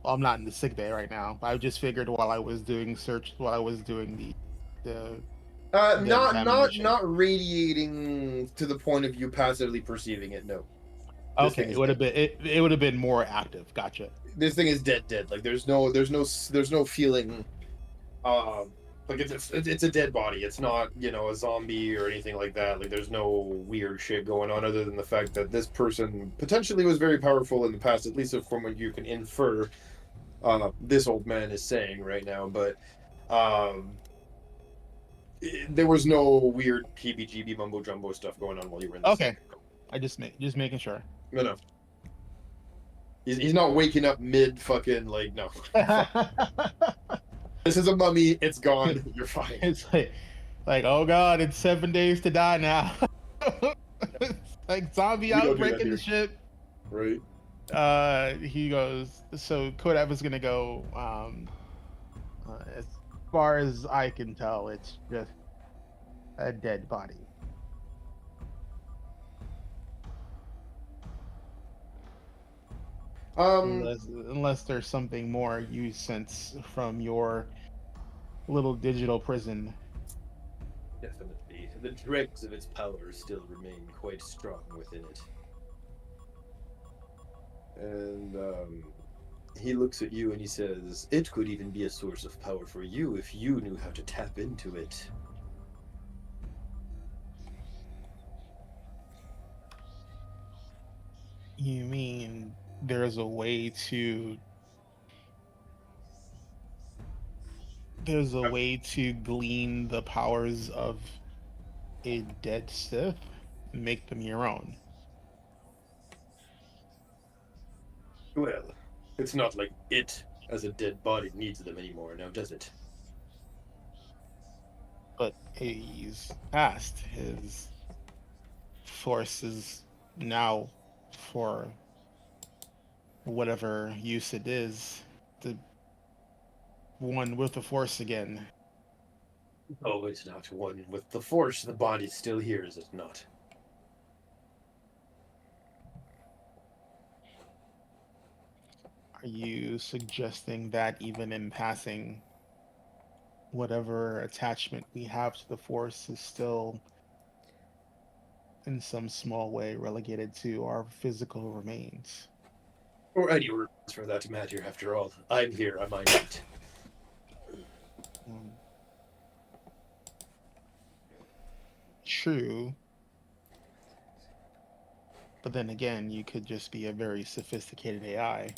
Well, I'm not in the sick bay right now. I just figured while I was doing the Not radiating to the point of you passively perceiving it. No. This thing Okay, is it would have dead. been it would have been more active. Gotcha. This thing is dead. Like there's no feeling. Like it's a dead body. It's not a zombie or anything like that. Like there's no weird shit going on other than the fact that this person potentially was very powerful in the past, at least from what you can infer. This old man is saying right now, but there was no weird heebie-jeebie mumbo jumbo stuff going on while you were in the Okay, I just making sure. No. He's not waking up mid fucking like no. This is a mummy. It's gone. You're fine. It's like, oh god, it's 7 days to die now. It's like zombie We don't do outbreak that in the here. ship. Right. he goes, so Kodav is gonna go, as far as I can tell, it's just a dead body. Um, Unless there's something more you sense from your little digital prison. Definitely. The dregs of its power still remain quite strong within it. And he looks at you and he says, "It could even be a source of power for you if you knew how to tap into it." You mean there's a way to glean the powers of a dead Sith, and make them your own? Well, it's not like it, as a dead body, needs them anymore, now does it? But he's past. His force is now, for whatever use it is, the one with the force again. Oh, it's not one with the Force. The body's still here, is it not? Are you suggesting that even in passing, whatever attachment we have to the force is still in some small way relegated to our physical remains? Or any words for that matter, after all. I'm here, am I not? Um, True, but then again, you could just be a very sophisticated AI.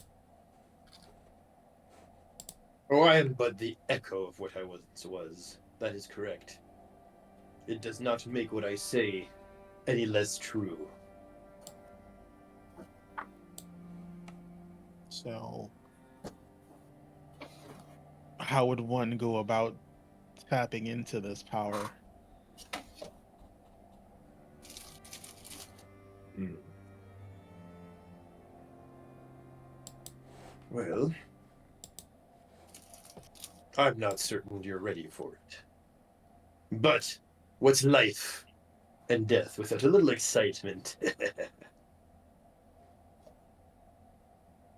Oh, I am but the echo of what I once was. That is correct. It does not make what I say any less true. So, how would one go about tapping into this power? Hmm. Well, I'm not certain you're ready for it. But what's life and death without a little excitement?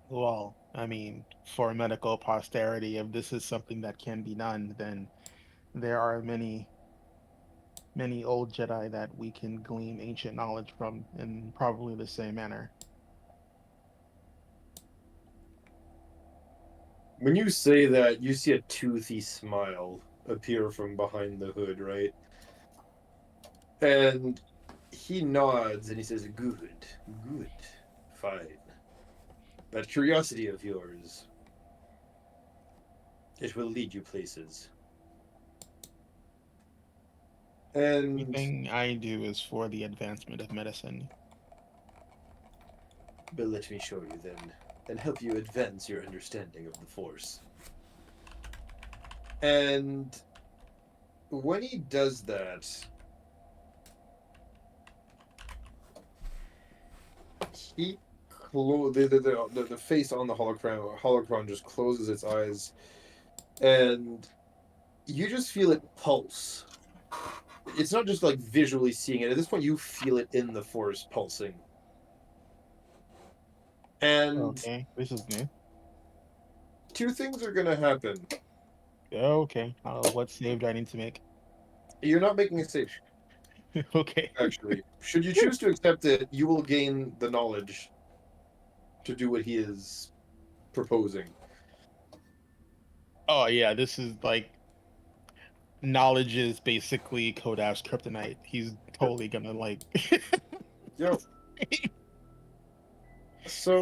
Well, I mean, for medical posterity, if this is something that can be done, then there are many old Jedi that we can glean ancient knowledge from in probably the same manner. When you say that, you see a toothy smile appear from behind the hood, right? And he nods and he says, "Good, good, fine. That curiosity of yours, it will lead you places." And Everything I do is for the advancement of medicine. but let me show you then, and help you advance your understanding of the Force. And when he does that, he the face on the holocron just closes its eyes, and you just feel it pulse. It's not just like visually seeing it. At this point, you feel it in the Force pulsing. And Okay, this is new. two things are going to happen. Okay, what save do I need to make? You're not making a save, Okay. actually. Should you choose to accept it, you will gain the knowledge to do what he is proposing. Oh yeah, this is like knowledge is basically Kodav's kryptonite. He's Yep. totally gonna like. Yep. This So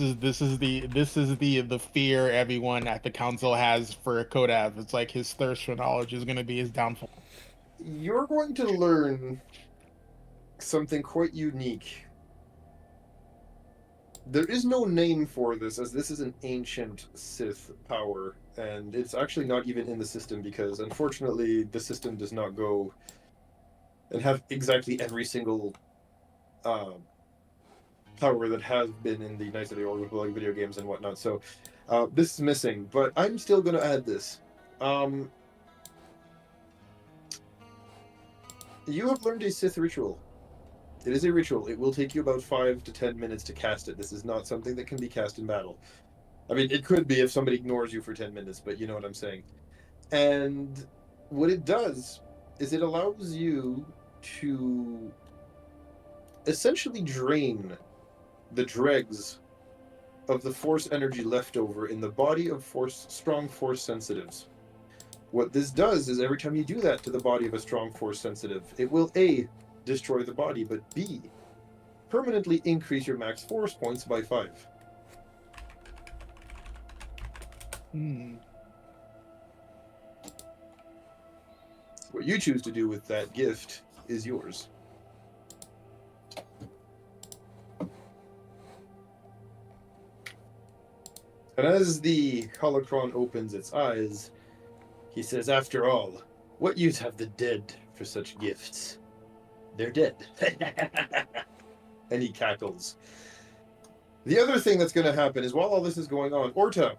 is this is the fear everyone at the council has for Kodav. It's like his thirst for knowledge is gonna be his downfall. you're going to learn something quite unique. There is no name for this, as this is an ancient Sith power, and it's actually not even in the system because, unfortunately, the system does not go and have exactly every single uh, power that has been in the Knights of the Old Republic video games and whatnot. So this is missing, but I'm still going to add this. You have learned a Sith ritual. It is a ritual. It will take you about 5 to 10 minutes to cast it. This is not something that can be cast in battle. I mean, it could be if somebody ignores you for 10 minutes, but you know what I'm saying. And what it does is it allows you to essentially drain the dregs of the force energy left over in the body of strong force sensitives. What this does is every time you do that to the body of a strong force sensitive, it will A, destroy the body, but B, permanently increase your max force points by 5. What you choose to do with that gift is yours. And as the holocron opens its eyes, he says, after all, what use have the dead for such gifts? They're dead. And he cackles. The other thing that's going to happen is while all this is going on, Orta,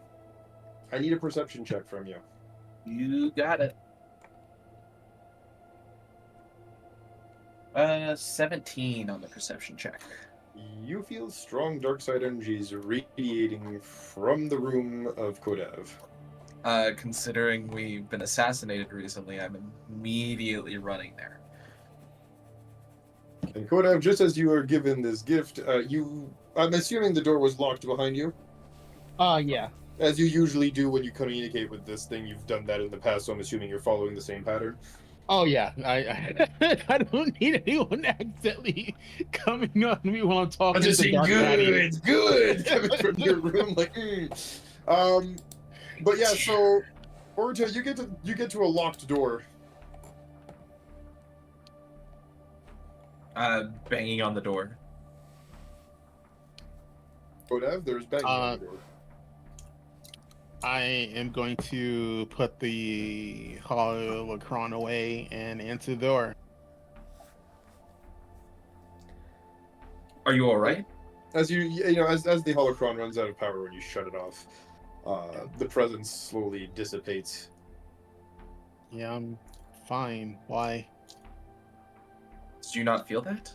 I need a perception check from you. You got it. 17 on the perception check. You feel strong dark side energies radiating from the room of Kodav. Considering we've been assassinated recently, I'm immediately running there. And Kodav, just as you are given this gift, I'm assuming the door was locked behind you? Yeah. As you usually do when you communicate with this thing, you've done that in the past, so I'm assuming you're following the same pattern. Oh yeah, I don't need anyone accidentally coming on me while I'm talking. I'm just to saying, Dark good, good, coming from your room, like, But yeah, so Orta, you get to a locked door. Banging on the door. Kodav, there's banging on the door. I am going to put the holocron away and answer the door. Are you all right? As you know, as the holocron runs out of power when you shut it off, the presence slowly dissipates. Yeah, I'm fine. Why? Do you not feel that?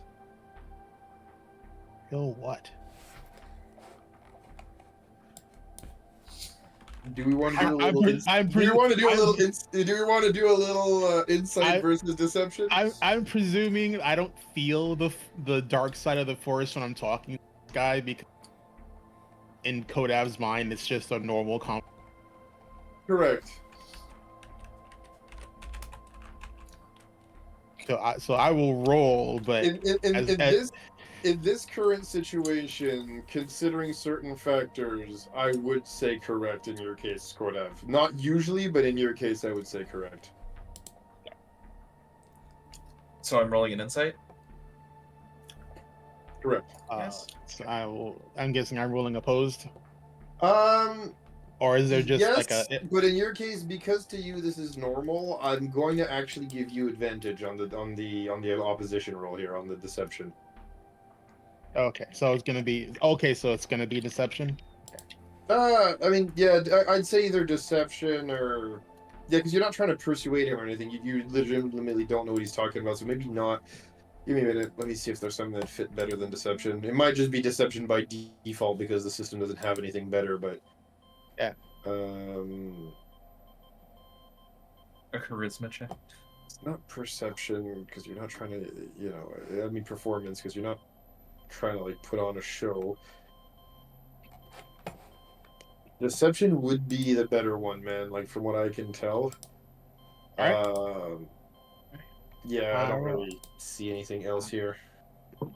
Feel what? Do we want to do a little? Do we want to do a little insight versus deception? I'm presuming I don't feel the dark side of the force when I'm talking to this guy, because in Kodav's mind it's just a normal Correct. So I will roll, but in this current situation, considering certain factors, I would say correct in your case, Kodav. Not usually, but in your case, I would say correct. So I'm rolling an insight? Correct. Yes. So I'm guessing I'm rolling opposed. Or is there just yes, like a? But in your case, because to you this is normal, I'm going to actually give you advantage on the opposition roll here on the deception. Okay, so it's gonna be deception. I mean, yeah, I'd say either deception or because you're not trying to persuade him or anything. You legitimately don't know what he's talking about, so maybe not. Give me a minute. Let me see if there's something that fit better than deception. It might just be deception by default because the system doesn't have anything better. But yeah, a charisma check. It's not perception because you're not trying to, I mean performance because you're not trying to like put on a show. Deception would be the better one, man. Like from what I can tell. Yeah, I don't really see anything else here. All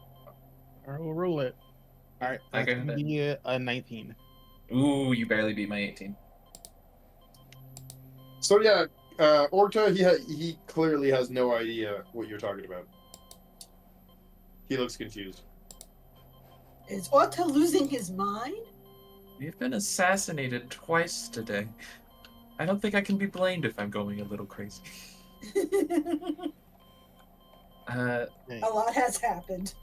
right, we'll roll it. All right, that's gonna be a 19. Ooh, you barely beat my 18. So yeah, Orta, he clearly has no idea what you're talking about. He looks confused. Is Orta losing his mind? We've been assassinated twice today. I don't think I can be blamed if I'm going a little crazy. Hey, A lot has happened.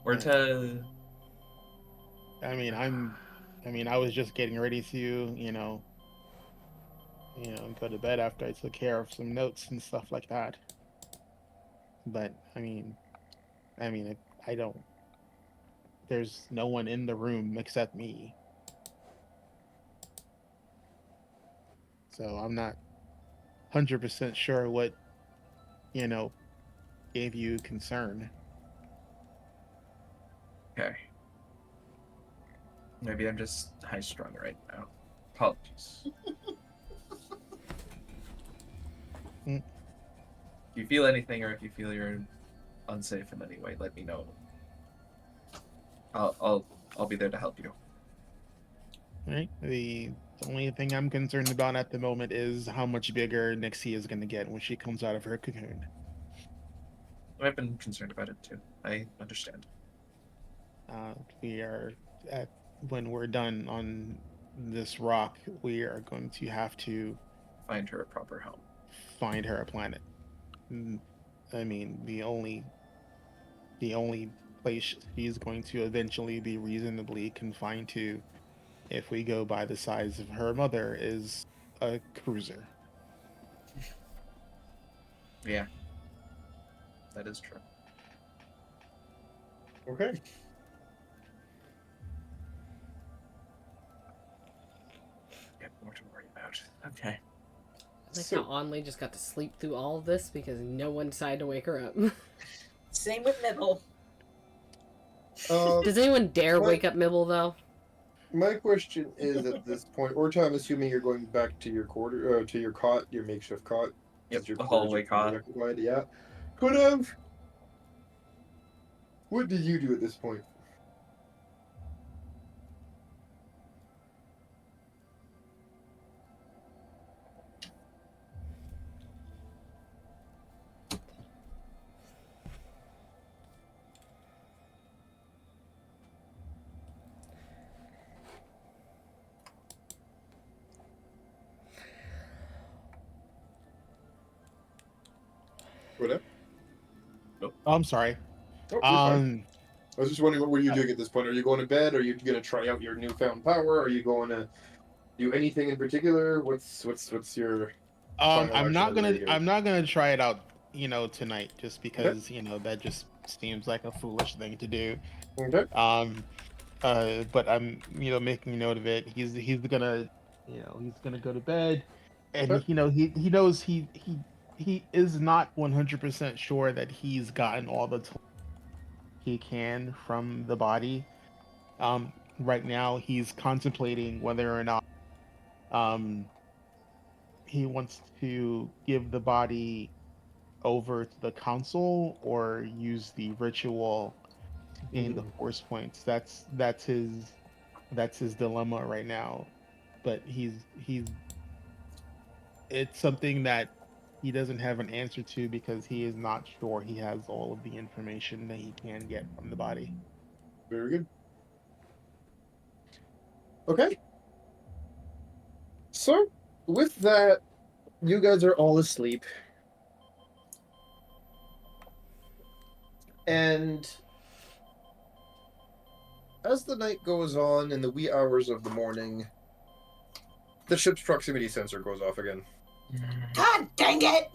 We're to. I mean, I was just getting ready to, go to bed after I took care of some notes and stuff like that. But I don't. There's no one in the room except me, so I'm not 100% sure what you know gave you concern. Okay. Maybe I'm just high strung right now. Apologies. Mm. If you feel anything, or if you feel you're unsafe in any way, let me know. I'll be there to help you. Right. The only thing I'm concerned about at the moment is how much bigger Nixie is going to get when she comes out of her cocoon. I've been concerned about it too. I understand. We are at when we're done on this rock, we are going to have to Find her a proper home. find her a planet. Mm, I mean, the only place she's going to eventually be reasonably confined to, if we go by the size of her mother, is a cruiser. Yeah, that is true. Okay. Got more to worry about. Okay. I like how Onley just got to sleep through all of this because no one decided to wake her up. Same with Mibble. Does anyone dare What? wake up Mibble, though? My question is at this point, or I'm assuming you're going back to your to your cot, your makeshift cot. Yep, since your the quarters hallway are currently cot. occupied, yeah. Could have. What did you do at this point? What? Oh, I'm sorry. Oh, you're fine. Um, I was just wondering what were you doing at this point? Are you going to bed? Are you going to try out your newfound power? Are you going to do anything in particular? What's your final I'm action not as of gonna right here? I'm not gonna try it out, tonight, just Okay. because that just seems like a foolish thing to do. Okay. Um, but I'm making note of it. He's gonna he's gonna go to bed, and Okay. he knows he is not 100% sure that he's gotten all the time he can from the body. Right now he's contemplating whether or not um he wants to give the body over to the council or use the ritual to gain the Mhm. force points. That's his dilemma right now. But he's it's something that he doesn't have an answer to because he is not sure he has all of the information that he can get from the body. Very good. Okay. So, with that, you guys are all asleep. And as the night goes on in the wee hours of the morning, the ship's proximity sensor goes off again. God dang it!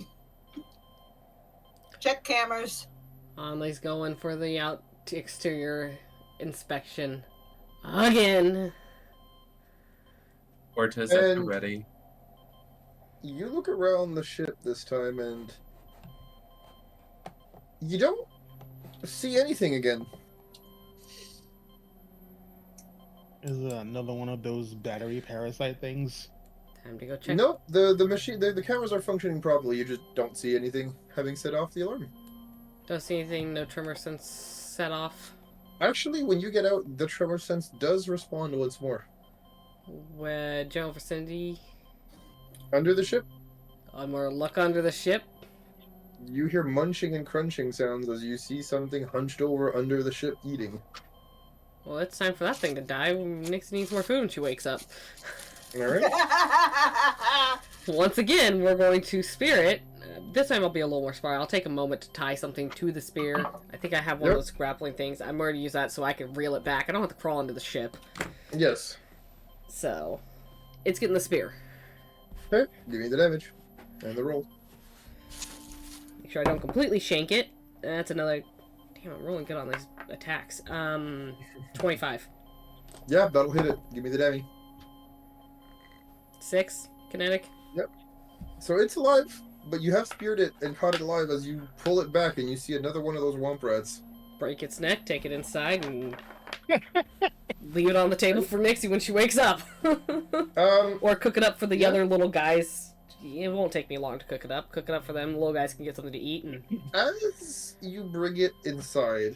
Check cameras. Onley's going for the exterior inspection. Again. Ortiz at the And ready. you look around the ship this time and you don't see anything again. Is it another one of those battery parasite things? Time to go check. Nope, the machine, the cameras are functioning properly. You just don't see anything having set off the alarm. Don't see anything, no tremor sense set off. Actually, when you get out, the tremor sense does respond once more. General vicinity. Under the ship, More luck under the ship. you hear munching and crunching sounds as you see something hunched over under the ship eating. Well, it's time for that thing to die. Nixie needs more food when she wakes up. Alright? Once again, we're going to spirit This time I'll be a little more smart. I'll take a moment to tie something to the spear. I think I have one of those grappling things. I'm going to use that so I can reel it back. I don't have to crawl into the ship. Yes. So, it's getting the spear. Okay, give me the damage. And the roll. Make sure I don't completely shank it. That's another... Damn, I'm rolling good on these attacks. 25. Yeah, that'll hit it. Give me the damage. 6 kinetic. Yep. So it's alive, but you have speared it and caught it alive as you pull it back and you see another one of those womp rats. Break its neck, take it inside, and leave it on the table for Nixie when she wakes up. Or cook it up for the other little guys. It won't take me long to cook it up. Cook it up for them. The little guys can get something to eat. And as you bring it inside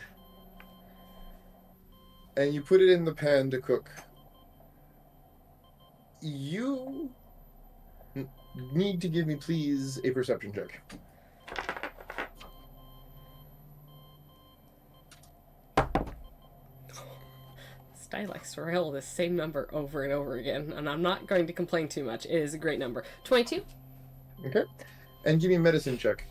and you put it in the pan to cook, you need to give me, please, a perception check. I like to roll the same number over and over again, and I'm not going to complain too much. It is a great number. 22. Okay. And give me a medicine check.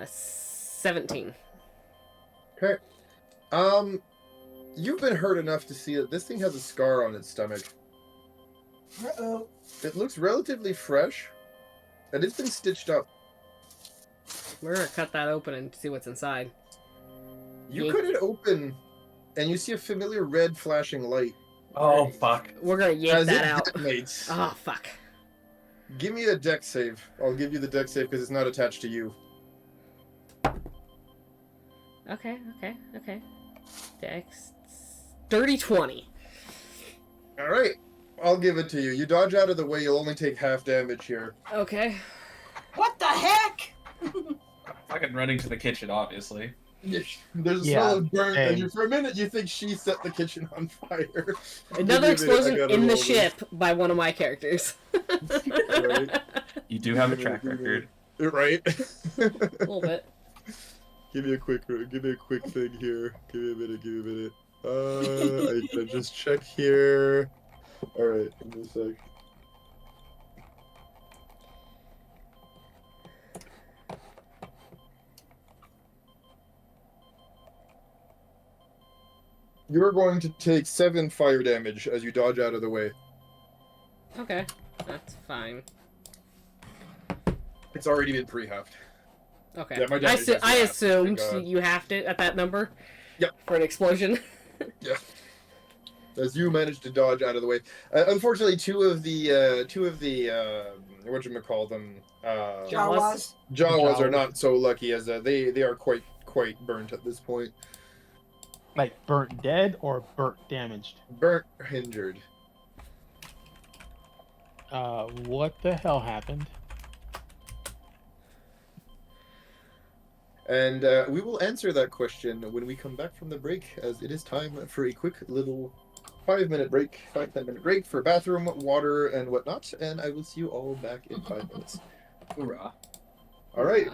17. Okay. You've been hurt enough to see that this thing has a scar on its stomach. Uh-oh. It looks relatively fresh, and it's been stitched up. We're gonna cut that open and see what's inside. You cut it open, and you see a familiar red flashing light. Oh, fuck. We're gonna yank As that it out. detonates. Oh, fuck. Give me a dex save. I'll give you the dex save because it's not attached to you. Okay. Dex. Dirty 20. All right. I'll give it to you. You dodge out of the way, you'll only take half damage here. Okay. What the heck? Fucking running to the kitchen, obviously. There's a smell of burnt, and for a minute you think she set the kitchen on fire. Another explosion in the ship by one of my characters. Right. You do have a track record. Right. A little bit. Give me a quick thing here. Give me a minute. I just check here. All right, give me a sec. You're going to take 7 fire damage as you dodge out of the way. Okay, that's fine. It's already been pre-halved. Okay. Yeah, my damage is I half, assumed thank God. you halved it at that number. Yep. For an explosion. Yeah. As you manage to dodge out of the way. Unfortunately, two of the whatchamacall them? Jawas. Jawas are not so lucky as they are quite burnt at this point. Like burnt dead or burnt damaged? Burnt injured. What the hell happened? And we will answer that question when we come back from the break, as it is time for a quick little 10 minute break for bathroom, water, and whatnot. And I will see you all back in 5 minutes. Hoorah. All right.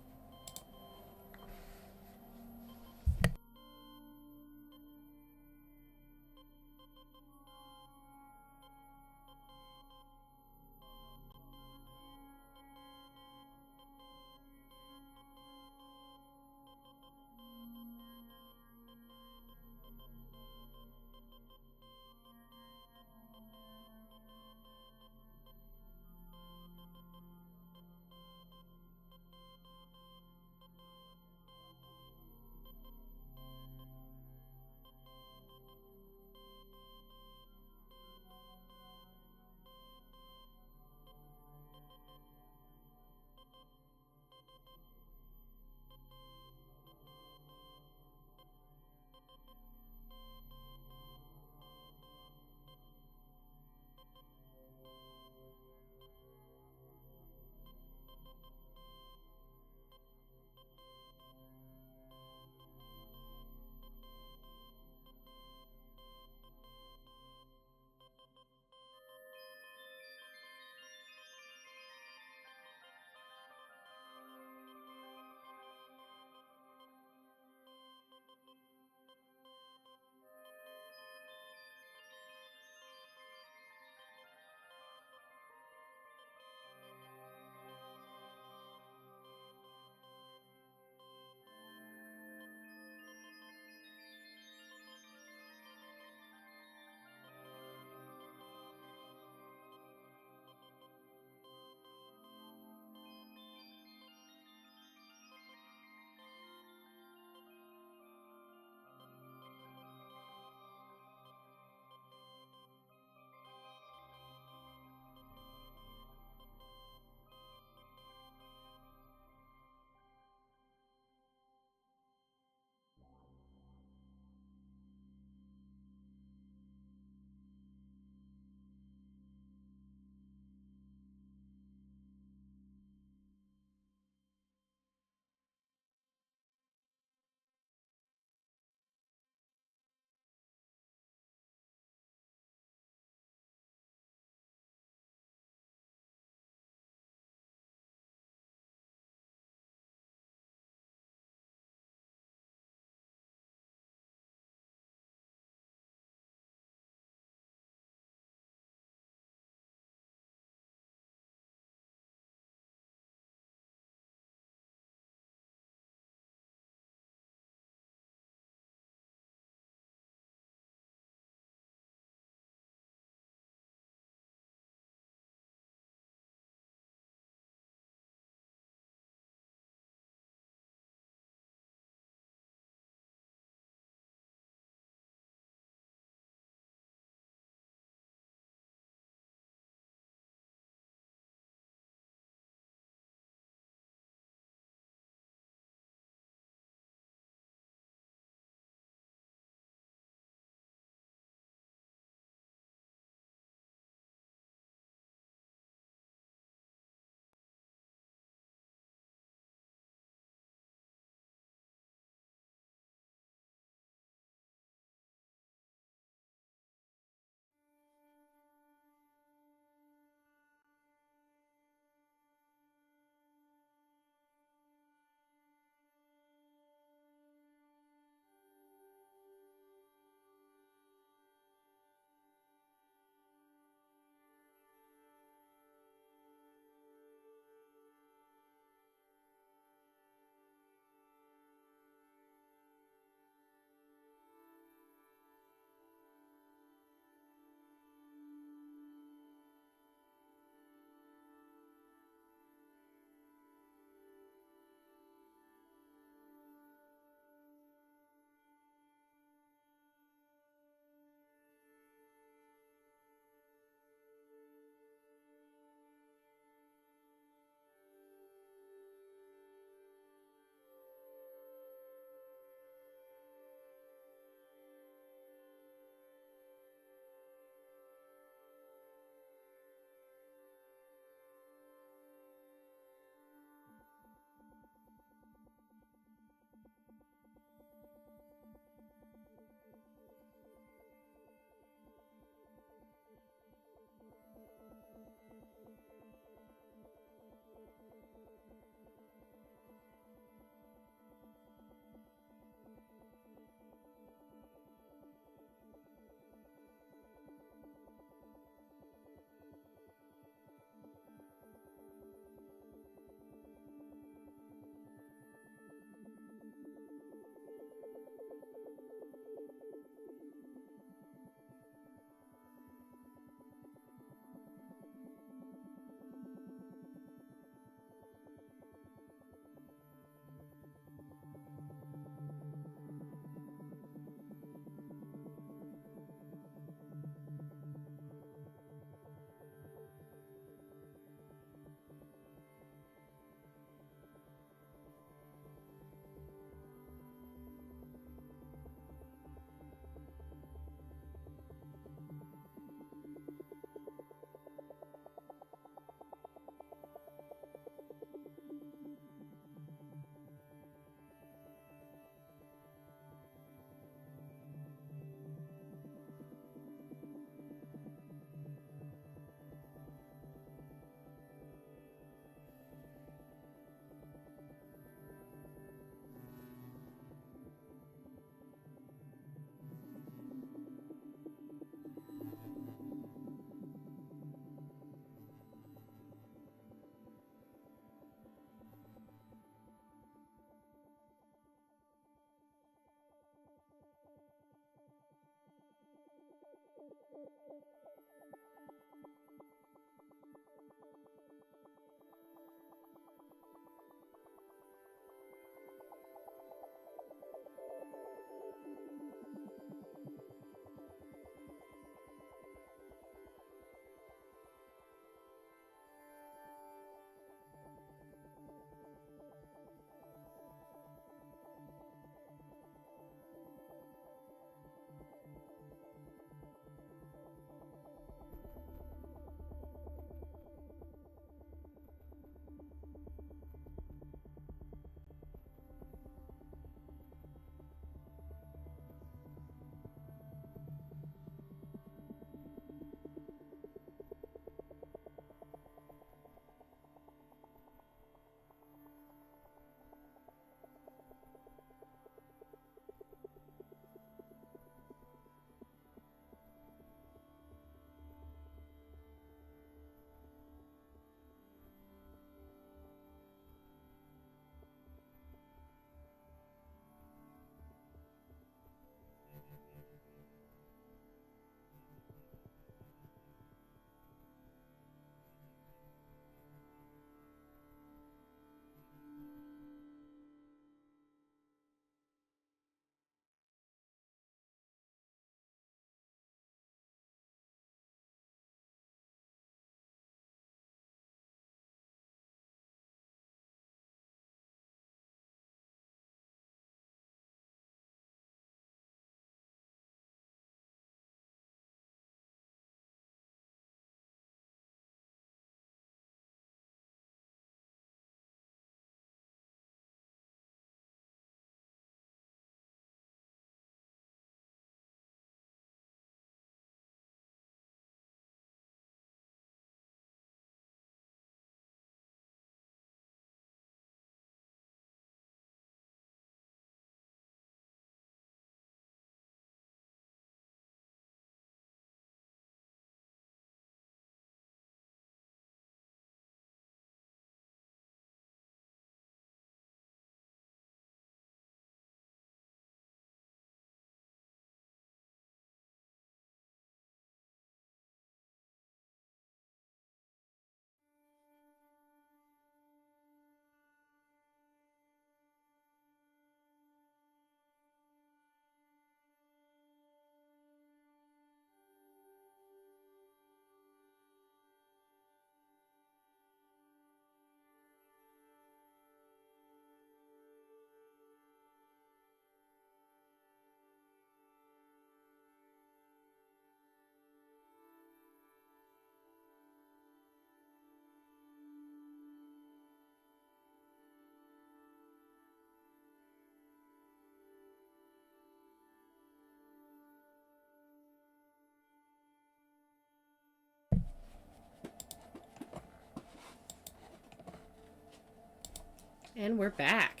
And we're back.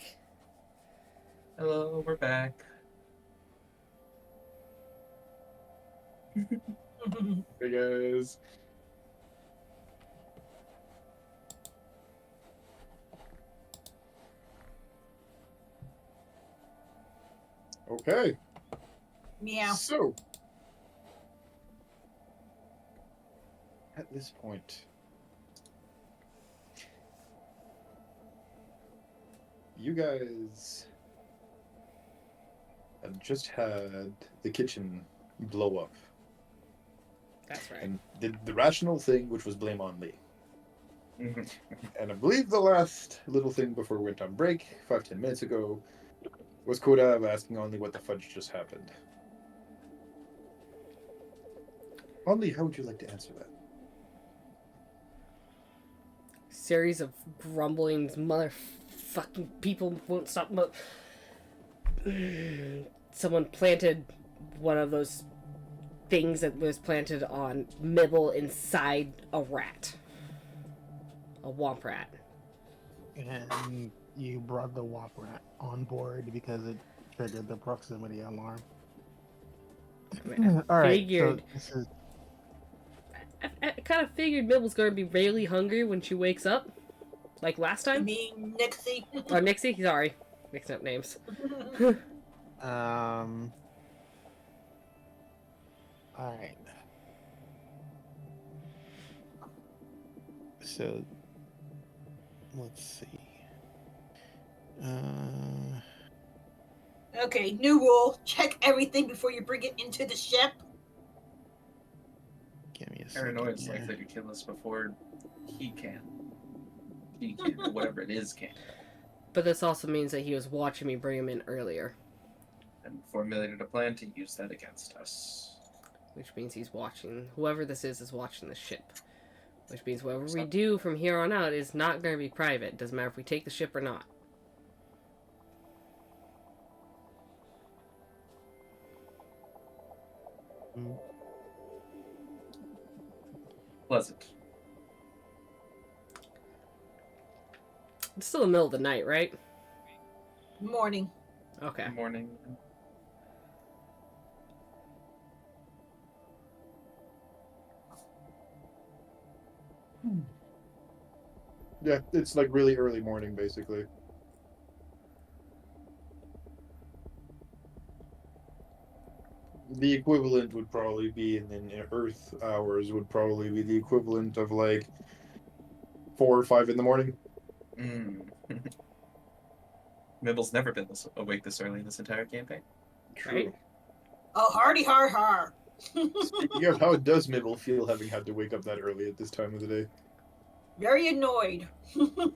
Hello, we're back. Hey guys. Okay. Meow. So, at this point, you guys have just had the kitchen blow up That's right. and did the rational thing, which was blame on Lee. Mhm. And I believe the last little thing before we went on break, 5-10 minutes ago, was Kodav asking Only what the fudge just happened. Only, how would you like to answer that? Series of grumblings, motherfucking people won't stop. Someone planted one of those things that was planted on Mibble inside a rat. A womp rat. And you brought the Womp Rat on board because it triggered the proximity alarm. I mean, All right, figured. so this is I kind of figured Mibble's going to be really hungry when she wakes up. Like last You time? mean Nixie? Oh, Nixie? Sorry. Mixing up names. all right. So let's see. Okay, new rule. Check everything before you bring it into the ship. Give me a Paranoia second is here. likely to kill us before he can. He can, or whatever it is can. But this also means that he was watching me bring him in earlier. And formulated a plan to use that against us. Which means he's watching. Whoever this is watching the ship. Which means whatever we do from here on out is not going to be private. Doesn't matter if we take the ship or not. Pleasant. It's still the middle of the night, right? Morning. Okay. Good morning. Yeah, it's like really early morning, basically. The equivalent would probably be in Earth hours would probably be the equivalent of like 4 or 5 in the morning. Mibble's never been awake this early in this entire campaign. True. Right. Oh, hardy har har. Speaking of, how does Mibble feel having had to wake up that early at this time of the day? Very annoyed. And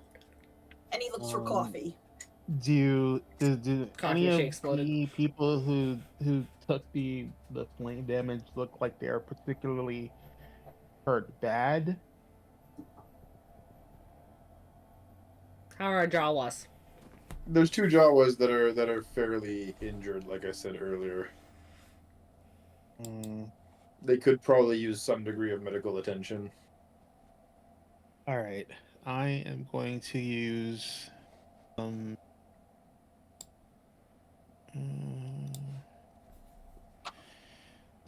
he looks for coffee. Do Coffee any machine of exploded. the people who took the flame damage look like they are particularly hurt bad? How are our Jawas? There's 2 Jawas that are fairly injured, like I said earlier. They could probably use some degree of medical attention. All right, I am going to use so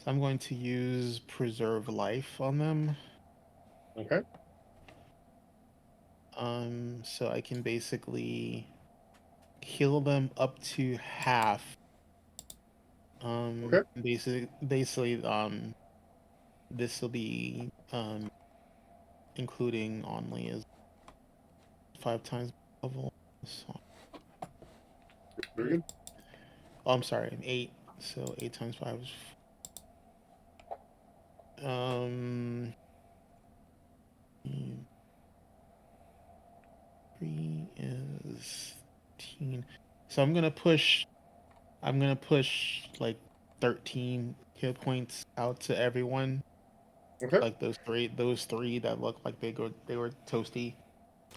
I'm going to use preserve life on them. Okay. So I can basically heal them up to half. Okay. Basically, this will be including only as 5 times level. So, Very good. oh, I'm sorry, an 8. So 8 times 5 is 3 is 10. So I'm gonna push like 13 hit points out to everyone. Okay. Like those three that look like they were toasty,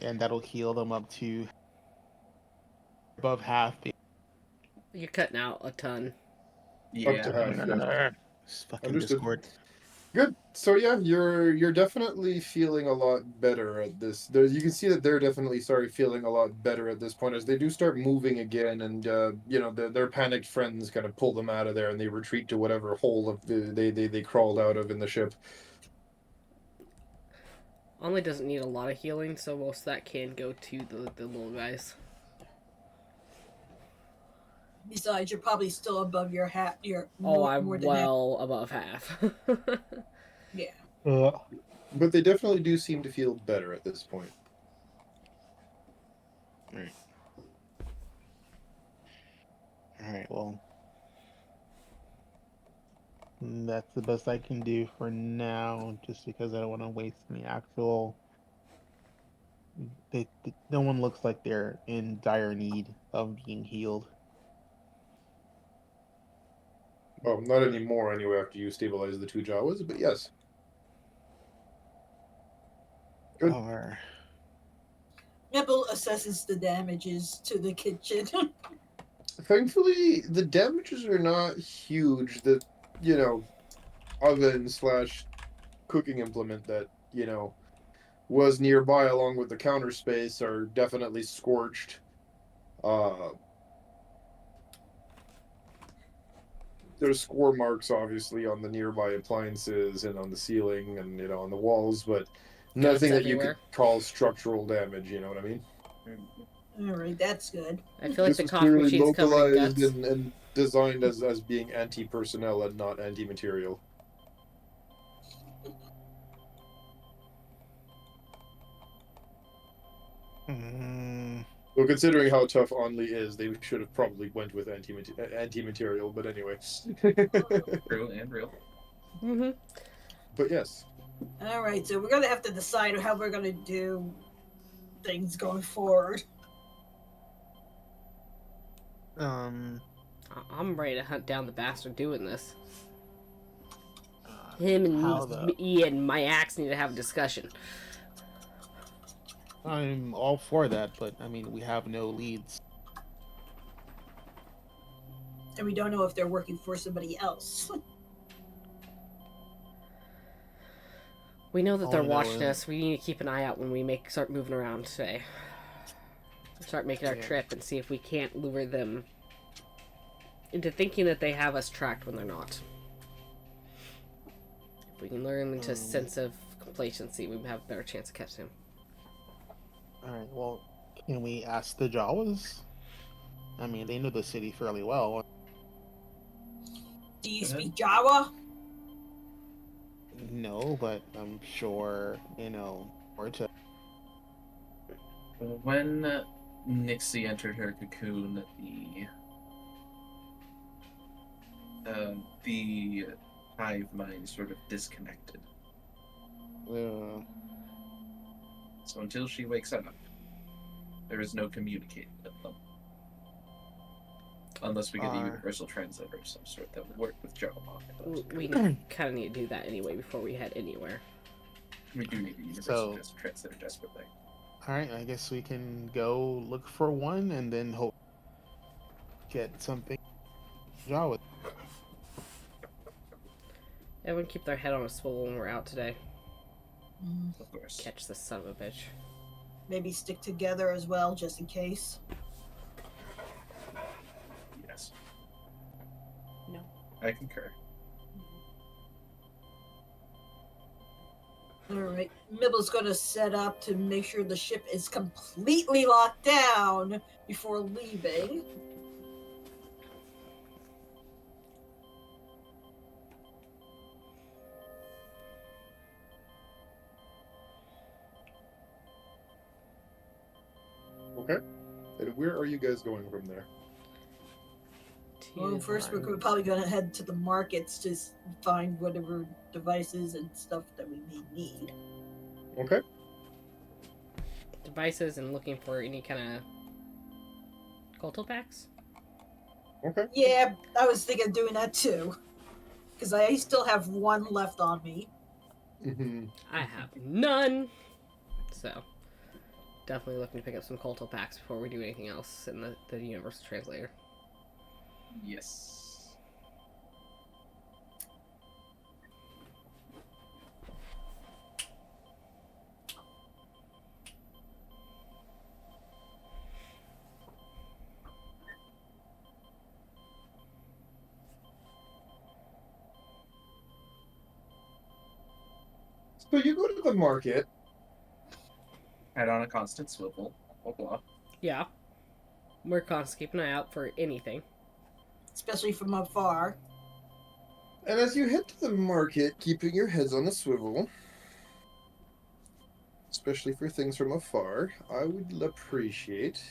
and that'll heal them up to above half. You're cutting out a ton. Yeah. Up to half. Yeah. It's fucking Understood. Discord. Good. So yeah, you're definitely feeling a lot better at this. You can see that they're definitely feeling a lot better at this point as they do start moving again, and their panicked friends kind of pull them out of there, and they retreat to whatever hole of they crawled out of in the ship. Only doesn't need a lot of healing, so most of that can go to the little guys. Besides, you're probably still above your hat. I'm more than half. well above half. Yeah. But they definitely do seem to feel better at this point. Right. All right. Well, that's the best I can do for now, just because I don't want to waste any actual. No one looks like they're in dire need of being healed. Well, not anymore anyway after you stabilize the 2 Jawas, but yes. Good. Nibble assesses the damages to the kitchen. Thankfully, the damages are not huge. The, oven / cooking implement that, was nearby along with the counter space are definitely scorched. There's score marks, obviously, on the nearby appliances and on the ceiling and, on the walls, but nothing that you could call structural damage, you know what I mean? Alright, that's good. I feel like This the was coffee clearly machine's covered in guts. localized and designed as being anti-personnel and not anti-material. Mm, Well, considering how tough Only is, they should have probably went with anti-material. But anyway. True and real. Mm-hmm. But yes. All right, so we're gonna have to decide how we're gonna do things going forward. um, I'm ready to hunt down the bastard doing this. uh, Him and how the me and my axe need to have a discussion. I'm all for that, but I mean, we have no leads. And we don't know if they're working for somebody else. We know that All they're I know watching is- us. We need to keep an eye out when we start moving around today. Start making our Yeah. trip and see if we can't lure them into thinking that they have us tracked when they're not. If we can lure them into a sense of complacency, we have a better chance of catching him. All right. Well, can we ask the Jawas? I mean, they know the city fairly well. Do you speak Jawa? No, but I'm sure or to. When Nixie entered her cocoon, the hive mind sort of disconnected. So until she wakes up, there is no communicating with them. Unless we get a universal translator of some sort that would work with Jawbone. We kind of need to do that anyway before we head anywhere. We do need a universal So- translator desperately. All right. I guess we can go look for one and then hope get something. Jawa. Everyone keep their head on a swivel when we're out today. Of course. Catch this son of a bitch. Maybe stick together as well, just in case. Yes. No. I concur. Alright. Mibble's gonna set up to make sure the ship is completely locked down before leaving. Okay. And where are you guys going from there? Well, first we're probably gonna head to the markets to find whatever devices and stuff that we may need. Okay. Devices and looking for any kind of culto packs. Okay. Yeah, I was thinking of doing that too. Because I still have one left on me. Mm-hmm. I have none. So, definitely looking to pick up some culto packs before we do anything else in the universal translator. Yes. So you go to the market. Head on a constant swivel. Blah, blah. Yeah. We're constantly keeping an eye out for anything. Especially from afar. And as you head to the market, keeping your heads on a swivel, especially for things from afar, I would appreciate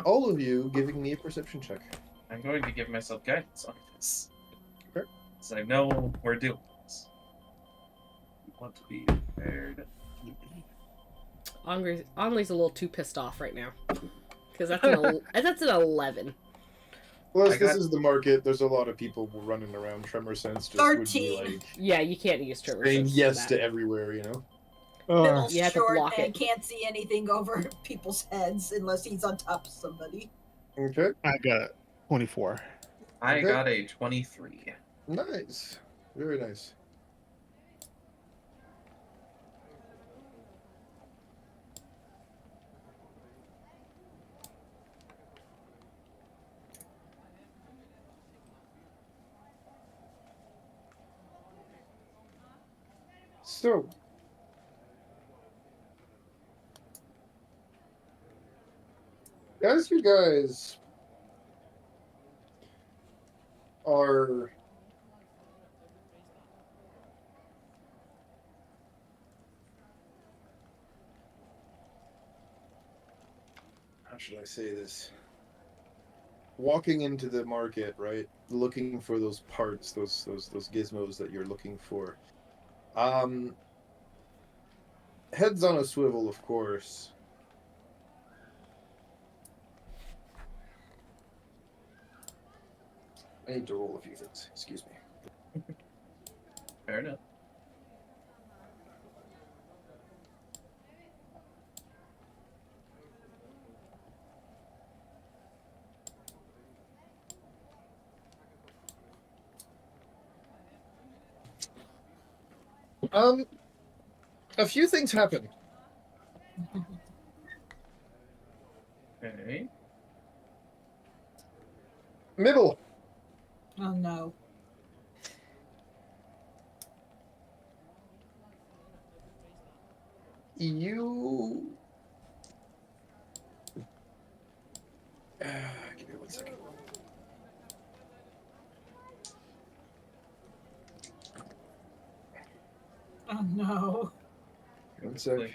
all of you giving me a perception check. I'm going to give myself guidance on this. Okay. So I know we're doing this. We want to be prepared. Onley's a little too pissed off right now. Because that's an 11. Plus, I this got- is the market. There's a lot of people running around. Tremor sense just would be 13. like Yeah, you can't use trigger saying sense yes for to that. everywhere, you know? Mibble's You have to short block and it. can't see anything over people's heads unless he's on top of somebody. Okay. I got 24. I Okay. got a 23. Nice. Very nice. So, as you guys are should I say this? Walking into the market, right? Looking for those parts, those gizmos that you're looking for. Heads on a swivel, of course. I need to roll a few things. Excuse me. Fair enough. A few things happen. Okay. Mibble, Oh no. you. Give me 1 second. Oh no. 1 sec. Okay.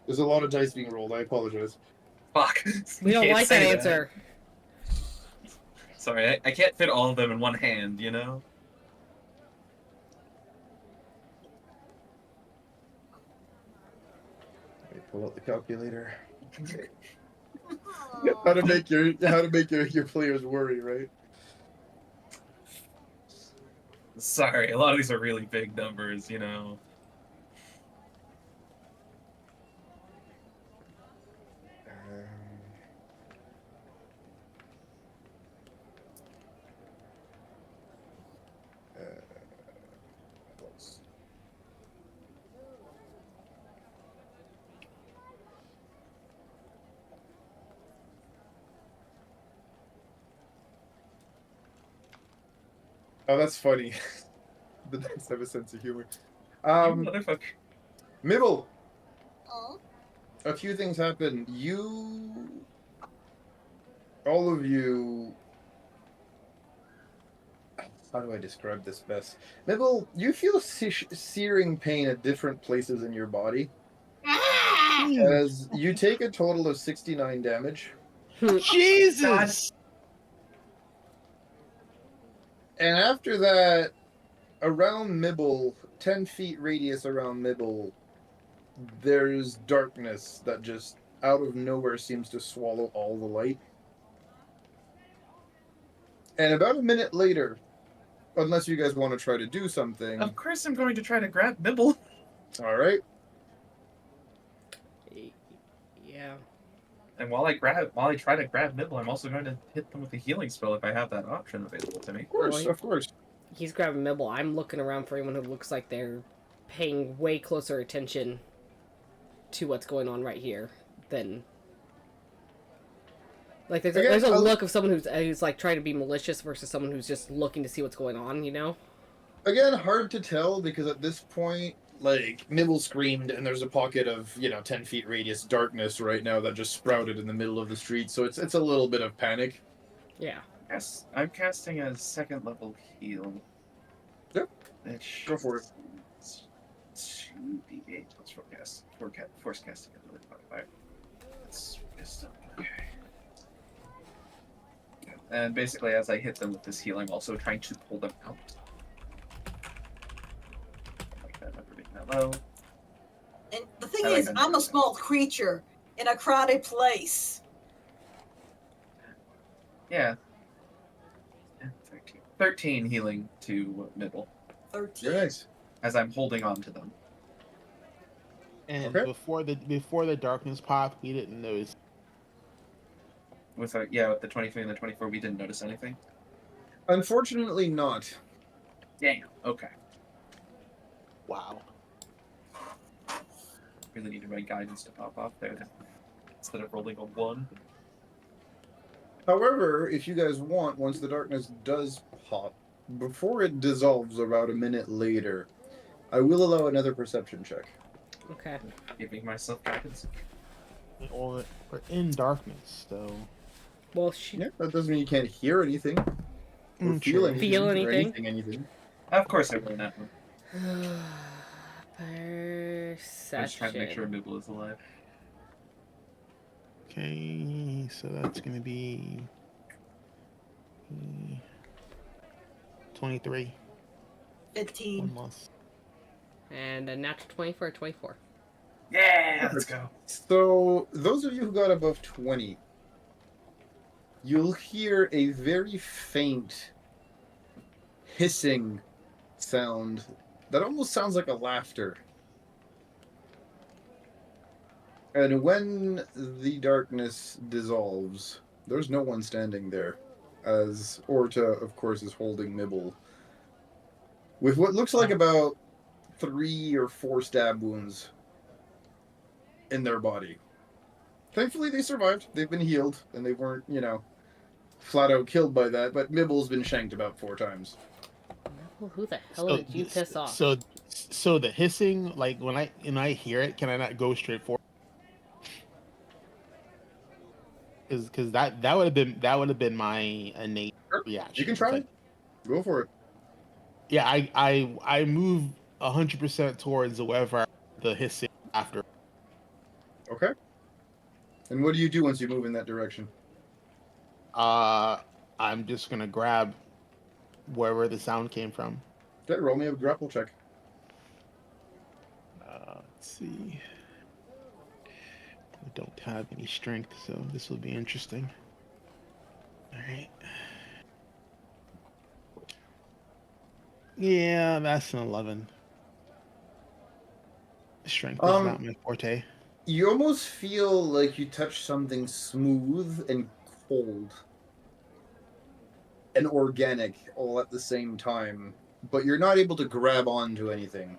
There's a lot of dice being rolled. I apologize. Fuck. We don't Can't like that say answer. Sorry, I can't fit all of them in one hand, you know? Let me pull out the calculator. how to make your players worry, right? Sorry, a lot of these are really big numbers, you know? Close. Oh, that's funny. The dice have a sense of humor. You motherfucker. Mibble, Oh. a few things happen. All of you. How do I describe this best? Mibble, you feel searing pain at different places in your body. As you take a total of 69 damage. Jesus! And after that, around Mibble, 10 feet radius around Mibble, there's darkness that just out of nowhere seems to swallow all the light. And about a minute later, unless you guys want to try to do something. Of course I'm going to try to grab Nibble. All right. Yeah. And while I try to grab Nibble, I'm also going to hit them with a healing spell if I have that option available to me. Of course, of course. He's grabbing Mibble. I'm looking around for anyone who looks like they're paying way closer attention to what's going on right here than. Like, there's a look of someone who's like trying to be malicious versus someone who's just looking to see what's going on, you know? Again, hard to tell because at this point, like, Mibble screamed and there's a pocket of, 10 feet radius darkness right now that just sprouted in the middle of the street, so it's a little bit of panic. Yeah. Yes, I'm casting a second level heal. Yep. Go for it. 2d8 plus force casting ability modifier. That's wisdom. Okay. And basically, as I hit them with this heal, I'm also trying to pull them out. Like that number being that low. And the thing is, I'm a small creature in a crowded place. Yeah. 13 healing to Nibble. 13. Nice. As I'm holding on to them. And Okay. before the darkness popped, we didn't notice. With the 23 and the 24, we didn't notice anything. Unfortunately, not. Damn. Okay. Wow. Really needed my guidance to pop off there instead of rolling a 1. However, if you guys want, once the darkness does pop, before it dissolves about a minute later, I will allow another perception check. Okay. Giving myself guidance. Or we're in darkness, so. Well, Yeah, that doesn't mean you can't hear anything. Or feel anything. Feel Or anything? anything. Of course I will now. Perception. I'm just trying to make sure Nibble is alive. Okay, so that's gonna be 23. 15. One loss. And a natural 20 for a 24. Yeah, let's go. So, those of you who got above 20, you'll hear a very faint hissing sound that almost sounds like a laughter. And when the darkness dissolves, there's no one standing there, as Orta, of course, is holding Mibble with what looks like about 3 or 4 stab wounds in their body. Thankfully, they survived. They've been healed, and they weren't, flat out killed by that. But Mibble's been shanked about 4 times. Well, who the hell So, did you piss off? so the hissing, like when I hear it, can I not go straight for? Because that would have been my innate Sure. reaction. You can It's try. like, Go for it. yeah, I move 100% towards whoever the hissing after. Okay. And what do you do once you move in that direction? I'm just gonna grab wherever the sound came from. Okay, roll me a grapple check. Let's see. I don't have any strength, so this will be interesting. All right. Yeah, that's an 11. Strength is not my forte. You almost feel like you touch something smooth and cold and organic all at the same time, but you're not able to grab onto anything.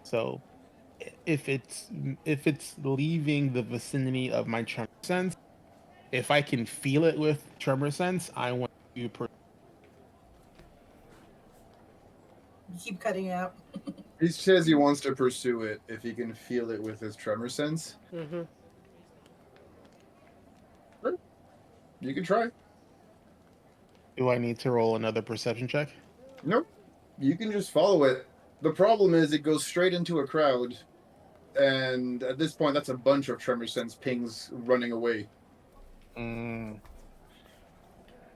So, if it's leaving the vicinity of my tremor sense, if I can feel it with tremor sense, I want to. You keep cutting out. He says he wants to pursue it if he can feel it with his tremor sense. Mm-hmm. You can try. Do I need to roll another perception check? Nope. You can just follow it. The problem is it goes straight into a crowd, and at this point, that's a bunch of tremor sense pings running away.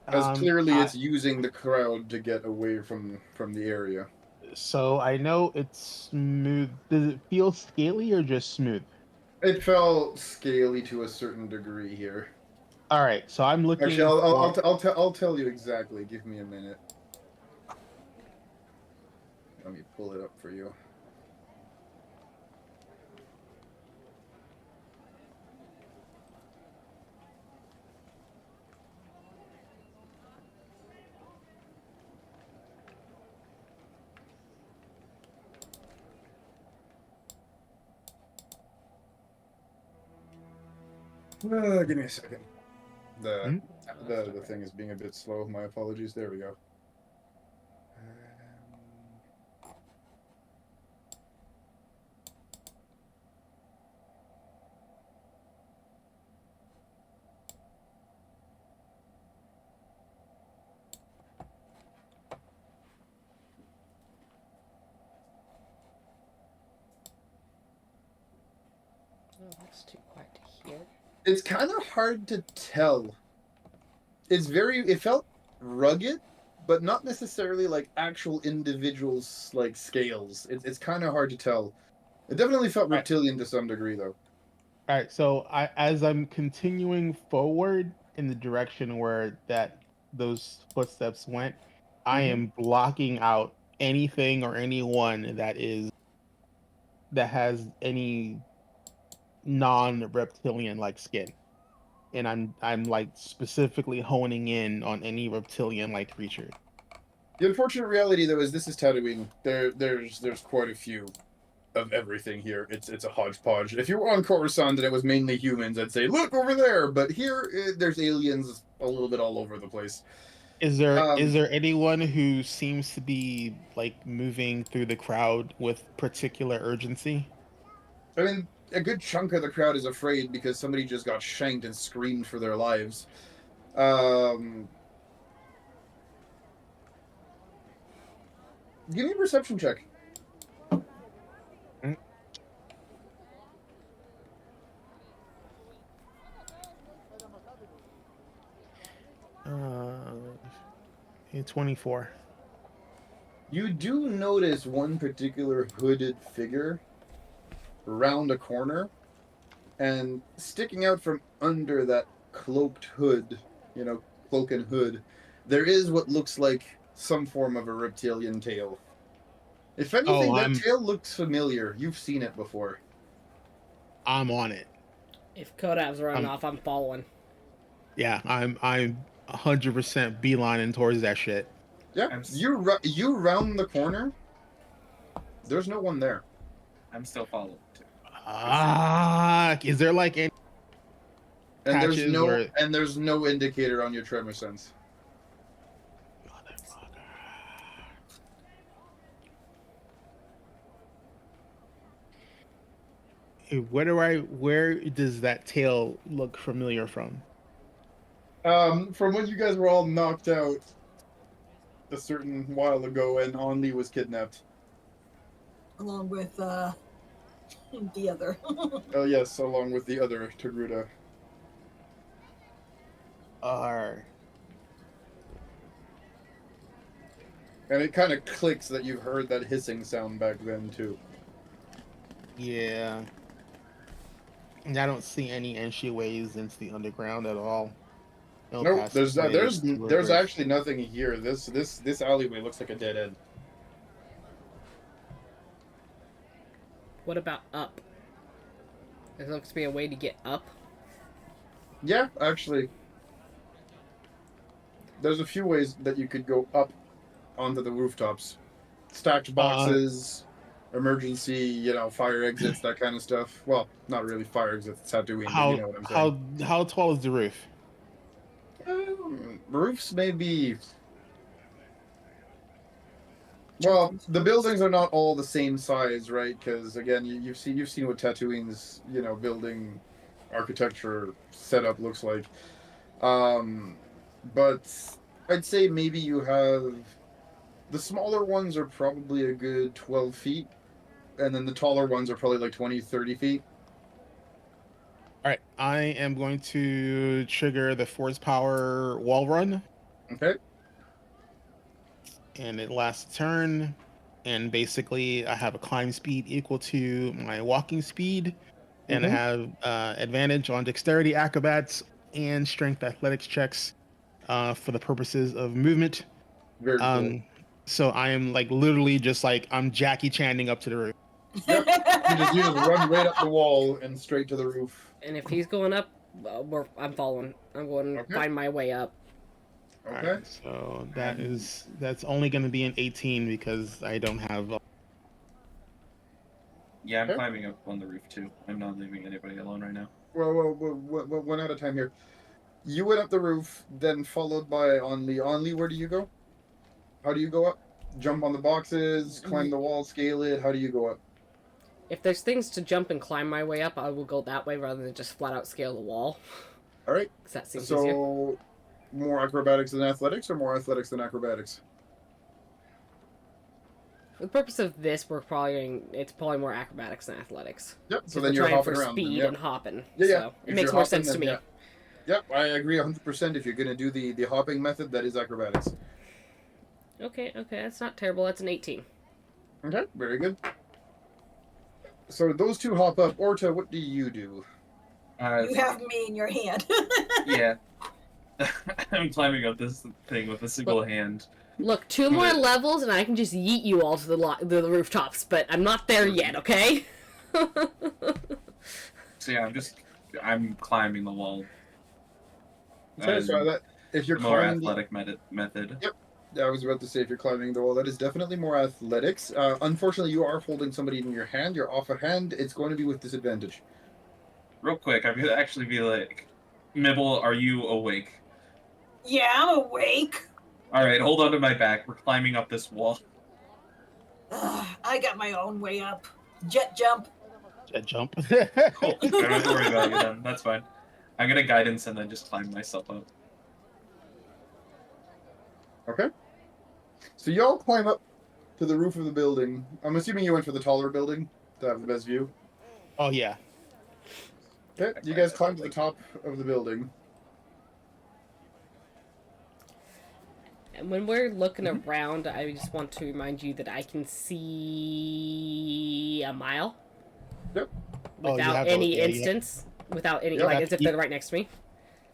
As clearly, it's using the crowd to get away from the area. So I know it's smooth. Does it feel scaly or just smooth? It felt scaly to a certain degree here. All right, so I'm looking. Actually, I'll tell you exactly. Give me a minute. Let me pull it up for you. Give me a second. The thing is being a bit slow. My apologies. There we go. Oh, that's too quiet to hear. It's kind of hard to tell. It felt rugged, but not necessarily like actual individuals like scales. It's kind of hard to tell. It definitely felt reptilian to some degree, though. All right, so as I'm continuing forward in the direction where those footsteps went, I am blocking out anything or anyone that has any non-reptilian like skin, and I'm like specifically honing in on any reptilian like creature. The unfortunate reality, though, is this is Tatooine. There's quite a few of everything here. It's a hodgepodge. If you were on Coruscant and it was mainly humans, I'd say look over there. But here, there's aliens a little bit all over the place. Is there anyone who seems to be like moving through the crowd with particular urgency? I mean, a good chunk of the crowd is afraid because somebody just got shanked and screamed for their lives. Give me a perception check. Okay, 24. You do notice one particular hooded figure round a corner, and sticking out from under that cloaked hood, cloak and hood, there is what looks like some form of a reptilian tail. If Oh, anything, that tail looks familiar. You've seen it before. I'm on it. If Kodav's running I'm off, I'm following. Yeah, I'm 100% beelining towards that shit. Yeah, you round the corner. There's no one there. I'm still following too. Is there like any And there's patches no or and there's no indicator on your tremor sense. where does that tail look familiar from? From when you guys were all knocked out a certain while ago and Only was kidnapped. Along with the other. Oh yes, along with the other Togruta. And it kind of clicks that you've heard that hissing sound back then too. Yeah. And I don't see any entryways into the underground at all. No Nope, passageways to the there's roof. actually nothing here. This alleyway looks like a dead end. What about up? There looks to be a way to get up. Yeah, actually. There's a few ways that you could go up onto the rooftops. Stacked boxes, emergency, fire exits, that kind of stuff. Well, not really fire exits, it's Tatooine, but you know what I'm saying. How tall is the roof? Roofs may be... Well, the buildings are not all the same size, right? Because again, you've seen what Tatooine's building architecture setup looks like. But I'd say maybe you have the smaller ones are probably a good 12 feet, and then the taller ones are probably like 20, 30 feet. All right, I am going to trigger the force power wall run. Okay. And it lasts a turn. And basically, I have a climb speed equal to my walking speed. And I have advantage on dexterity, acrobats, and strength athletics checks for the purposes of movement. Very cool. So I am like literally just like I'm Jackie Channing up to the roof. Yep. You just run right up the wall and straight to the roof. And if he's going up, I'm following. I'm going to find my way up. Okay. Right, so that's only going to be an 18 because I don't have. Yeah, I'm climbing up on the roof too. I'm not leaving anybody alone right now. Well, one at a time here. You went up the roof, then followed by Only. Only, where do you go? How do you go up? Jump on the boxes, climb the wall, scale it. How do you go up? If there's things to jump and climb my way up, I will go that way rather than just flat out scale the wall. All right. That seems easier. More acrobatics than athletics, or more athletics than acrobatics? For the purpose of this, it's probably more acrobatics than athletics. Yep. So then you're hopping around. Speed and hopping. Yeah, yeah. So it makes more sense to me. Yeah. Yep, I agree 100%. If you're going to do the hopping method, that is acrobatics. Okay, that's not terrible. That's an 18. Okay, very good. So those two hop up. Orta, what do you do? You have me in your hand. Yeah. I'm climbing up this thing with a single hand. Look, 2 more levels and I can just yeet you all to the rooftops, but I'm not there yet, okay? So yeah, I'm climbing the wall. So if you're the more climbing athletic method. Yep. I was about to say if you're climbing the wall, that is definitely more athletics. Unfortunately, you are holding somebody in your hand. You're off a hand. It's going to be with disadvantage. Real quick, I'm gonna actually be like, Mibble, are you awake? Yeah, I'm awake. All right, hold on to my back. We're climbing up this wall. I got my own way up. Jet jump. Jet jump. Cool. I don't have to worry about you then. That's fine. I'm gonna guidance and then just climb myself up. Okay. So y'all climb up to the roof of the building. I'm assuming you went for the taller building to have the best view. Oh yeah. Okay. You guys climb to the top of the building. when we're looking around, I just want to remind you that I can see a mile. Yep. Without any instance. Without any, like, as if they're right next to me.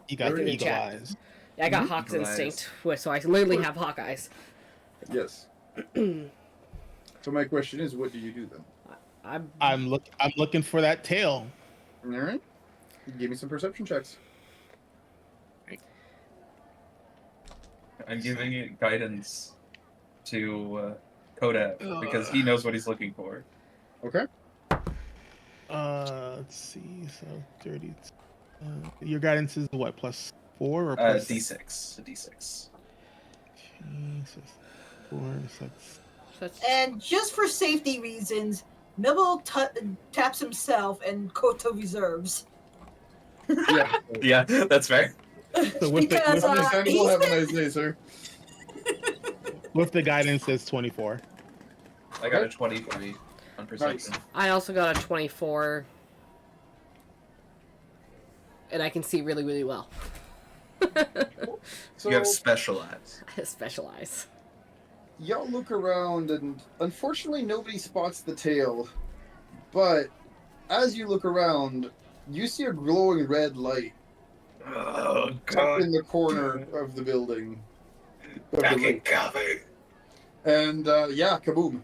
You got Like, eagle eyes. Yeah, I got Hawk's Eagle instinct, so I literally have hawk eyes. Yes. So my question is, what do you do then? I'm looking for that tail. All right. Give me some perception checks. I'm giving it guidance to Kodev because he knows what he's looking for. Okay. Let's see. So 30. Your guidance is what, +4 or plus D6. A D6. Jesus. 4. So that's And just for safety reasons, Nibble taps himself and Koto reserves. Yeah. Yeah, that's fair. So with Because Understandable. Have a nice day, sir. with the guidance is 24. I got a 23 on perception. Nice. I also got a 24. And I can see really, really well. So You have special eyes. I specialize. y'all look around, and unfortunately, nobody spots the tail. But as you look around, you see a glowing red light Oh, up in the corner of the building. Back in cover. And yeah, kaboom.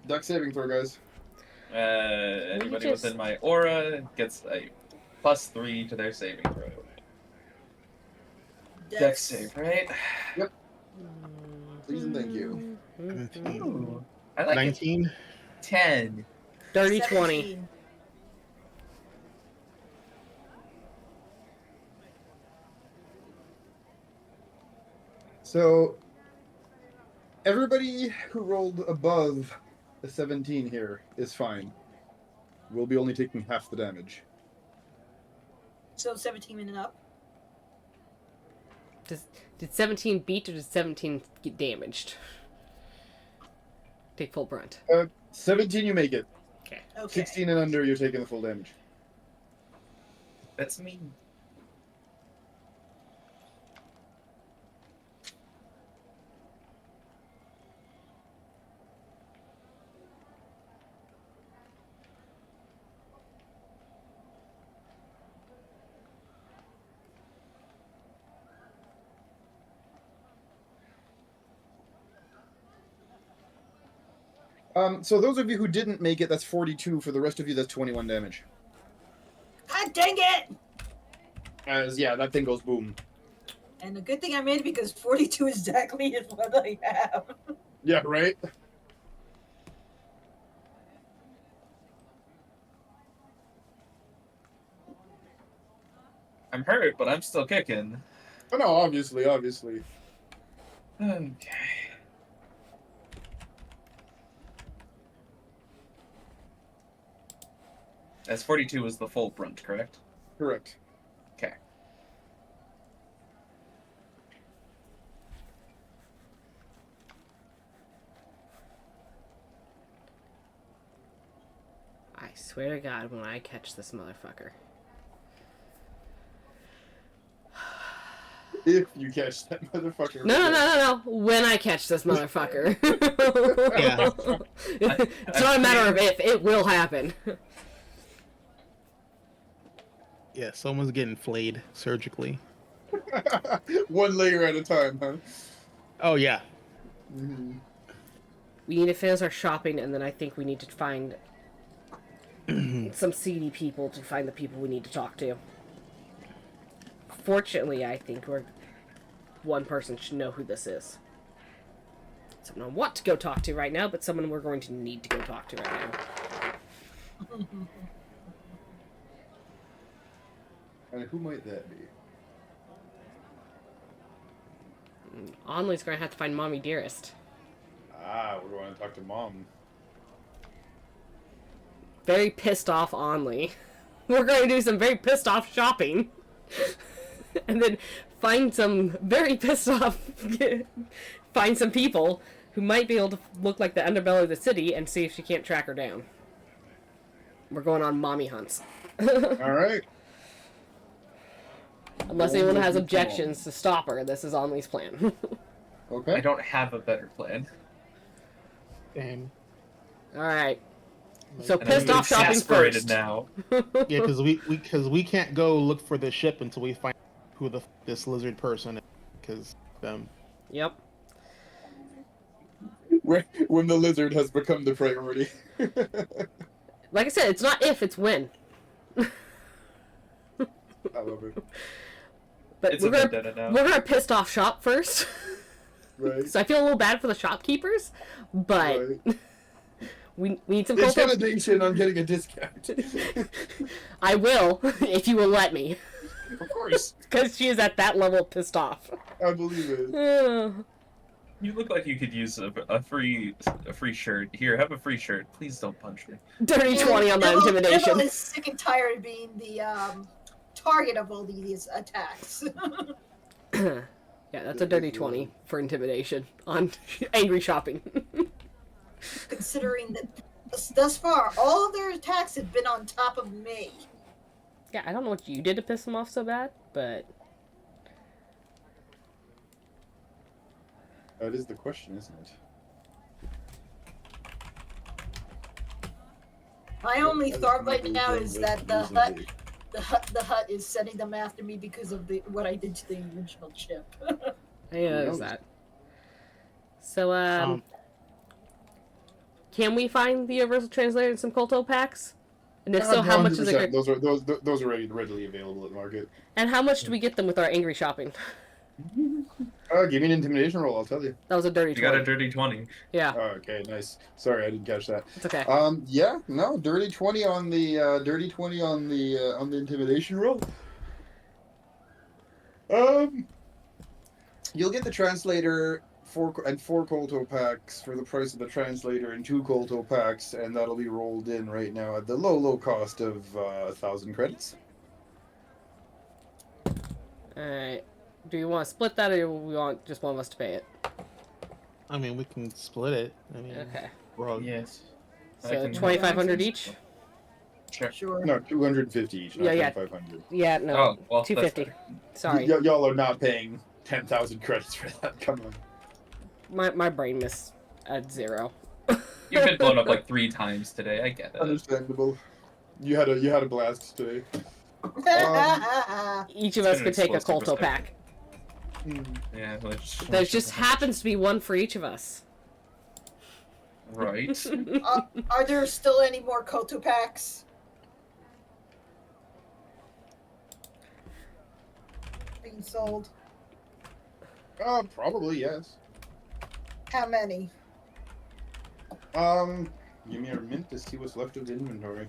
Dex saving throw, guys. Anybody just- within my aura gets a +3 to their saving throw. Dex save, right? Please and thank you. Ooh, I like 19. it. 10. Dirty 20. 17. So, everybody who rolled above a 17 here is fine. We'll be only taking half the damage. So 17 and up. Did 17 beat or did 17 get damaged? Take full brunt. 17, you make it. Okay. Okay. 16 and under, you're taking the full damage. That's mean. So those of you who didn't make it, that's 42. For the rest of you, that's 21 damage. God dang it! As yeah, that thing goes boom. And the good thing I made it because 42 exactly is what I have. Yeah, right? I'm hurt, but I'm still kicking. Oh no, obviously. Okay. As 42 was the full brunt, correct? Correct. Okay. I swear to God, when I catch this motherfucker. If you catch that motherfucker. No. When I catch this motherfucker. Yeah. It's not a matter of if, it will happen. Yeah, someone's getting flayed surgically. One layer at a time, huh? Oh yeah. Mm-hmm. We need to finish our shopping, and then I think we need to find some seedy people to find the people we need to talk to. Fortunately, I think one person should know who this is. Someone I want to go talk to right now, but someone we're going to need to go talk to right now. And who might that be? Onley's going to have to find Mommy Dearest. Ah, we're going to talk to Mom. Very pissed off Onley. We're going to do some very pissed off shopping. And then find some very pissed off... find some people who might be able to look like the underbelly of the city and see if she can't track her down. We're going on mommy hunts. Alright. Unless anyone has objections to stop her, this is Onley's plan. Okay. I don't have a better plan. Damn. All right. So And I'm pissed off shopping exasperated first. now. Yeah, because we can't go look for the ship until we find who this lizard person is. Because Yep. When the lizard has become the priority. Like I said, it's not if, it's when. I love it. But It's a vendetta now. we're gonna pissed off shop first. Right. So I feel a little bad for the shopkeepers, but Right. we need some Kolto. Intimidation on getting a discount. I will, if you will let me. Of course. Because she is at that level pissed off. I believe it. You look like you could use a free shirt. Here, have a free shirt. Please don't punch me. Dirty 20 on that intimidation. Neville is sick and tired of being the target of all these attacks. Yeah, that's a dirty 20 for intimidation on angry shopping. Considering that thus far, all of their attacks have been on top of me. Yeah, I don't know what you did to piss them off so bad, but... That is the question, isn't it? My only thought right now is that the hut is sending them after me because of what I did to the original chip. Yeah, there's that. So, can we find the Universal Translator in some Kolto packs? And if so, how much is it? Those are readily available at market. And how much do we get them with our angry shopping? Give me an intimidation roll, I'll tell you. That was a dirty You 20. got a dirty 20. Yeah, Okay, nice. Sorry, I didn't catch that. it's okay. Yeah, no, dirty 20 on the on the intimidation roll. You'll get the translator four Kolto packs for the price of the translator and 2 Kolto packs, and that'll be rolled in right now at the low cost of 1,000 credits. Alright. Do you want to split that, or do we want just one of us to pay it? I mean, we can split it. I mean, Okay. we're all, Yes. I So can- 2,500 each? Sure. Sure. No, 250 each, not Yeah. 2,500. Yeah, no. Oh, well, 250. Sorry. Y'all are not paying 10,000 credits for that. Come on. My brain missed at 0. You've been blown up like 3 times today. I get it. Understandable. You had a blast today. Each of It's us been could take a explosive Kolto respect. pack. Yeah, There just happens to be one for each of us. Right. Are there still any more Koto packs being sold? Probably yes. How many? Give me a mint to see what's left of the inventory.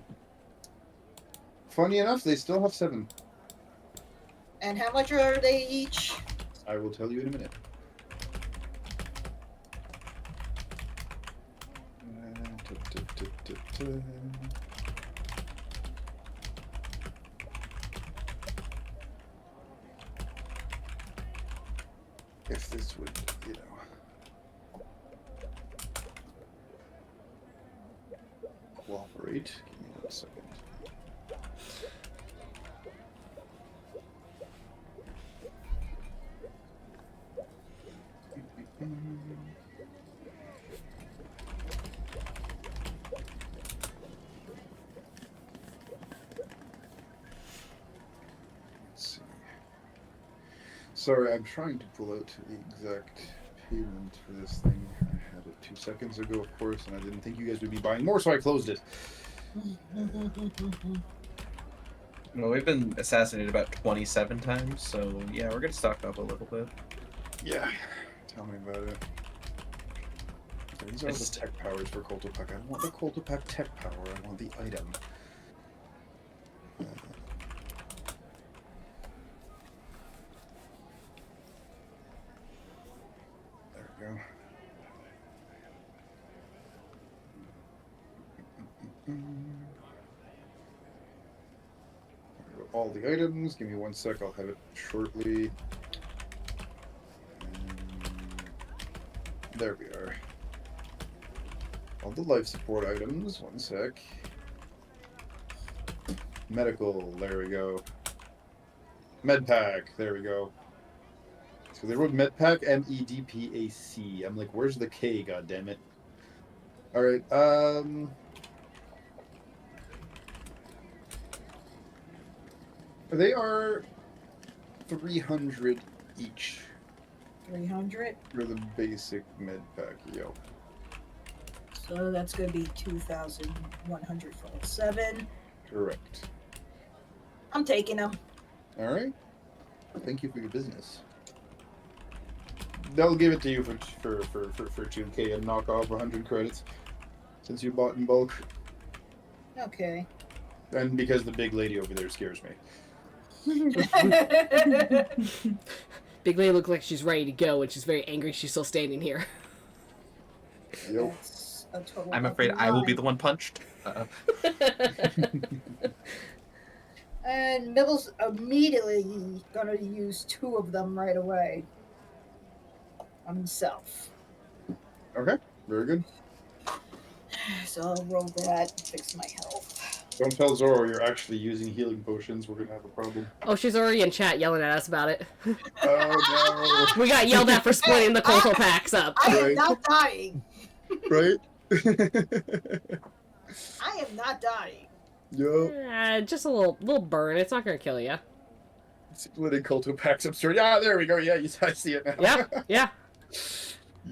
Funny enough, they still have 7. And how much are they each? I will tell you in a minute. If this would, cooperate. Give me 1 second. Let's see. Sorry, I'm trying to pull out the exact payment for this thing. I had it 2 seconds ago, of course, and I didn't think you guys would be buying more, so I closed it. Well, we've been assassinated about 27 times, so yeah, we're gonna stock up a little bit. Yeah, tell me about it. So these are It's- the tech powers for Koltopak. I don't want the Koltopak tech power, I want the item. There we go. All the items. Give me 1 sec. I'll have it shortly. There we are. All the life support items. 1 sec. Medical. There we go. Med pack. There we go. Let's So they wrote Medpac, MEDPAC. I'm like, where's the K? God damn it! All right. They are 300 each 300. for the basic Medpac. Yo. So that's going to be 2,100 for all 7. Correct. I'm taking them. All right. Thank you for your business. They'll give it to you for 2K and knock off 100 credits since you bought in bulk. Okay. And because the big lady over there scares me. Big lady looks like she's ready to go, and she's very angry she's still standing here. Yep. That's a total I'm of afraid I will be 9. the one punched. And Mibble's immediately gonna use 2 of them right away on himself. Okay. Very good. So I'll roll that, fix my health. Don't tell Zoro you're actually using healing potions. We're gonna have a problem. Oh, she's already in chat yelling at us about it. Oh We got yelled at for splitting the Colto packs up. I am Right. not dying. no! Right? I am not dying. Yup. Just a little burn. It's not gonna kill you. Splitting Culto packs absurd. Yeah, there we go. Yeah, I see it now. Yeah, yeah.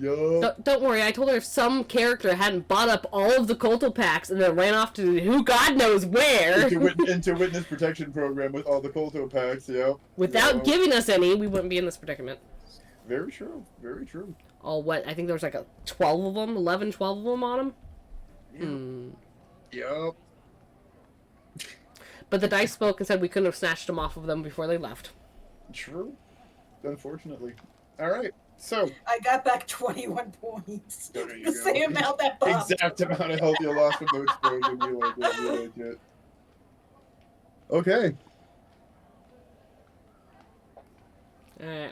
Yup. Don't worry. I told her if some character hadn't bought up all of the Colto packs and then ran off to who God knows where Into witness protection program with all the Colto packs. Yep. without Yup. giving us any, we wouldn't be in this predicament. Very true. Very true. All what? I think there was like 12 of them, 11, 12 of them on them. Yup. But the dice spoke and said we couldn't have snatched them off of them before they left. True. Unfortunately. All right. So I got back 21 points. there you The go. same amount that Bob. Exact amount of health you lost from the explosion. We like it. We like it. Okay.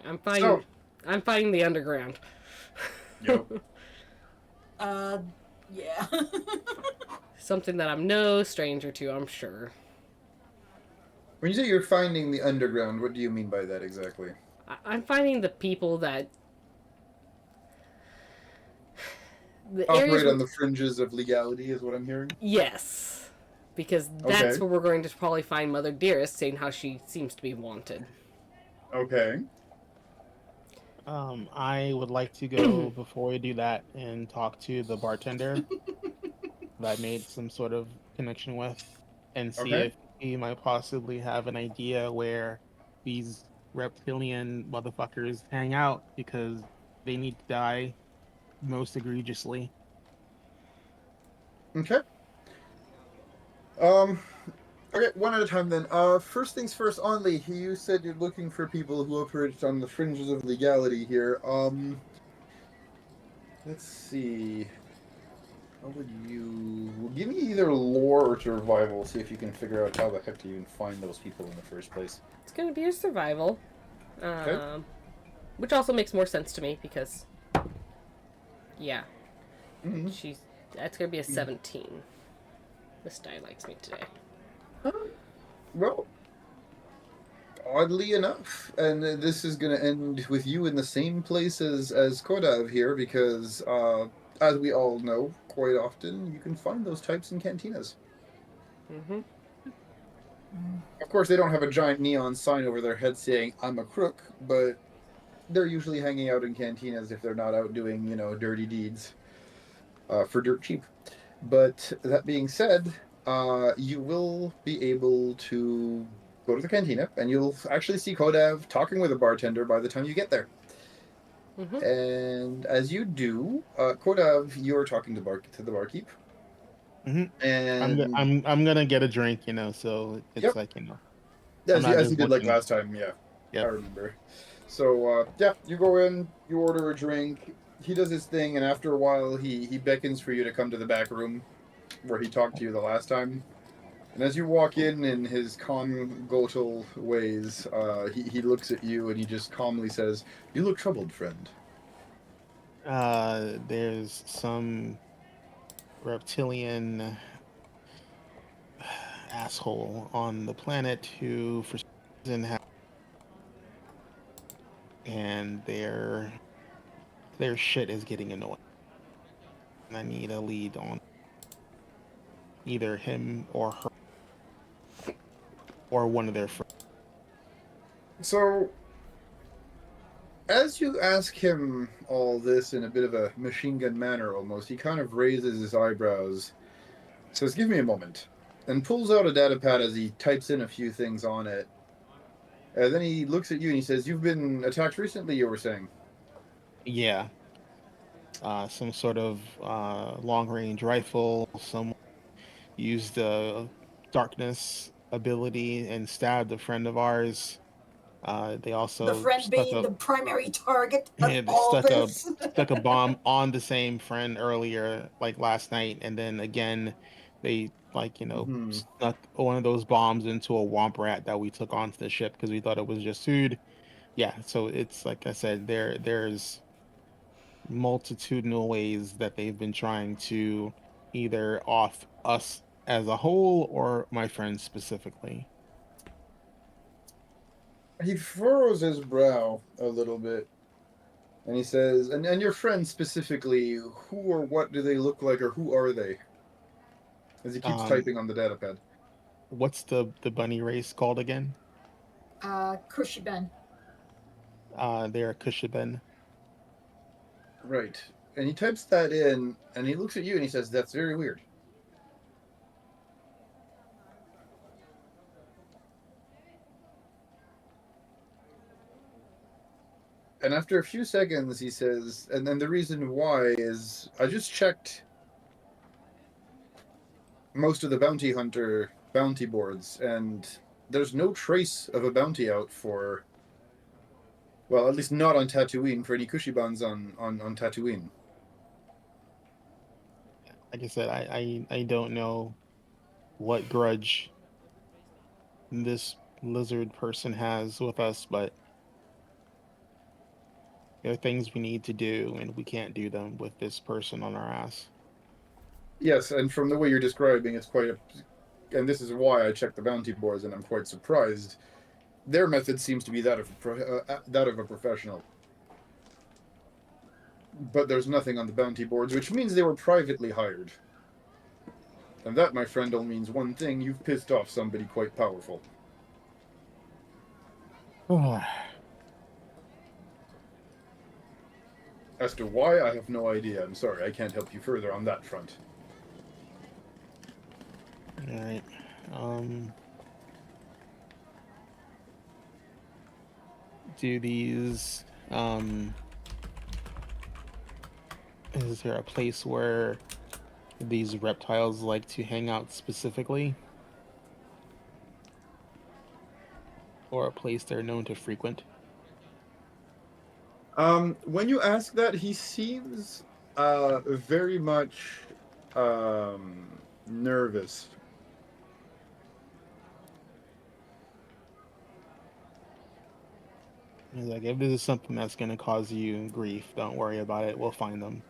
I'm fighting the underground. Yep. Yeah. Something that I'm no stranger to, I'm sure. When you say you're finding the underground, what do you mean by that exactly? I'm finding the people that the Operate on the fringes of legality is what I'm hearing. Yes, because that's Okay. where we're going to probably find Mother Dearest, seeing how she seems to be wanted. Okay. I would like to go before we do that and talk to the bartender that I made some sort of connection with and see Okay. if he might possibly have an idea where these reptilian motherfuckers hang out because they need to die most egregiously. Okay. Okay, one at a time then. First things first, Only, you said you're looking for people who operate on the fringes of legality here. Let's see. How would you give me either lore or survival? See if you can figure out how the heck to even find those people in the first place. It's going to be a survival, Okay. which also makes more sense to me because, yeah, Mm-hmm. that's going to be a 17. This die likes me today. Well, oddly enough, and this is going to end with you in the same place as Kodav here, because as we all know, quite often you can find those types in cantinas. Mm-hmm. Of course, they don't have a giant neon sign over their head saying "I'm a crook," but they're usually hanging out in cantinas if they're not out doing, dirty deeds for dirt cheap. But that being said, you will be able to go to the cantina, and you'll actually see Kodav talking with a bartender by the time you get there. Mm-hmm. And as you do, Kodav, you're talking to the barkeep. Mhm. And I'm gonna get a drink, so it's Yep. like, as not you just did like looking. last time, yeah. Yep. I remember. So, you go in, you order a drink. He does his thing, and after a while, he beckons for you to come to the back room where he talked to you the last time. And as you walk in his calm, guttural ways, he looks at you and he just calmly says, "You look troubled, friend." There's some reptilian asshole on the planet who, for some reason, and their shit is getting annoying. And I need a lead on either him or her or one of their friends. So, as you ask him all this in a bit of a machine gun manner almost, he kind of raises his eyebrows, says, "Give me a moment," and pulls out a data pad as he types in a few things on it. And then he looks at you and he says, "You've been attacked recently, you were saying?" Yeah, some sort of long range rifle. Someone used the darkness ability and stabbed a friend of ours. They The also friend being the primary target of they all this. stuck a bomb on the same friend earlier, like last night, and then again, they Hmm. snuck one of those bombs into a womp rat that we took onto the ship because we thought it was just food. Yeah, so it's like I said, there's multitudinal ways that they've been trying to either off us as a whole or my friends specifically. He furrows his brow a little bit and he says, and your friends specifically, who or what do they look like or who are they? As he keeps Um, typing on the data pad. what's the bunny race called again? Kushiben. They're Kushiben. Right. And he types that in and he looks at you and he says, "That's very weird." And after a few seconds, he says, and then the reason why is I just checked most of the bounty hunter bounty boards, and there's no trace of a bounty out for, well, at least not on Tatooine, for any Kushibans on Tatooine. Like I said, I don't know what grudge this lizard person has with us, but there are things we need to do, and we can't do them with this person on our ass. Yes, and from the way you're describing, it's quite a, and this is why I checked the bounty boards, and I'm quite surprised. Their method seems to be that of a professional, but there's nothing on the bounty boards, which means they were privately hired. And that, my friend, only means one thing: you've pissed off somebody quite powerful. All As to why, I have no idea. I'm sorry, I can't help you further on that front. right. Um, do these is there a place where these reptiles like to hang out specifically, or a place they're known to frequent? When you ask that, he seems very much nervous. He's like, if this is something that's going to cause you grief, don't worry about it. We'll find them.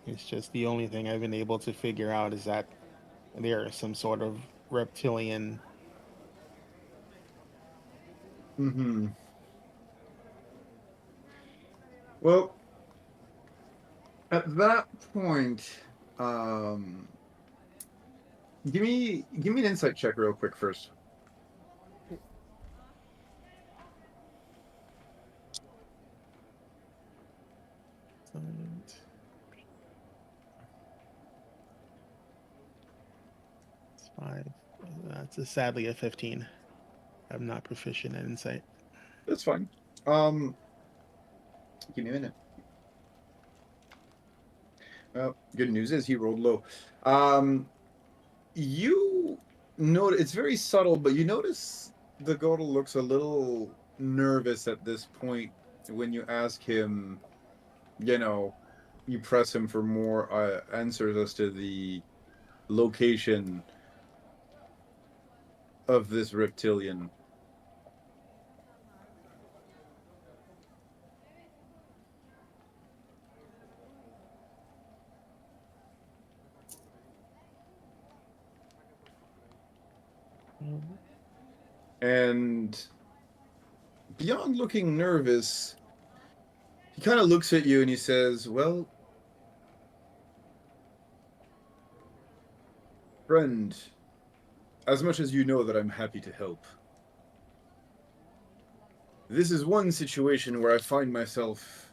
It's just the only thing I've been able to figure out is that there is some sort of reptilian. Mm-hmm. Well, at that point, um, give me an insight check real quick first. It's five. That's sadly a 15. I'm not proficient in insight. That's fine. Um, Give me a minute. Well, good news is he rolled low. Um, you notice it's very subtle, but you notice the Godel looks a little nervous at this point when you ask him, you know, you press him for more answers as to the location of this reptilian. And beyond looking nervous, he kind of looks at you and he says, "Well, friend, as much as you know that I'm happy to help, this is one situation where I find myself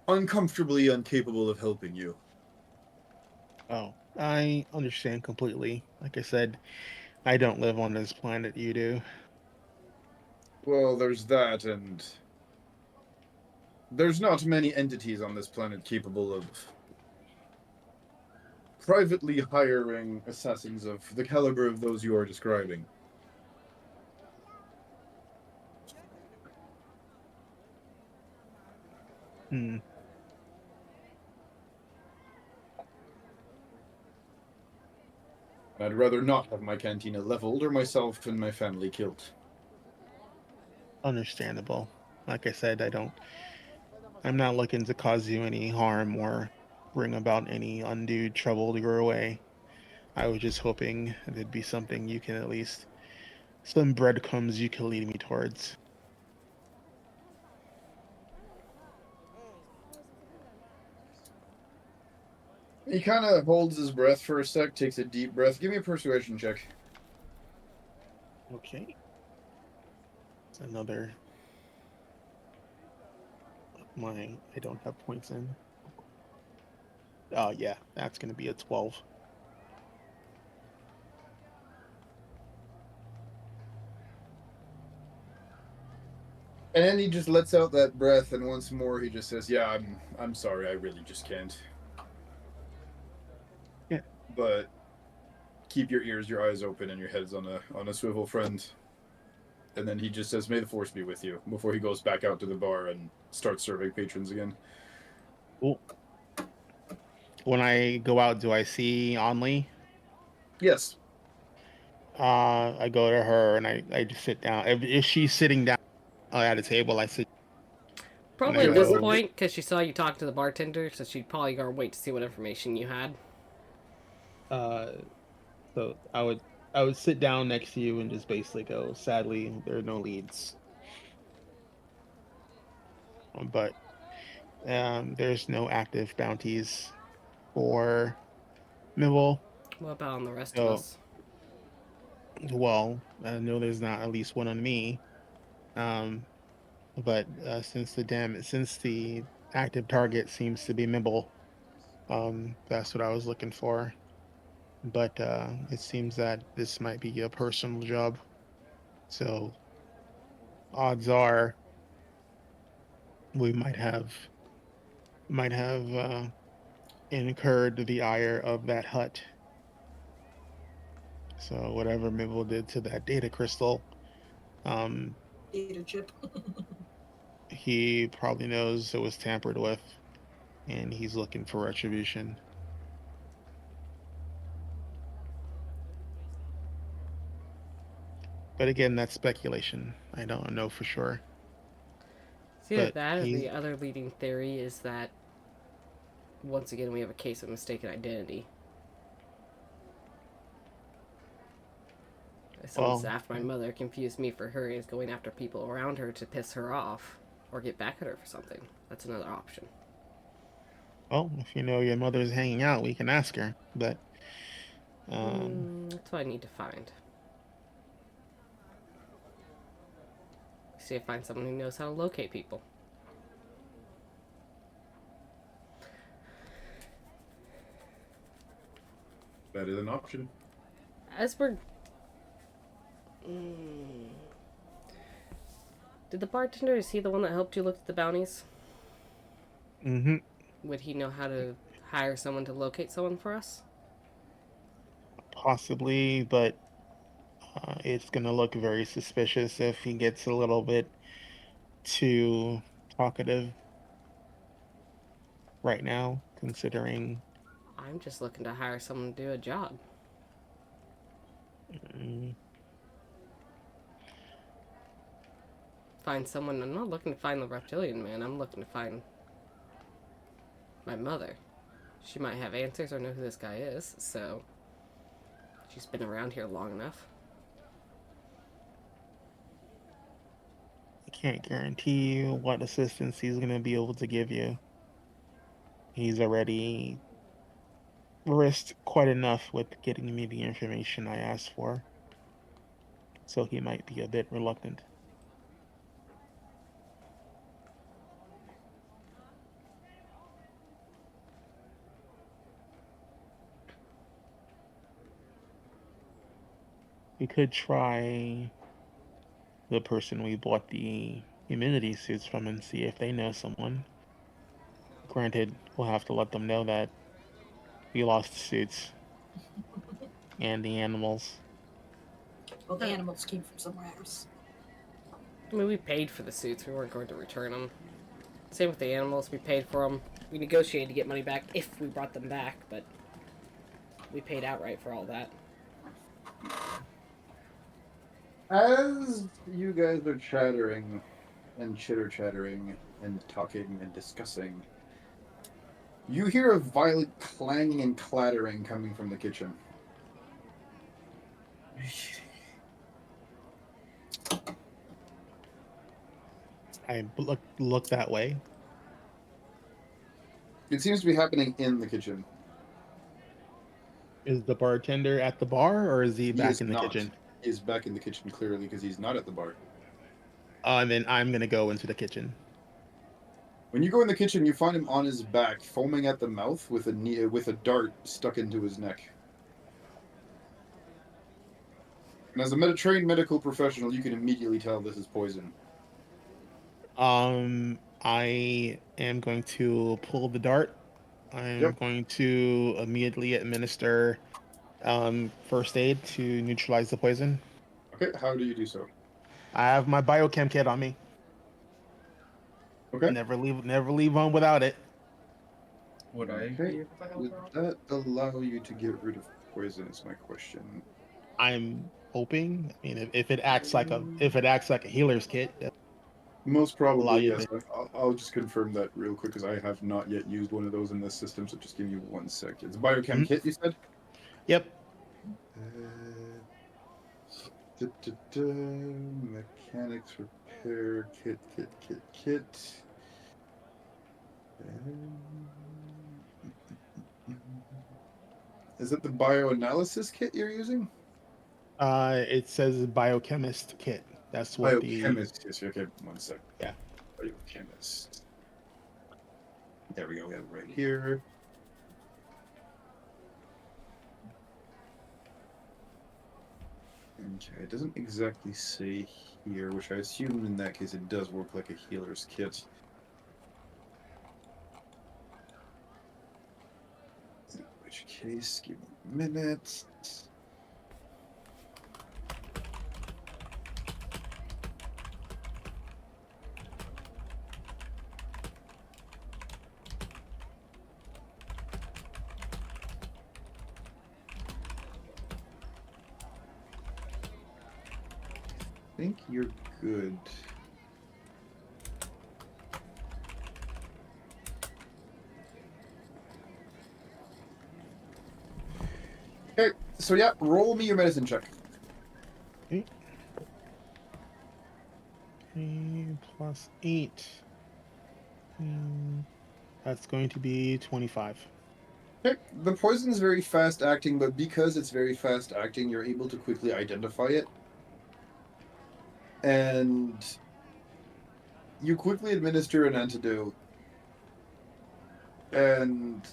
uncomfortably incapable of helping you." Oh, I understand completely. Like I said, I don't live on this planet, you do. Well, there's that, and there's not many entities on this planet capable of privately hiring assassins of the caliber of those you are describing. Hmm. I'd rather not have my cantina leveled or myself and my family killed. Understandable. Like I said, I'm not looking to cause you any harm or bring about any undue trouble your way. I was just hoping there'd be something you can at least, some breadcrumbs you can lead me towards. He kind of holds his breath for a sec, takes a deep breath. Give me a persuasion check. Okay. It's another. I don't have points in. Oh, yeah, that's going to be a 12. And then he just lets out that breath, and once more he just says, "Yeah, I'm sorry, I really just can't. Yeah. But keep your ears, your eyes open, and your heads on a swivel, friend." And then he just says, "May the force be with you," before he goes back out to the bar and starts serving patrons again. Cool. When I go out, do I see Only? Yes. I go to her and I just sit down. If she's sitting down at a table, I sit and Probably I at this go, point, because she saw you talk to the bartender, so she'd probably go wait to see what information you had. uh, so I would sit down next to you and just basically go, sadly, there are no leads. But there's no active bounties for Mibble. What about on the rest of So, us? well, I know there's not at least one on me. Um, but since the active target seems to be Mibble, that's what I was looking for. But it seems that this might be a personal job. So odds are we might have incurred the ire of that hut. So whatever Mibble did to that data crystal, um, Data chip. he probably knows it was tampered with, and he's looking for retribution. But again, that's speculation. I don't know for sure. It's either But that or he's the other leading theory is that, once again, we have a case of mistaken identity. Someone's well, after my mother, confused me for her, and is going after people around her to piss her off or get back at her for something. That's another option. if you know your mother's hanging out, we can ask her. But um, That's what I need to find. See if I find someone who knows how to locate people. That is an option. As we're... Mm, did the bartender, is he the one that helped you look at the bounties? hmm Would he know how to hire someone to locate someone for us? possibly, but it's gonna look very suspicious if he gets a little bit too talkative right now, considering. I'm just looking to hire someone to do a job. mm, Find someone. I'm not looking to find the reptilian man. I'm looking to find my mother. She might have answers or know who this guy is, so She's been around here long enough. I can't guarantee you what assistance he's going to be able to give you. He's already risked quite enough with getting me the information I asked for, so he might be a bit reluctant. We could try the person we bought the immunity suits from and see if they know someone. Granted, we'll have to let them know that we lost the suits and the animals. Well, the animals came from somewhere else. I mean, we paid for the suits. We weren't going to return them. Same with the animals. We paid for them. We negotiated to get money back if we brought them back, but we paid outright for all that. As you guys are chattering and chitter-chattering and talking and discussing, you hear a violent clanging and clattering coming from the kitchen. I look that way. It seems to be happening in the kitchen. Is the bartender at the bar, or is he He back is in the not. kitchen? He is back in the kitchen clearly because he's not at the bar. And then I'm gonna go into the kitchen. When you go in the kitchen, you find him on his back, foaming at the mouth with a dart stuck into his neck. And as a trained medical professional, you can immediately tell this is poison. I am going to pull the dart. I'm going to immediately administer first aid to neutralize the poison. Okay, how do you do so? I have my biochem kit on me. Okay. Never leave home without it. Would I Okay. be able to help Would out? that allow you to get rid of poison? Is my question. I'm hoping. I mean, if it acts like a healer's kit, Most allow probably, you yes. to. I'll just confirm that real quick because I have not yet used one of those in this system. So just give me 1 sec. It's a biochem kit, you said. Yep. Mechanics repair kit. Is it the bioanalysis kit you're using? It says biochemist kit. That's what the. Biochemist. Yes, okay, 1 sec. Yeah. Biochemist. There we go. We have it right here. Okay, it doesn't exactly say here, which I assume in that case it does work like a healer's kit. In which case, give me a minute. I think you're good. Okay, so yeah, roll me your medicine check. Okay. 8. That's going to be 25. Okay, the poison is very fast acting, but because it's very fast acting, you're able to quickly identify it. And you quickly administer an antidote. And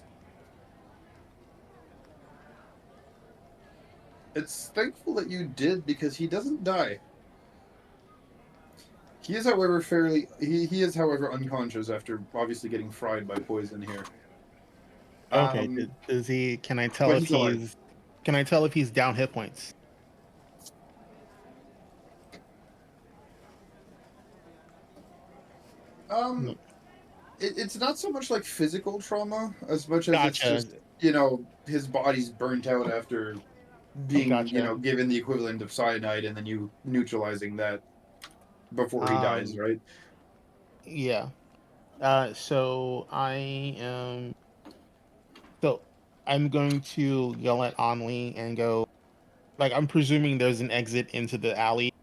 it's thankful that you did because he doesn't die. He is, however, he is, however, unconscious after obviously getting fried by poison here. Okay. Does he? Can I tell But if he's alive. he's? Can I tell if he's down hit points? No. It's not so much like physical trauma as much as it's Gotcha. just, his body's burnt out after being, Gotcha. given the equivalent of cyanide and then you neutralizing that before he dies, right? Yeah. So I am. So I'm going to yell at Anli and go. like I'm presuming there's an exit into the alley.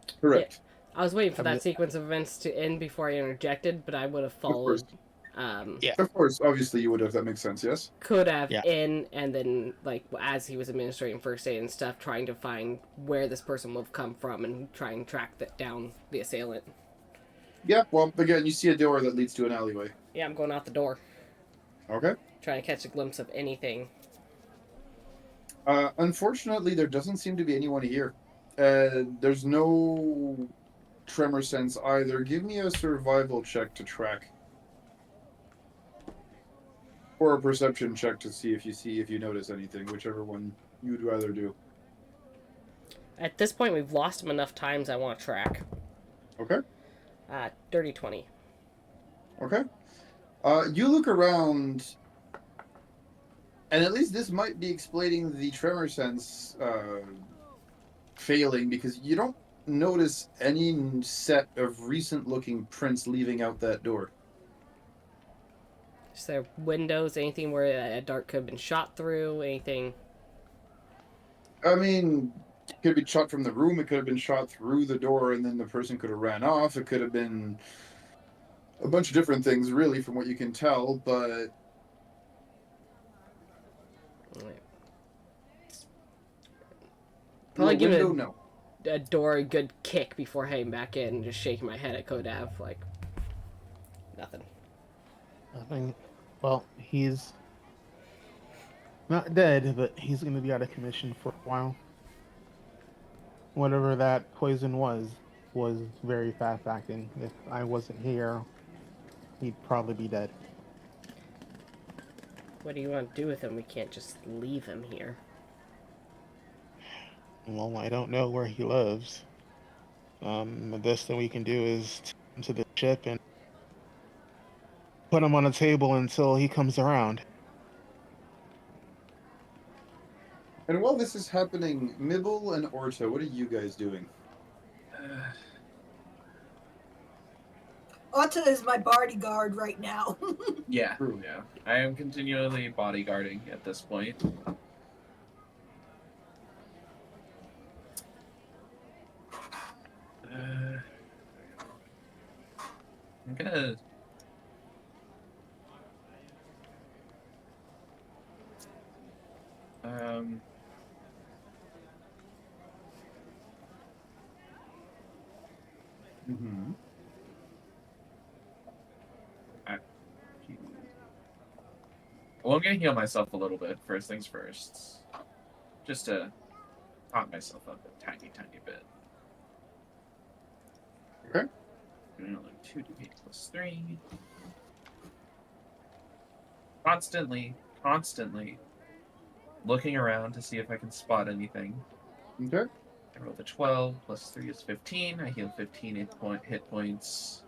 Yeah, Correct. I was waiting for I'm that just, sequence of events to end before I interjected, but I would have Of course. followed. Um, yeah, Of course. Obviously, you would have. That makes sense. Yes. could have yeah. in, and then like as he was administrating first aid and stuff, trying to find where this person would have come from and try and track that down the assailant. Yeah. Well, again, you see a door that leads to an alleyway. Yeah, I'm going out the door, Okay. trying to catch a glimpse of anything. Unfortunately, there doesn't seem to be anyone here. There's no tremor sense either. Give me a survival check to track, or a perception check to see if you notice anything, whichever one you'd rather do. At this point, we've lost him enough times. I want to track. Okay. Dirty 20. Okay. You look around, and at least this might be explaining the tremor sense failing, because you don't notice any set of recent-looking prints leaving out that door. Is there windows, anything where a dart could have been shot through, anything? I mean, it could be shot from the room. It could have been shot through the door, and then the person could have ran off. It could have been a bunch of different things, really, from what you can tell. But Probably no give window, it no. a door a good kick before heading back in and just shaking my head. I could have, like, nothing. Nothing. Well, he's not dead, but he's going to be out of commission for a while. Whatever that poison was very fast acting. If I wasn't here, he'd probably be dead. What do you want to do with him? We can't just leave him here. Well, I don't know where he lives. The best thing we can do is take him to the ship and put him on a table until he comes around. And while this is happening, Mibble and Orta, what are you guys doing? Otto is my bodyguard right now. Yeah, True. yeah. I am continually bodyguarding at this point. I'm gonna. Um. Mm-hmm. Well, I'm gonna heal myself a little bit. First things first, just to top myself up a tiny, tiny bit. Okay. 2d8 plus 3. Constantly looking around to see if I can spot anything. Okay. I rolled a 12, plus 3 is 15. I heal 15 hit points.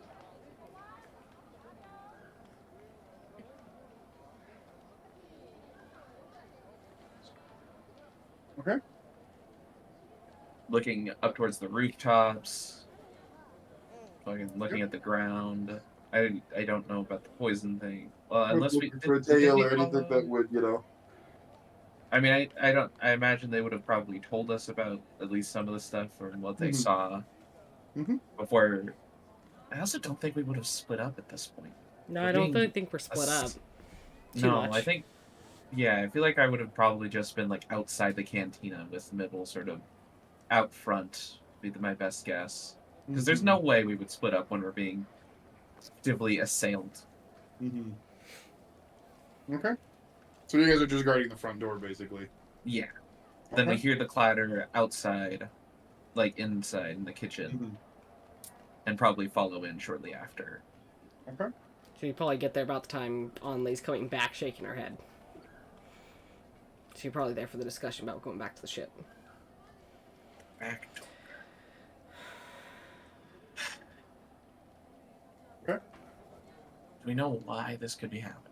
Okay. Looking up towards the rooftops. Looking at the ground. I don't know about the poison thing. Well, unless we Looking for a did tail we or anything follow? that would, I mean, I don't. I imagine they would have probably told us about at least some of the stuff from what they Mhm. saw Mhm. before. I also don't think we would have split up at this point. No, We're I don't being really think we're split up too No, much. I think. Yeah, I feel like I would have probably just been like outside the cantina with Mibble sort of out front. Be my best guess, because there's no way we would split up when we're being actively assailed. Mm-hmm. Okay. So you guys are just guarding the front door, basically. Yeah. Then we Okay. hear the clatter outside, like inside in the kitchen, Mhm. and probably follow in shortly after. Okay. So you probably get there about the time Anli's coming back, shaking her head. So you're probably there for the discussion about going back to the ship. Back door. Okay. Do we know why this could be happening?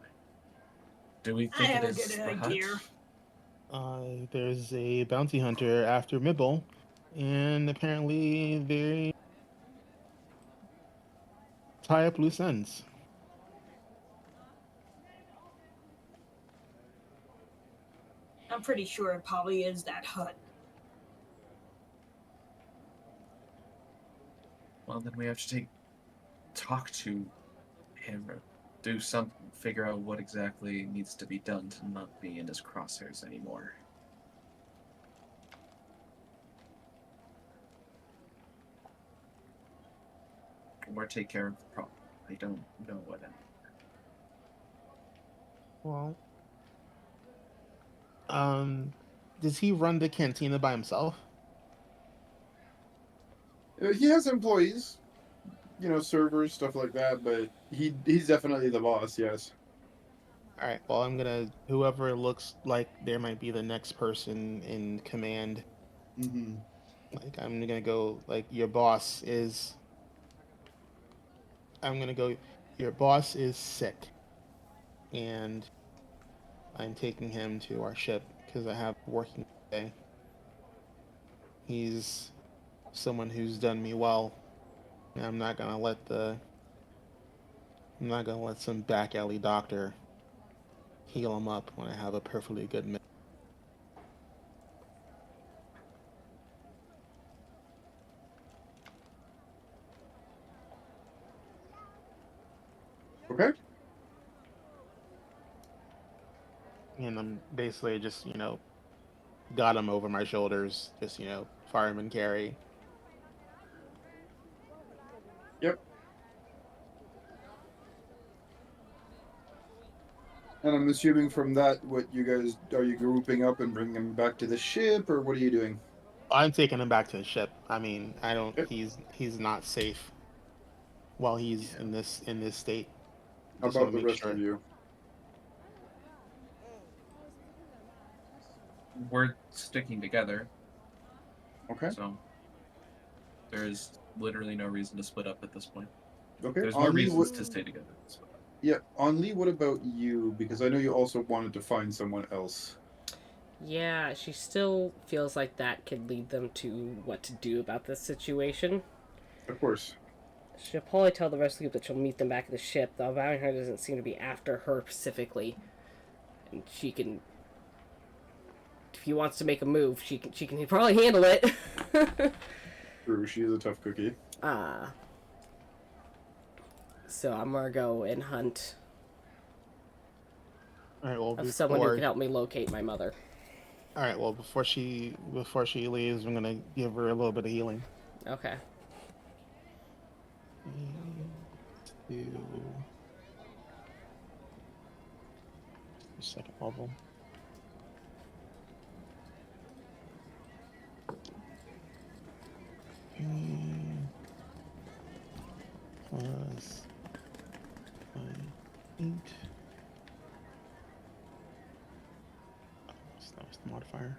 Do we I think have it a is good the hut? idea. There's a bounty hunter after Mibble, and apparently they tie up loose ends. I'm pretty sure it probably is that hut. Well, then we have to talk to him or figure out what exactly needs to be done to not be in his crosshairs anymore. Or take care of the problem. I don't know what. Well, does he run the cantina by himself? He has employees, servers, stuff like that, but he's definitely the boss, yes. All right. Well, whoever looks like there might be the next person in command. Mm-hmm. Like I'm gonna go. Like your boss is. I'm gonna go. Your boss is sick, and I'm taking him to our ship because I have working day. He's someone who's done me well. And I'm not gonna let some back alley doctor heal him up when I have a perfectly good man. Okay. And I'm basically just, got him over my shoulders, just, fireman carry. Yep. And I'm assuming from that, what you guys are you grouping up and bringing him back to the ship, or what are you doing? I'm taking him back to the ship. I mean, I don't. Yep. He's not safe while he's Yeah. in this state. How Just want about to the make rest of sure. you? We're sticking together, Okay. so there's literally no reason to split up at this point. Okay. There's more On Lee, reasons to stay together. yeah, on Lee, what about you? Because I know you also wanted to find someone else. Yeah, she still feels like that could lead them to what to do about this situation. Of course. She'll probably tell the rest of the group that she'll meet them back at the ship, though allowing her doesn't seem to be after her specifically. And she can, if he wants to make a move, she can probably handle it. True, she is a tough cookie. So I'm gonna go and hunt All right. Well, of someone who can help me locate my mother. All right. Well, before she leaves, I'm gonna give her a little bit of healing. Okay. To second level. Plus 8. So that was the modifier.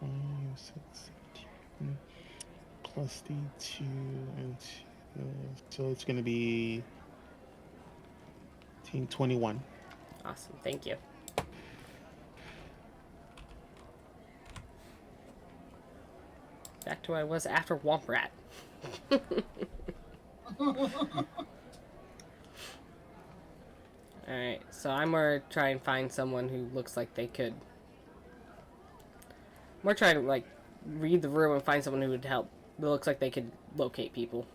5, 6, 17, plus the 2 and 2. So it's going to be 21. Awesome. Thank you. Back to where I was after Womp Rat. Alright, so I'm gonna try and find someone who looks like they could. We're trying to, read the room and find someone who would help. That looks like they could locate people.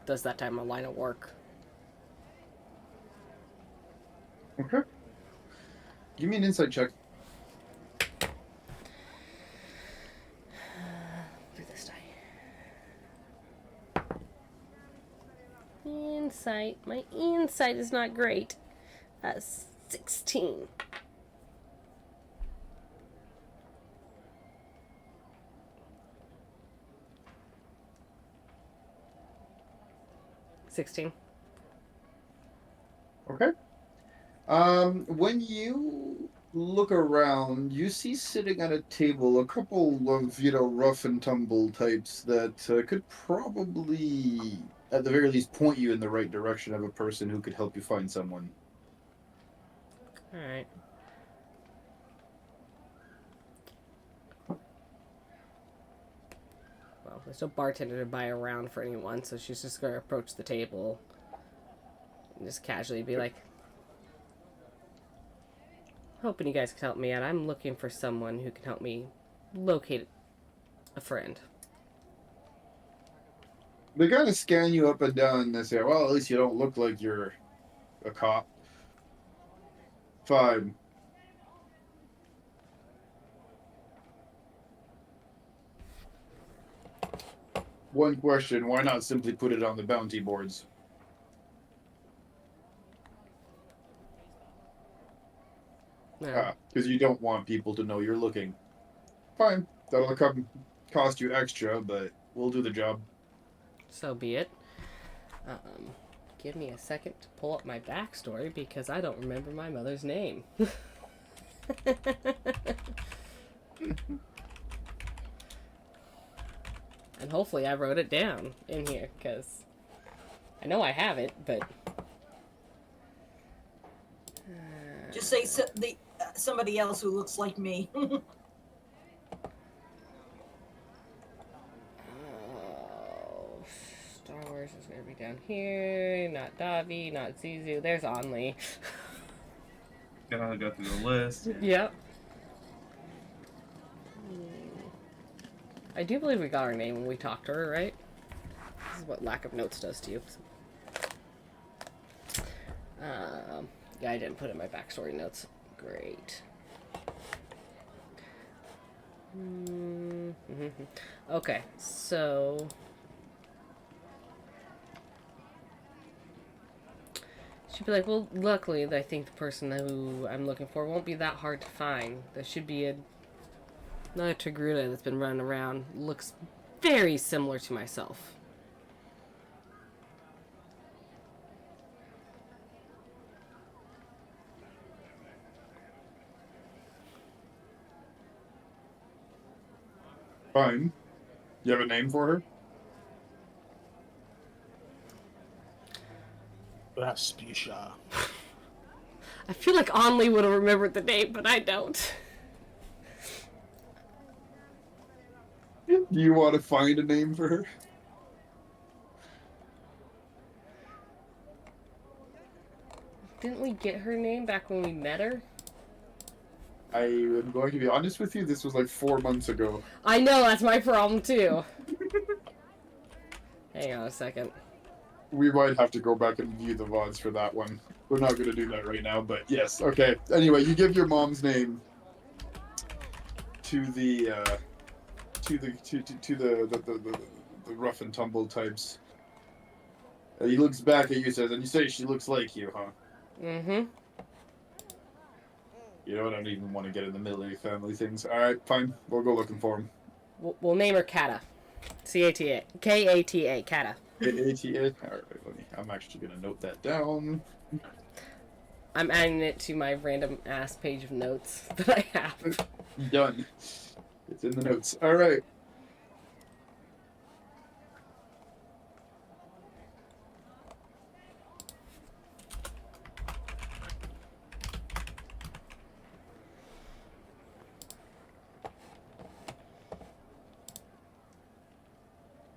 Does that type of line of work. Okay. Give me an insight check. Do this die. Insight. My insight is not great. 16. Okay. When you look around, you see sitting at a table a couple of, rough and tumble types that could probably, at the very least, point you in the right direction of a person who could help you find someone. Alright. Well, there's no bartender to buy around for anyone, so she's just gonna approach the table and just casually be like, hoping you guys can help me out. I'm looking for someone who can help me locate a friend. They kind of scan you up and down and they say, well, at least you don't look like you're a cop. Fine. One question, why not simply put it on the bounty boards? No. Because you don't want people to know you're looking. Fine. That'll cost you extra, but we'll do the job. So be it. Give me a second to pull up my backstory because I don't remember my mother's name. And hopefully I wrote it down in here because I know I have it, but Just say somebody else who looks like me. oh, Star Wars is gonna be down here. Not Davi, not Zizu. There's Only. Gotta go through the list. Yep. I do believe we got her name when we talked to her, right? This is what lack of notes does to you. Yeah, I didn't put in my backstory notes. Great. Okay, so she'd be like, well, luckily, I think the person who I'm looking for won't be that hard to find. There should be another Togruta that's been running around. Looks very similar to myself. Fine. You have a name for her? Rasputia. I feel like Only would have remembered the name, but I don't. Do you want to find a name for her? Didn't we get her name back when we met her? I am going to be honest with you, this was like 4 months ago. I know, that's my problem too. Hang on a second. We might have to go back and view the VODs for that one. We're not going to do that right now, but yes, okay. Anyway, you give your mom's name to the rough and tumble types. He looks back at you, says, and you say she looks like you, huh? Mm-hmm. You know, I don't even want to get in the military family things. All right, fine. We'll go looking for him. We'll name her Kata. C-A-T-A. K-A-T-A. Kata. A-A-T-A? All right, I'm actually going to note that down. I'm adding it to my random ass page of notes that I have. Done. It's in the notes. All right.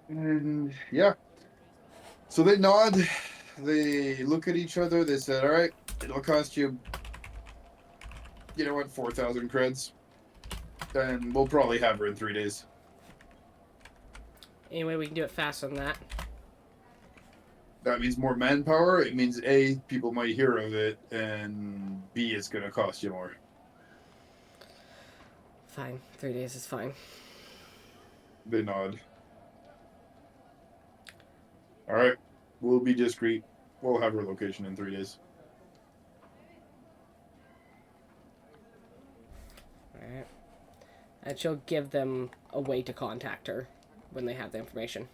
And yeah. So they nod, they look at each other, they said, all right, it'll cost you, you know what, 4,000 creds. And we'll probably have her in 3 days. Anyway, we can do it faster than that. That means more manpower. It means A, people might hear of it, and B, it's going to cost you more. Fine. 3 days is fine. They nod. All right, we'll be discreet. We'll have her location in 3 days. Alright. And she'll give them a way to contact her when they have the information.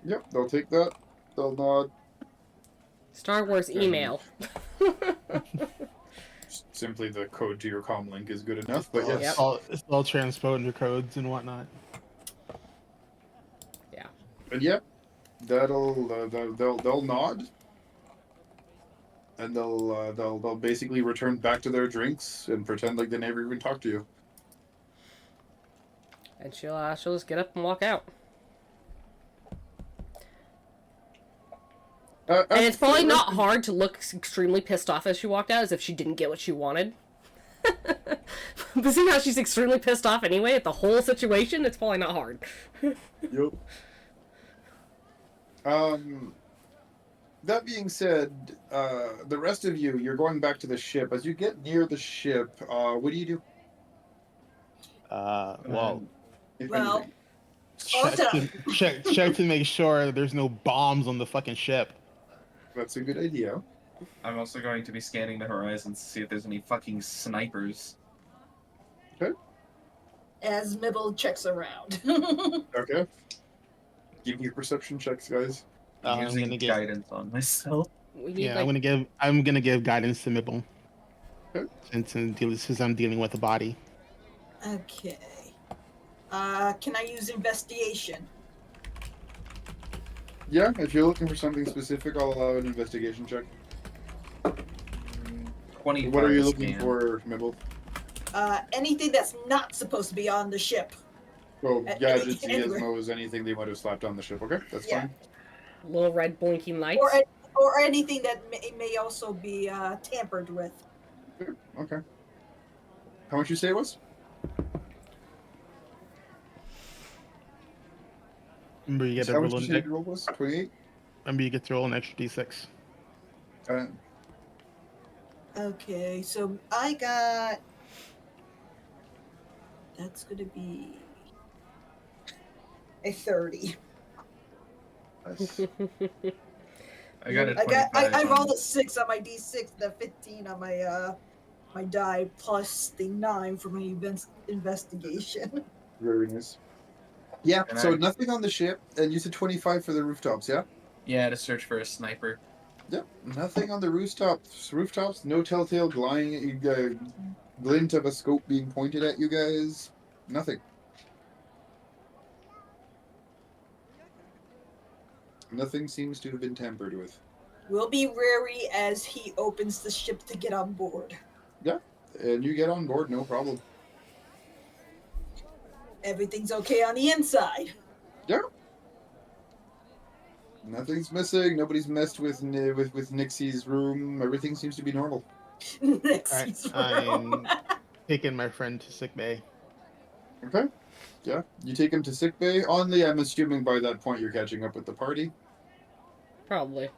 Yep, they'll take that. They'll nod. Star Wars email. Simply the code to your comm link is good enough, but yes. Yep. It's all transponder codes and whatnot. Yeah. And yep, they'll nod, and they'll basically return back to their drinks and pretend like they never even talked to you. And she'll just get up and walk out. And it's probably not hard to look extremely pissed off as she walked out, as if she didn't get what she wanted. But see how she's extremely pissed off anyway at the whole situation? It's probably not hard. Yep. Um, that being said, the rest of you, you're going back to the ship. As you get near the ship, what do you do, Well, if Well, anything? check to check to make sure there's no bombs on the fucking ship. That's a good idea. I'm also going to be scanning the horizon to see if there's any fucking snipers. Okay. as Mibble checks around. Okay. Give me your perception checks, guys. I'm Using gonna get guidance on myself. We need yeah. like I'm gonna give guidance to Mibble Okay. since I'm dealing with the body. Okay. Can I use investigation? Yeah, if you're looking for something specific, I'll allow an investigation check. 25 What are you looking scan. for, Mibble? Anything that's not supposed to be on the ship. Oh, gadgets, Anywhere. gizmos, anything they might have slapped on the ship. Okay, that's Yeah. fine. little red blinking lights. Or anything that may also be tampered with. Okay. How much you say it was? Remember you get to How much roll you say your roll was? 28? remember you get to roll an extra d6. Okay, so I got. That's gonna be a 30. Nice. I got a I 25. rolled a 6 on my d6, the 15 on my my die, plus the 9 for my investigation. Very nice. Yeah, And so I- nothing on the ship, and you said 25 for the rooftops, yeah? Yeah, to search for a sniper. Yep, nothing on the rooftops. Rooftops, no telltale glint of a scope being pointed at you guys. Nothing. Nothing seems to have been tampered with. We'll be wary as he opens the ship to get on board. Yeah, and you get on board, no problem. Everything's okay on the inside. Yeah. Nothing's missing. Nobody's messed with Nixie's room. Everything seems to be normal. Nixie's room. I'm taking my friend to sick bay. Okay. Yeah. You take him to sick bay. Only, I'm assuming by that point you're catching up with the party. Probably.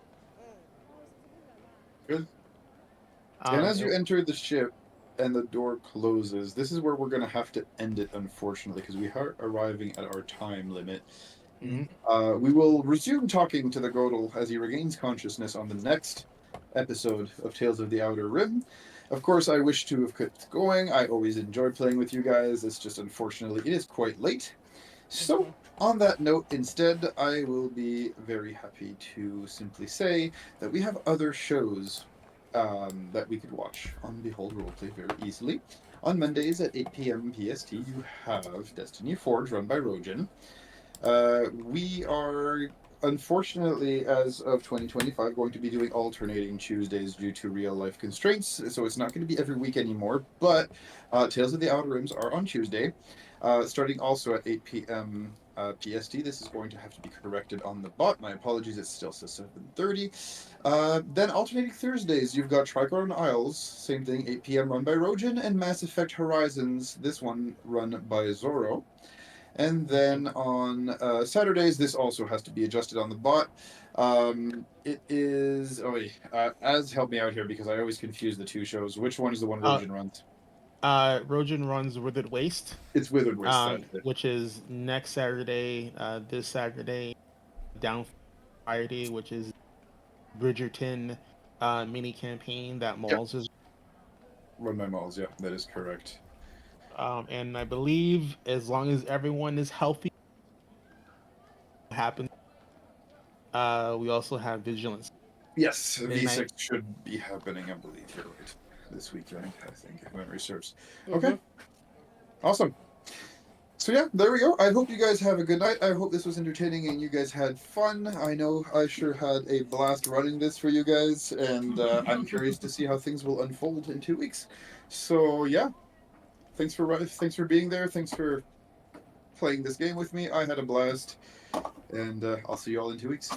Good. And as you enter the ship and the door closes, this is where we're going to have to end it, unfortunately, because we are arriving at our time limit. Mhm. We will resume talking to the Godel as he regains consciousness on the next episode of Tales of the Outer Rim. Of course, I wish to have kept going. I always enjoy playing with you guys. It's just unfortunately it is quite late. So, on that note, instead, I will be very happy to simply say that we have other shows that we could watch on Behold Roleplay very easily. On Mondays at 8 p.m. PST, you have Destiny Forge run by Rojan. We are, unfortunately, as of 2025, going to be doing alternating Tuesdays due to real life constraints, so it's not going to be every week anymore, but Tales of the Outer Rims are on Tuesday, starting also at 8 p.m. PST. This is going to have to be corrected on the bot. My apologies, it still says 7:30. Then alternating Thursdays, you've got Tricorn Isles, same thing, 8 p.m. run by Rojan, and Mass Effect Horizons, this one run by Zorro. And then on Saturdays, this also has to be adjusted on the bot. It is. Oh, wait. Az, help me out here because I always confuse the two shows. Which one is the one Rojan runs? Rojan runs Withered Waste, It's Withered Waste. which is next Saturday. This Saturday, Down Friday, which is Bridgerton mini campaign that Malls is. Run by Malls, yeah, that is correct. And I believe as long as everyone is healthy, happens. We also have Vigilance. Yes, Midnight. V6 should be happening, I believe you're right. This weekend, I think, if memory serves. Mhm. Okay. Awesome. So yeah, there we go. I hope you guys have a good night. I hope this was entertaining and you guys had fun. I know I sure had a blast running this for you guys, and I'm curious to see how things will unfold in 2 weeks. So yeah, thanks for being there. Thanks for playing this game with me. I had a blast, and I'll see you all in 2 weeks.